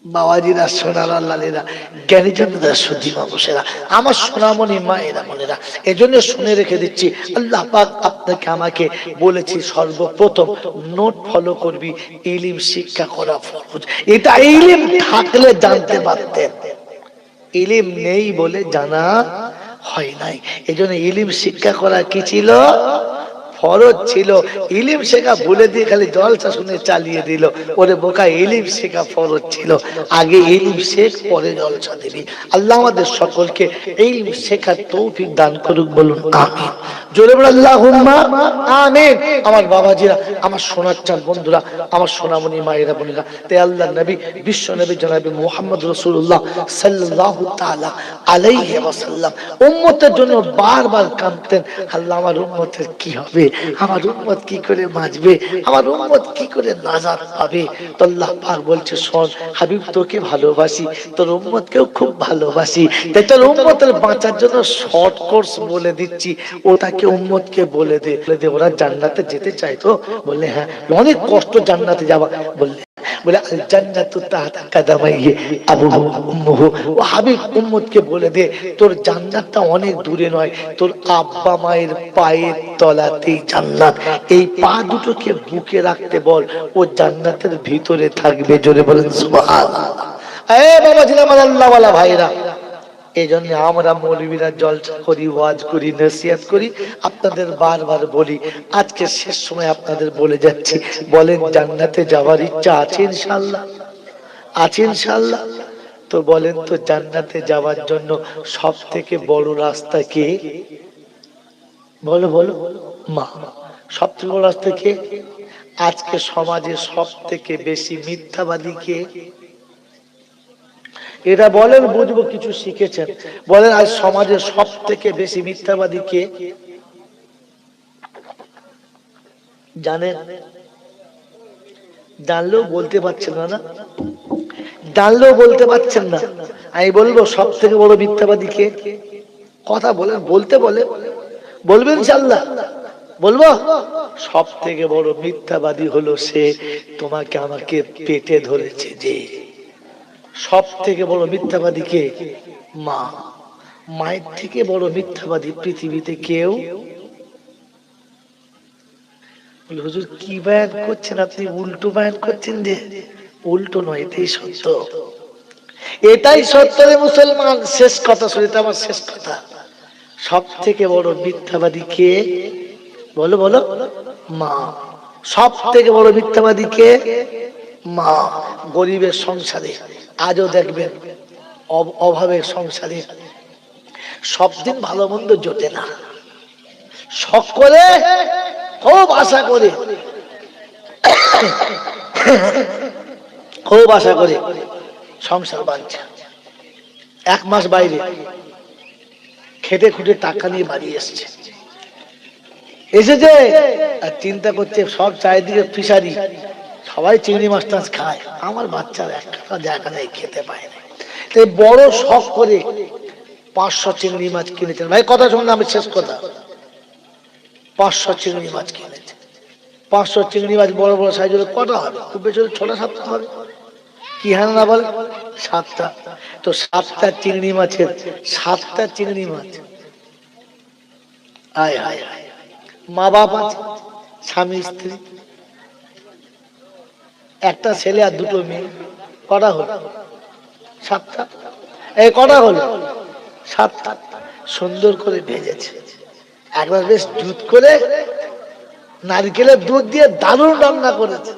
বাবাজিরা, সোনার আল্লাহেরা, জ্ঞানী জনতা, শুদ্ধি মানুষেরা, আমার সোনামণি মায়েরা বোনেরা, এজন্য শুনে রেখে দিচ্ছি, আল্লাহ পাক আপনাকে আমাকে বলেছি সর্বপ্রথম নোট ফলো করবি, ইলম শিক্ষা করা ফরজ। এটা ইলম থাকলে জানতে পারতেন, ইলম নেই বলে জানা হয় নাই। এজন্য ইলম শিক্ষা করা কি ছিল? ফরজ ছিল। ইলম শেখা ভুলে দিয়ে খালি জলসা শুনে চালিয়ে দিল, ওরে বোকা, ইলম শেখা ফরজ ছিল, আগে ইলম শেখ পরে জলসা দিবি। আল্লাহ আমাদের সকলকে ইলম শেখার তৌফিক দান করুক, বলুন আমিন। জোরে বলে আল্লাহুম্মা আমিন। আমার বাবাজিরা, আমার সোনার চাঁদ বন্ধুরা, আমার সোনামণি মায়েরা বোনেরা, তে আল্লাহ নবী, বিশ্ব নবী জনাবে মুহাম্মদ রাসূলুল্লাহ সাল্লাল্লাহু তাআলা আলাইহি ওয়াসাল্লাম উম্মতের জন্য বারবার কাঁদতেন, আল্লাহ আমার উম্মতের কি হবে, আমার উম্মত কি করে বাঁচবে, আমার উম্মত কি করে নাজাত পাবে। তো আল্লাহ পাক বলছে শোন হাবিব, তোকে ভালোবাসি, তোর উম্মতকেও খুব ভালোবাসি, তাই তোর উম্মতের বাঁচার জন্য শর্ট কোর্স বলে দিচ্ছি, ওটাকে উম্মতকে বলে দে, ওরা জান্নাতে যেতে চায় তো, বললে হ্যাঁ, অনেক কষ্ট জান্নাতে যাওয়া, বললে বলে আল জান্নাতু তাহতা কাদামাইহি আবুহু উম্মুহু। ও হাবিব, উম্মতকে বলে দে তোর জান্নাতটা অনেক দূরে নয়, তোর আব্বা মায়ের পায়ের তলাতেই জান্নাত, এই পা দুটোকে বুকে রাখতে বল, ও জান্নাতের ভিতরে থাকবে। জোরে বলেন সুবহানাল্লাহ। এ বাবাজি, আমার আল্লাহওয়ালা ভাইরা, এই জন্য আমরা মৌলবীরা জলসা করি, ওয়াজ করি, নসিহত করি, আপনাদের বারবার বলি, আজকে শেষ সময় আপনাদের বলে যাচ্ছি, বলেন জান্নাতে যাওয়ার ইচ্ছা আছে ইনশাআল্লাহ? আছে ইনশাআল্লাহ? তো বলেন তো, জান্নাতে যাওয়ার জন্য সব থেকে বড় রাস্তা কে? বলো বলো, মা। সব থেকে বড় রাস্তা কে? আজকে সমাজে সব থেকে বেশি মিথ্যাবাদী কে? এটা বলেন, বুঝবো কিছু শিখেছেন। বলেন আজ সমাজের সব থেকে বেশি মিথ্যাবাদী কে? জানেন? জানলেও বলতে পারছেন না, না জানলেও বলতে পারছেন না। আমি বলবো সব থেকে বড় মিথ্যাবাদী কে? কথা বলেন, বলতে বলে বলবেন ইনশাআল্লাহ। বলবো সব থেকে বড় মিথ্যাবাদী হলো সে তোমাকে আমাকে পেটে ধরেছে। যে সব থেকে বড় মিথ্যাবাদী কে? মা। মায়ের থেকে বড় মিথ্যাবাদী পৃথিবীতে কেউ। হুজুর কি বয়ান করছেন আপনি? উল্টো বয়ান করছেন। যে উল্টো নয়, এটাই সত্য, এটাই সত্য রে মুসলমান। শেষ কথা শুনতে, আমার শেষ কথা, সব থেকে বড় মিথ্যাবাদী কে? বলো বলো, মা। সব থেকে বড় মিথ্যাবাদী কে? মা গরিবের সংসারে আজও দেখবেন, অভাবের সংসারে সব দিন ভালো মন্দ জোটে না, শখ করে খুব আশা করে, খুব আশা করে সংসার বাঁধছে। 1 মাস বাইরে খেটে খুটে টাকা নিয়ে বাড়ি এসেছে, এসেছে আর চিন্তা করছে সব চারিদিকে ফিশারি, সবাই চিংড়ি মাছ টাছ খায়, আমার বাচ্চার একটা জায়গা নেই, খেতে পায় না। তাই বড় শখ করে 500 চিংড়ি মাছ কিনেছেন। ভাই কথা শুনলে আমি শেষ কথা, 500 চিংড়ি মাছ কিনেছে। 500 চিংড়ি মাছ বড় বড় সাইজ হলে কটা হবে? খুব বেশি 6-7টা হবে, কি হ্যাঁ না বল? 7টা। তো 7টা চিংড়ি মাছের 7টা চিংড়ি মাছ, আয় হায় হায়, মা বাপ আছে, স্বামী স্ত্রী, একটা ছেলে আর 2টো মেয়ে, কটা হলো? 7টা। এই কটা হলো? 7টা। সুন্দর করে ভেজেছে, একবার বেশ দুধ করে নারকেলের দুধ দিয়ে দারুণ রান্না করেছে।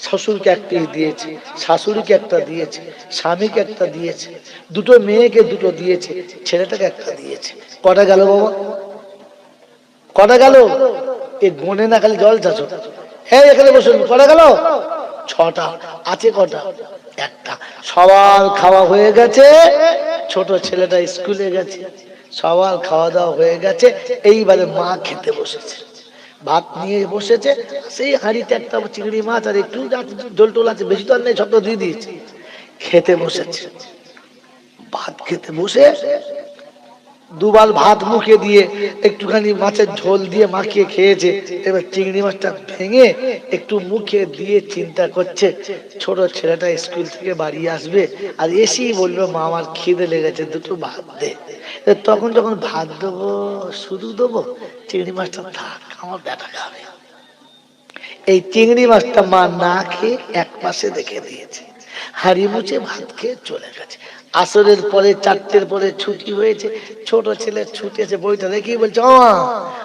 শ্বশুরকে একটা দিয়েছে, শাশুড়িকে একটা দিয়েছে, স্বামীকে একটা দিয়েছে, 2টো মেয়েকে 2টো দিয়েছে, ছেলেটাকে একটা দিয়েছে। কটা গেল বাবা? কটা গেল? এই গনে না খালি জল চাষ। হ্যাঁ এখানে বসুন, কটা গেল? 6টা। আছে কটা? একটা। সবার খাওয়া হয়ে গেছে, ছোট ছেলেটা স্কুলে গেছে, সবার খাওয়া দাওয়া হয়ে গেছে। এইবারে মা খেতে বসেছে, ভাত নিয়ে বসেছে, সেই হাঁড়িতে একটা চিংড়ি মাছ আর একটু জল টোল আছে, বেশি তো আর নেই, সব তো দিয়ে দিয়েছে। খেতে বসেছে, ভাত খেতে বসে 2বার ভাত মুখে দিয়ে একটুখানি মাছের ঝোল দিয়ে মাখিয়ে খেয়েছে। এবার চিংড়ি মাছটা ভেঙে একটু মুখে দিয়ে চিন্তা করছে ছোট ছেলেটা স্কুল থেকে বাড়ি আসবে আর এসেই বলবে মা আমার খিদে লেগেছে, 2টো ভাত দে। তখন যখন ভাত দেবো, শুধু দেবো, চিংড়ি মাছটা থাক, আমার ব্যাটা খাবে। এই চিংড়ি মাছটা মা না খেয়ে 1 মাসে রেখে দিয়েছে, হাঁড়ি মুছে ভাত খেয়ে চলে গেছে। আসরের পরে 4টের পরে ছুটি হয়েছে, ছোট ছেলে ছুটি আছে, বইটা রেখে বলছে ও মা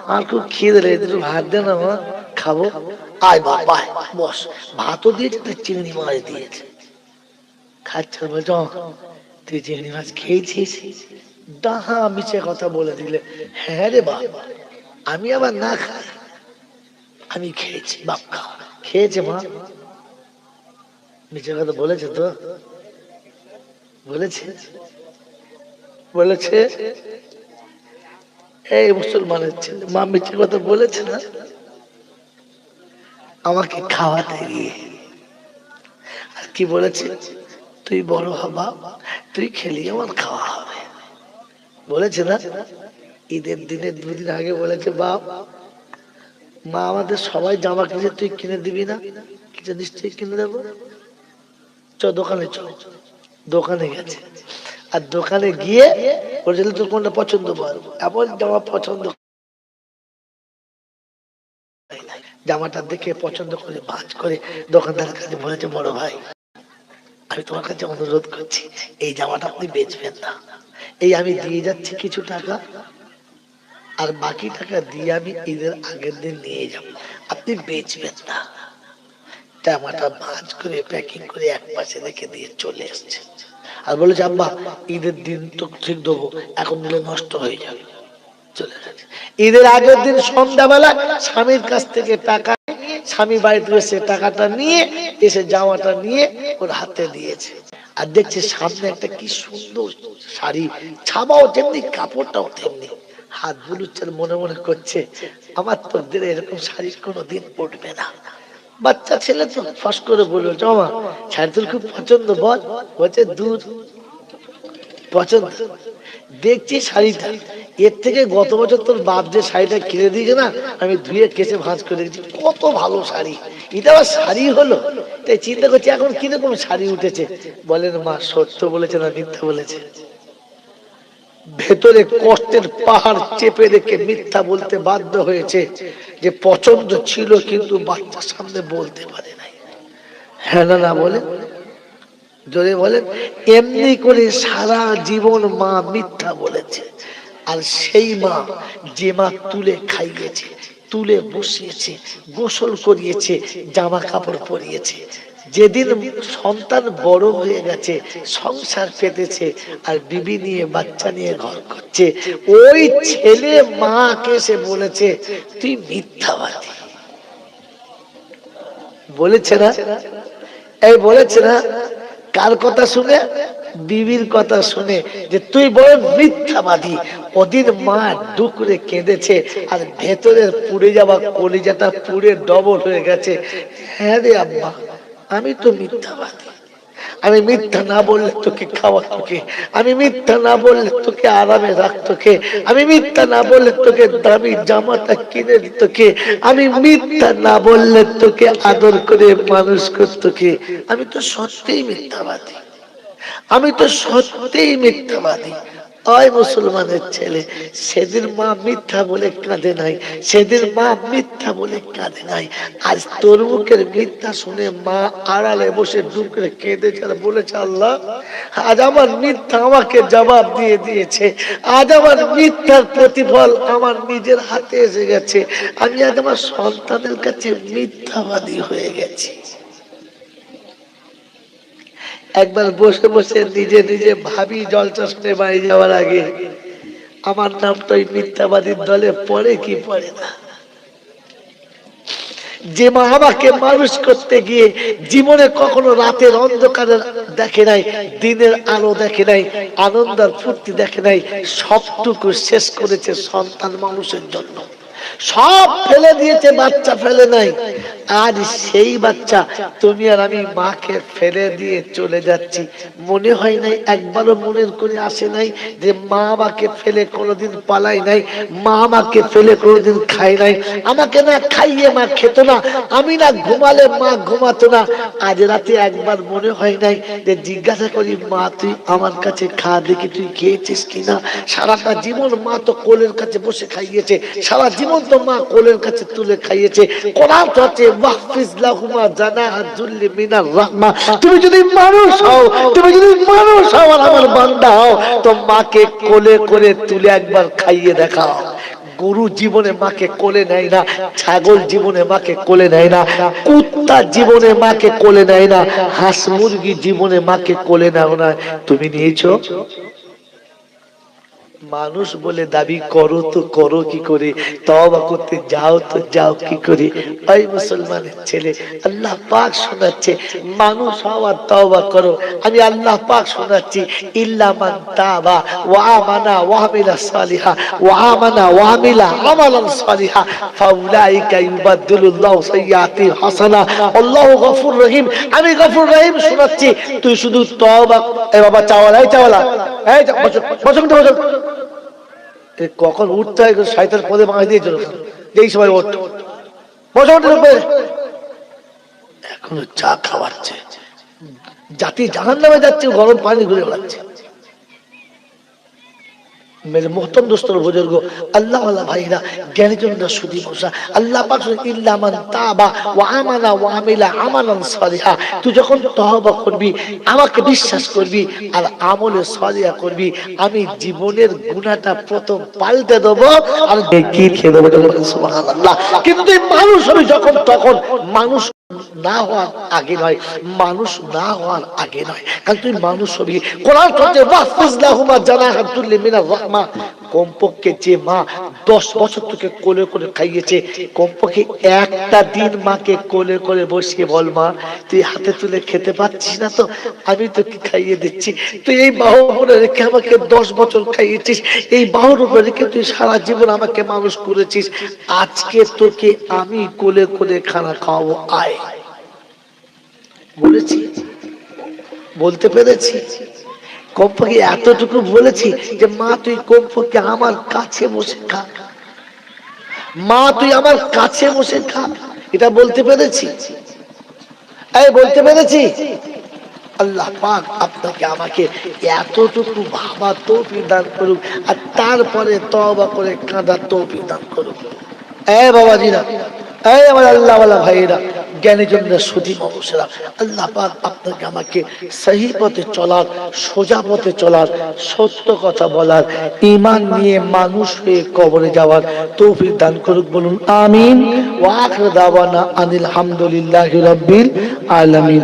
আমার খুব খিদে লেগেছে, একটু ভাত দে না মা, খাবো। আয় বাবা বস, ভাতও দিয়েছে, চিংড়ি মাছ দিয়েছে, খাচ্ছে। বলছো তুই চিংড়ি মাছ খেয়েছিস? ডাহা মিছে কথা বলে দিলে। হ্যাঁ রে বাবা, আমি আবার না খাই, আমি খেয়েছি। বাপ খাও, খেয়েছে মা? মিছে কথা বলেছে তো? বলেছে? বলেছে? এই মুসলমানের ছেলে, মা মিছে কথা বলেছে না? আমাকে খাওয়াতে গিয়ে আর কি বলেছে? তুই বড় হবা, তুই খেলি আমার খাওয়া হবে, বলেছে না? ঈদের দিনে 2 দিন আগে বলেছে বাপ মা আমাদের সবাই জামা কিনেছে, তুই কিনে দিবি না? কিছু নিশ্চয়ই কিনে দেবো, চ দোকানে চ। দোকানে গেছে, আর দোকানে গিয়ে বলেছিল তোর কোনটা পছন্দ বল, এমন জামা পছন্দ, জামাটা দেখে পছন্দ করে ভাঁজ করে দোকানদারের কাছে বলেছে বড় ভাই আমি তোমার কাছে অনুরোধ করছি এই জামাটা আপনি বেচবেন না, এই আমি দিয়ে যাচ্ছি কিছু টাকা, আর বাকি টাকা দিয়ে আমি ঈদের আগের দিন নিয়ে যাব, আপনি বেচবেন না। জামাটা ভাঁজ করে প্যাকিং করে 1 পাশে রেখে দিয়ে চলে এসছে, আর বলেছে আব্বা ঈদের দিন তো ঠিক দেবো, এখন নিলে নষ্ট হয়ে যাবে। চলে গেছে। ঈদের আগের দিন সন্ধ্যাবেলা স্বামীর কাছ থেকে টাকা, স্বামী বাড়িতে এসে টাকাটা নিয়ে এসে জামাটা নিয়ে ওর হাতে দিয়েছে, আর দেখছে সামনে একটা কি সুন্দর শাড়ি, ছাপাও তেমনি কাপড়টাও তেমনি, হাত বুলুচ্ছে, মনে মনে করছে আমার তোদের এরকম শাড়ি কোনোদিন পড়বে না। বাচ্চা ছেলে তো ফস করে বললো জমা শাড়ি তোর খুব পছন্দ, বল। বলছে দূর পছন্দ, দেখছি শাড়িটা এর থেকে গত বছর তোর বাপ যে শাড়িটা কিনে দিয়েছে না, আমি ধুয়ে কেচে ভাঁজ করে দিয়েছি, কত ভালো শাড়ি, এটা আবার শাড়ি হলো। তাই চিন্তা করছি এখন কিরকম শাড়ি উঠেছে। বলেন মা সত্য বলেছে না মিথ্যা বলেছে? ভেতরে কষ্টের পাহাড় চেপে রেখে মিথ্যা বলতে বাধ্য হয়েছে যে পছন্দ ছিল কিন্তু বাচ্চার সামনে বলতে পারে নাই। হ্যাঁ না না বলে জোরে বলেন। এমনি করে সারা জীবন মা মিথ্যা বলেছে, আর সেই মা যে মা তুলে খাইয়েছে, তুলে বসিয়েছে, গোসল করিয়েছে, জামা কাপড় পরিয়েছে, যেদিন সন্তান বড় হয়ে গেছে, সংসার পেতেছে, আর বিবি নিয়ে বাচ্চা নিয়ে ঘর করছে, ওই ছেলে মাকে এসে বলেছে তুই মিথ্যাবাদী। বলেছে না? এই বলেছে না? কার কথা শুনে? বিবির কথা শুনে, যে তুই বড় মিথ্যাবাদী। ওদিন মা ডুকরে কেঁদেছে, আর ভেতরের পুড়ে যাওয়া কলিজাটা পুড়ে ডবল হয়ে গেছে। হ্যাঁ রে আব্বা, আমি তো মিথ্যাবাদী। আমি মিথ্যা না বললে তোকে খাওয়াতো কে? আমি মিথ্যা না বললে তোকে আরামে রাখতো কে? আমি মিথ্যা না বললে তোকে দামি জামাটা কিনে দিত কে? আমি মিথ্যা না বললে তোকে আদর করে মানুষ করতো কে? আমি তো সত্যিই মিথ্যাবাদী। আমি তো সত্যিই মিথ্যাবাদী। ওই মুসলমানের ছেলে, সেদিন মা মিথ্যা বলে কাঁদে নাই, সেদিন মা মিথ্যা বলে কাঁদে নাই। আজ তোর মুখের মিথ্যা শুনে মা আড়ালে বসে ডুকরে কেঁদেছে আর বলেছে আল্লাহ, আজ আমার মিথ্যা আমাকে জবাব দিয়ে দিয়েছে। আজ আমার মিথ্যার প্রতিফল আমার নিজের হাতে এসে গেছে। আমি আজ আমার সন্তানের কাছে মিথ্যাবাদী হয়ে গেছি। একবার বসে বসে নিজে নিজে ভাবি জলসা শুনে বাড়ি যাওয়ার আগে, আমার নাম তো এই মিথ্যাবাদীর দলে পড়ে কি পড়ে না? যে মা আমাকে মানুষ করতে গিয়ে জীবনে কখনো রাতের অন্ধকারে দেখে নাই, দিনের আলো দেখে নাই, আনন্দ আর ফুর্তি দেখে নাই, সবটুকু শেষ করেছে সন্তান মানুষের জন্য। সব ফেলে দিয়েছে, বাচ্চা ফেলে নাই। আজ সেই বাচ্চা তুমি আর আমি মাকে ফেলে দিয়ে চলে যাচ্ছি। মনে হয় নাই, একবারও মনের করে আসে নাই যে মা আমাকে ফেলে কোনোদিন পালাই নাই, মা আমাকে ফেলে কোনোদিন খাই নাই, আমাকে না খাইয়ে মা খেত না, আমি না ঘুমালে মা ঘুমাতো না। আজ রাতে একবার মনে হয় নাই যে জিজ্ঞাসা করি, মা তুই আমার কাছে খা দেখি, তুই খেয়েছিস কিনা? সারাটা জীবন মা তো কোলের কাছে বসে খাইয়েছে, সারা জীবন তো মা কোলের কাছে তুলে খাইয়েছে। কোরআন তো আছে, ওয়াহফিজ লাহুমা জানাহা যুল্লি মিনার রাহমা। তুমি যদি মানুষ হও, তুমি যদি মানুষ হও আর আমার বান্দা হও, তো মাকে কোলে করে তুলে একবার খাইয়ে দেখাও। গরু জীবনে মাকে কোলে নেয় না, ছাগল জীবনে মাকে কোলে নেয় না, কুত্তা জীবনে মাকে কোলে নেয় না, হাঁস মুরগি জীবনে মাকে কোলে নাও না। তুমি নিয়েছো? মানুষ বলে দাবি করো তো করো কি করে? তওবা করতে যাও তো যাও কি করে? ওই মুসলমানের ছেলে, আল্লাহ পাক শোনাচ্ছে মানুষ হওয়ার তওবা করো। আমি আল্লাহ পাক শোনাচ্ছি, ইল্লা মান তাবা ওয়া আমানা ওয়া আমিলা সালিহা ওয়া আমানা ওয়া আমিলা আমালান সালিহা ফাউলাইকা ইউবাদদিলুল্লাহু সাইয়্যাতি হাসানা আল্লাহু গফুর রহিম। আমি গফুর রহিম শোনাচ্ছি, তুই শুধু তওবা। এ বাবা চাওয়ালা, এই চাওয়ালা, এই বসো বসো। কখন উঠতে হয় শয়তান পদে বাঁধা দিয়েছিল, যেই সময় ওঠ এখনো চা খাওয়াচ্ছে, জাতি জাহান্নামে যাচ্ছে, গরম পানি ঘুরে বেড়াচ্ছে। मेरे मोहतरम दोस्तों बुजुर्गो, अल्लाह वाला भाईरा ज्ञानीजनরা সুধী বসা, আল্লাহ পাক ইল্লা মান তাবা ওয়া আমানা ওয়া আমিলা আমালান সালিহা। তুই যখন তওবা করবি, আমাকে বিশ্বাস করবি আর আমলে সালিহা করবি, আমি জীবনের গুনাহটা প্রথম পাল্টে দেব আর নেকি খেয়ে দেব। সুবহানাল্লাহ। কিন্তু তুই মানুষ হবি যখন, তখন মানুষ না হওয়ার আগে নয়, মানুষ না হওয়ার আগে নয়, কারণ তুই মানুষ হবি। কোরআন বলছে ওয়াহফিজ লাহুমা জানাহা যুল্লি মিনার রাহমা। কমপক্ষে যে মা 10 বছর তোকে কোলে করে খাইয়েছে, কমপক্ষে একটা দিন মাকে কোলে করে বসিয়ে বল, মা তুই হাতে তুলে খেতে পাচ্ছিস না তো, আমি তোকে খাইয়ে দিচ্ছি। তুই এই বাহুর উপরে রেখে আমাকে 10 বছর খাইয়েছিস, এই বাহুর উপরে রেখে তুই সারা জীবন আমাকে মানুষ করেছিস, আজকে তোকে আমি কোলে করে খানা খাওয়াবো, আয়। বলেছি, বলতে পেরেছি? কমপক্ষে এতটুকু বলেছি যে মা তুই কমপক্ষে আমার কাছে বসে খা, মা তুই আমার কাছে বসে খা, এটা বলতে পেরেছি? এই বলতে পেরেছি? আল্লাহ পাক আপনাকে আমাকে এতটুকু ভাবা তৌফিক দান করুক, আর তারপরে তওবা করে কাঁদার তৌফিক দান করুক। এই বাবাজিরা, এই আমার আল্লাহ ওয়ালা ভাইরা, জ্ঞানীজনরা, সুধী মানুষেরা, আল্লাহ পাক আপনাকে আমাকে সহি পথে চলার, সোজা পথে চলার, সত্য কথা বলার, ঈমান নিয়ে মানুষ হয়ে কবরে যাওয়ার তৌফিক দান করুক, বলুন আমিন। ওয়া আখিরু দাওয়ানা আনিল হামদুলিল্লাহি রাব্বিল আলামিন।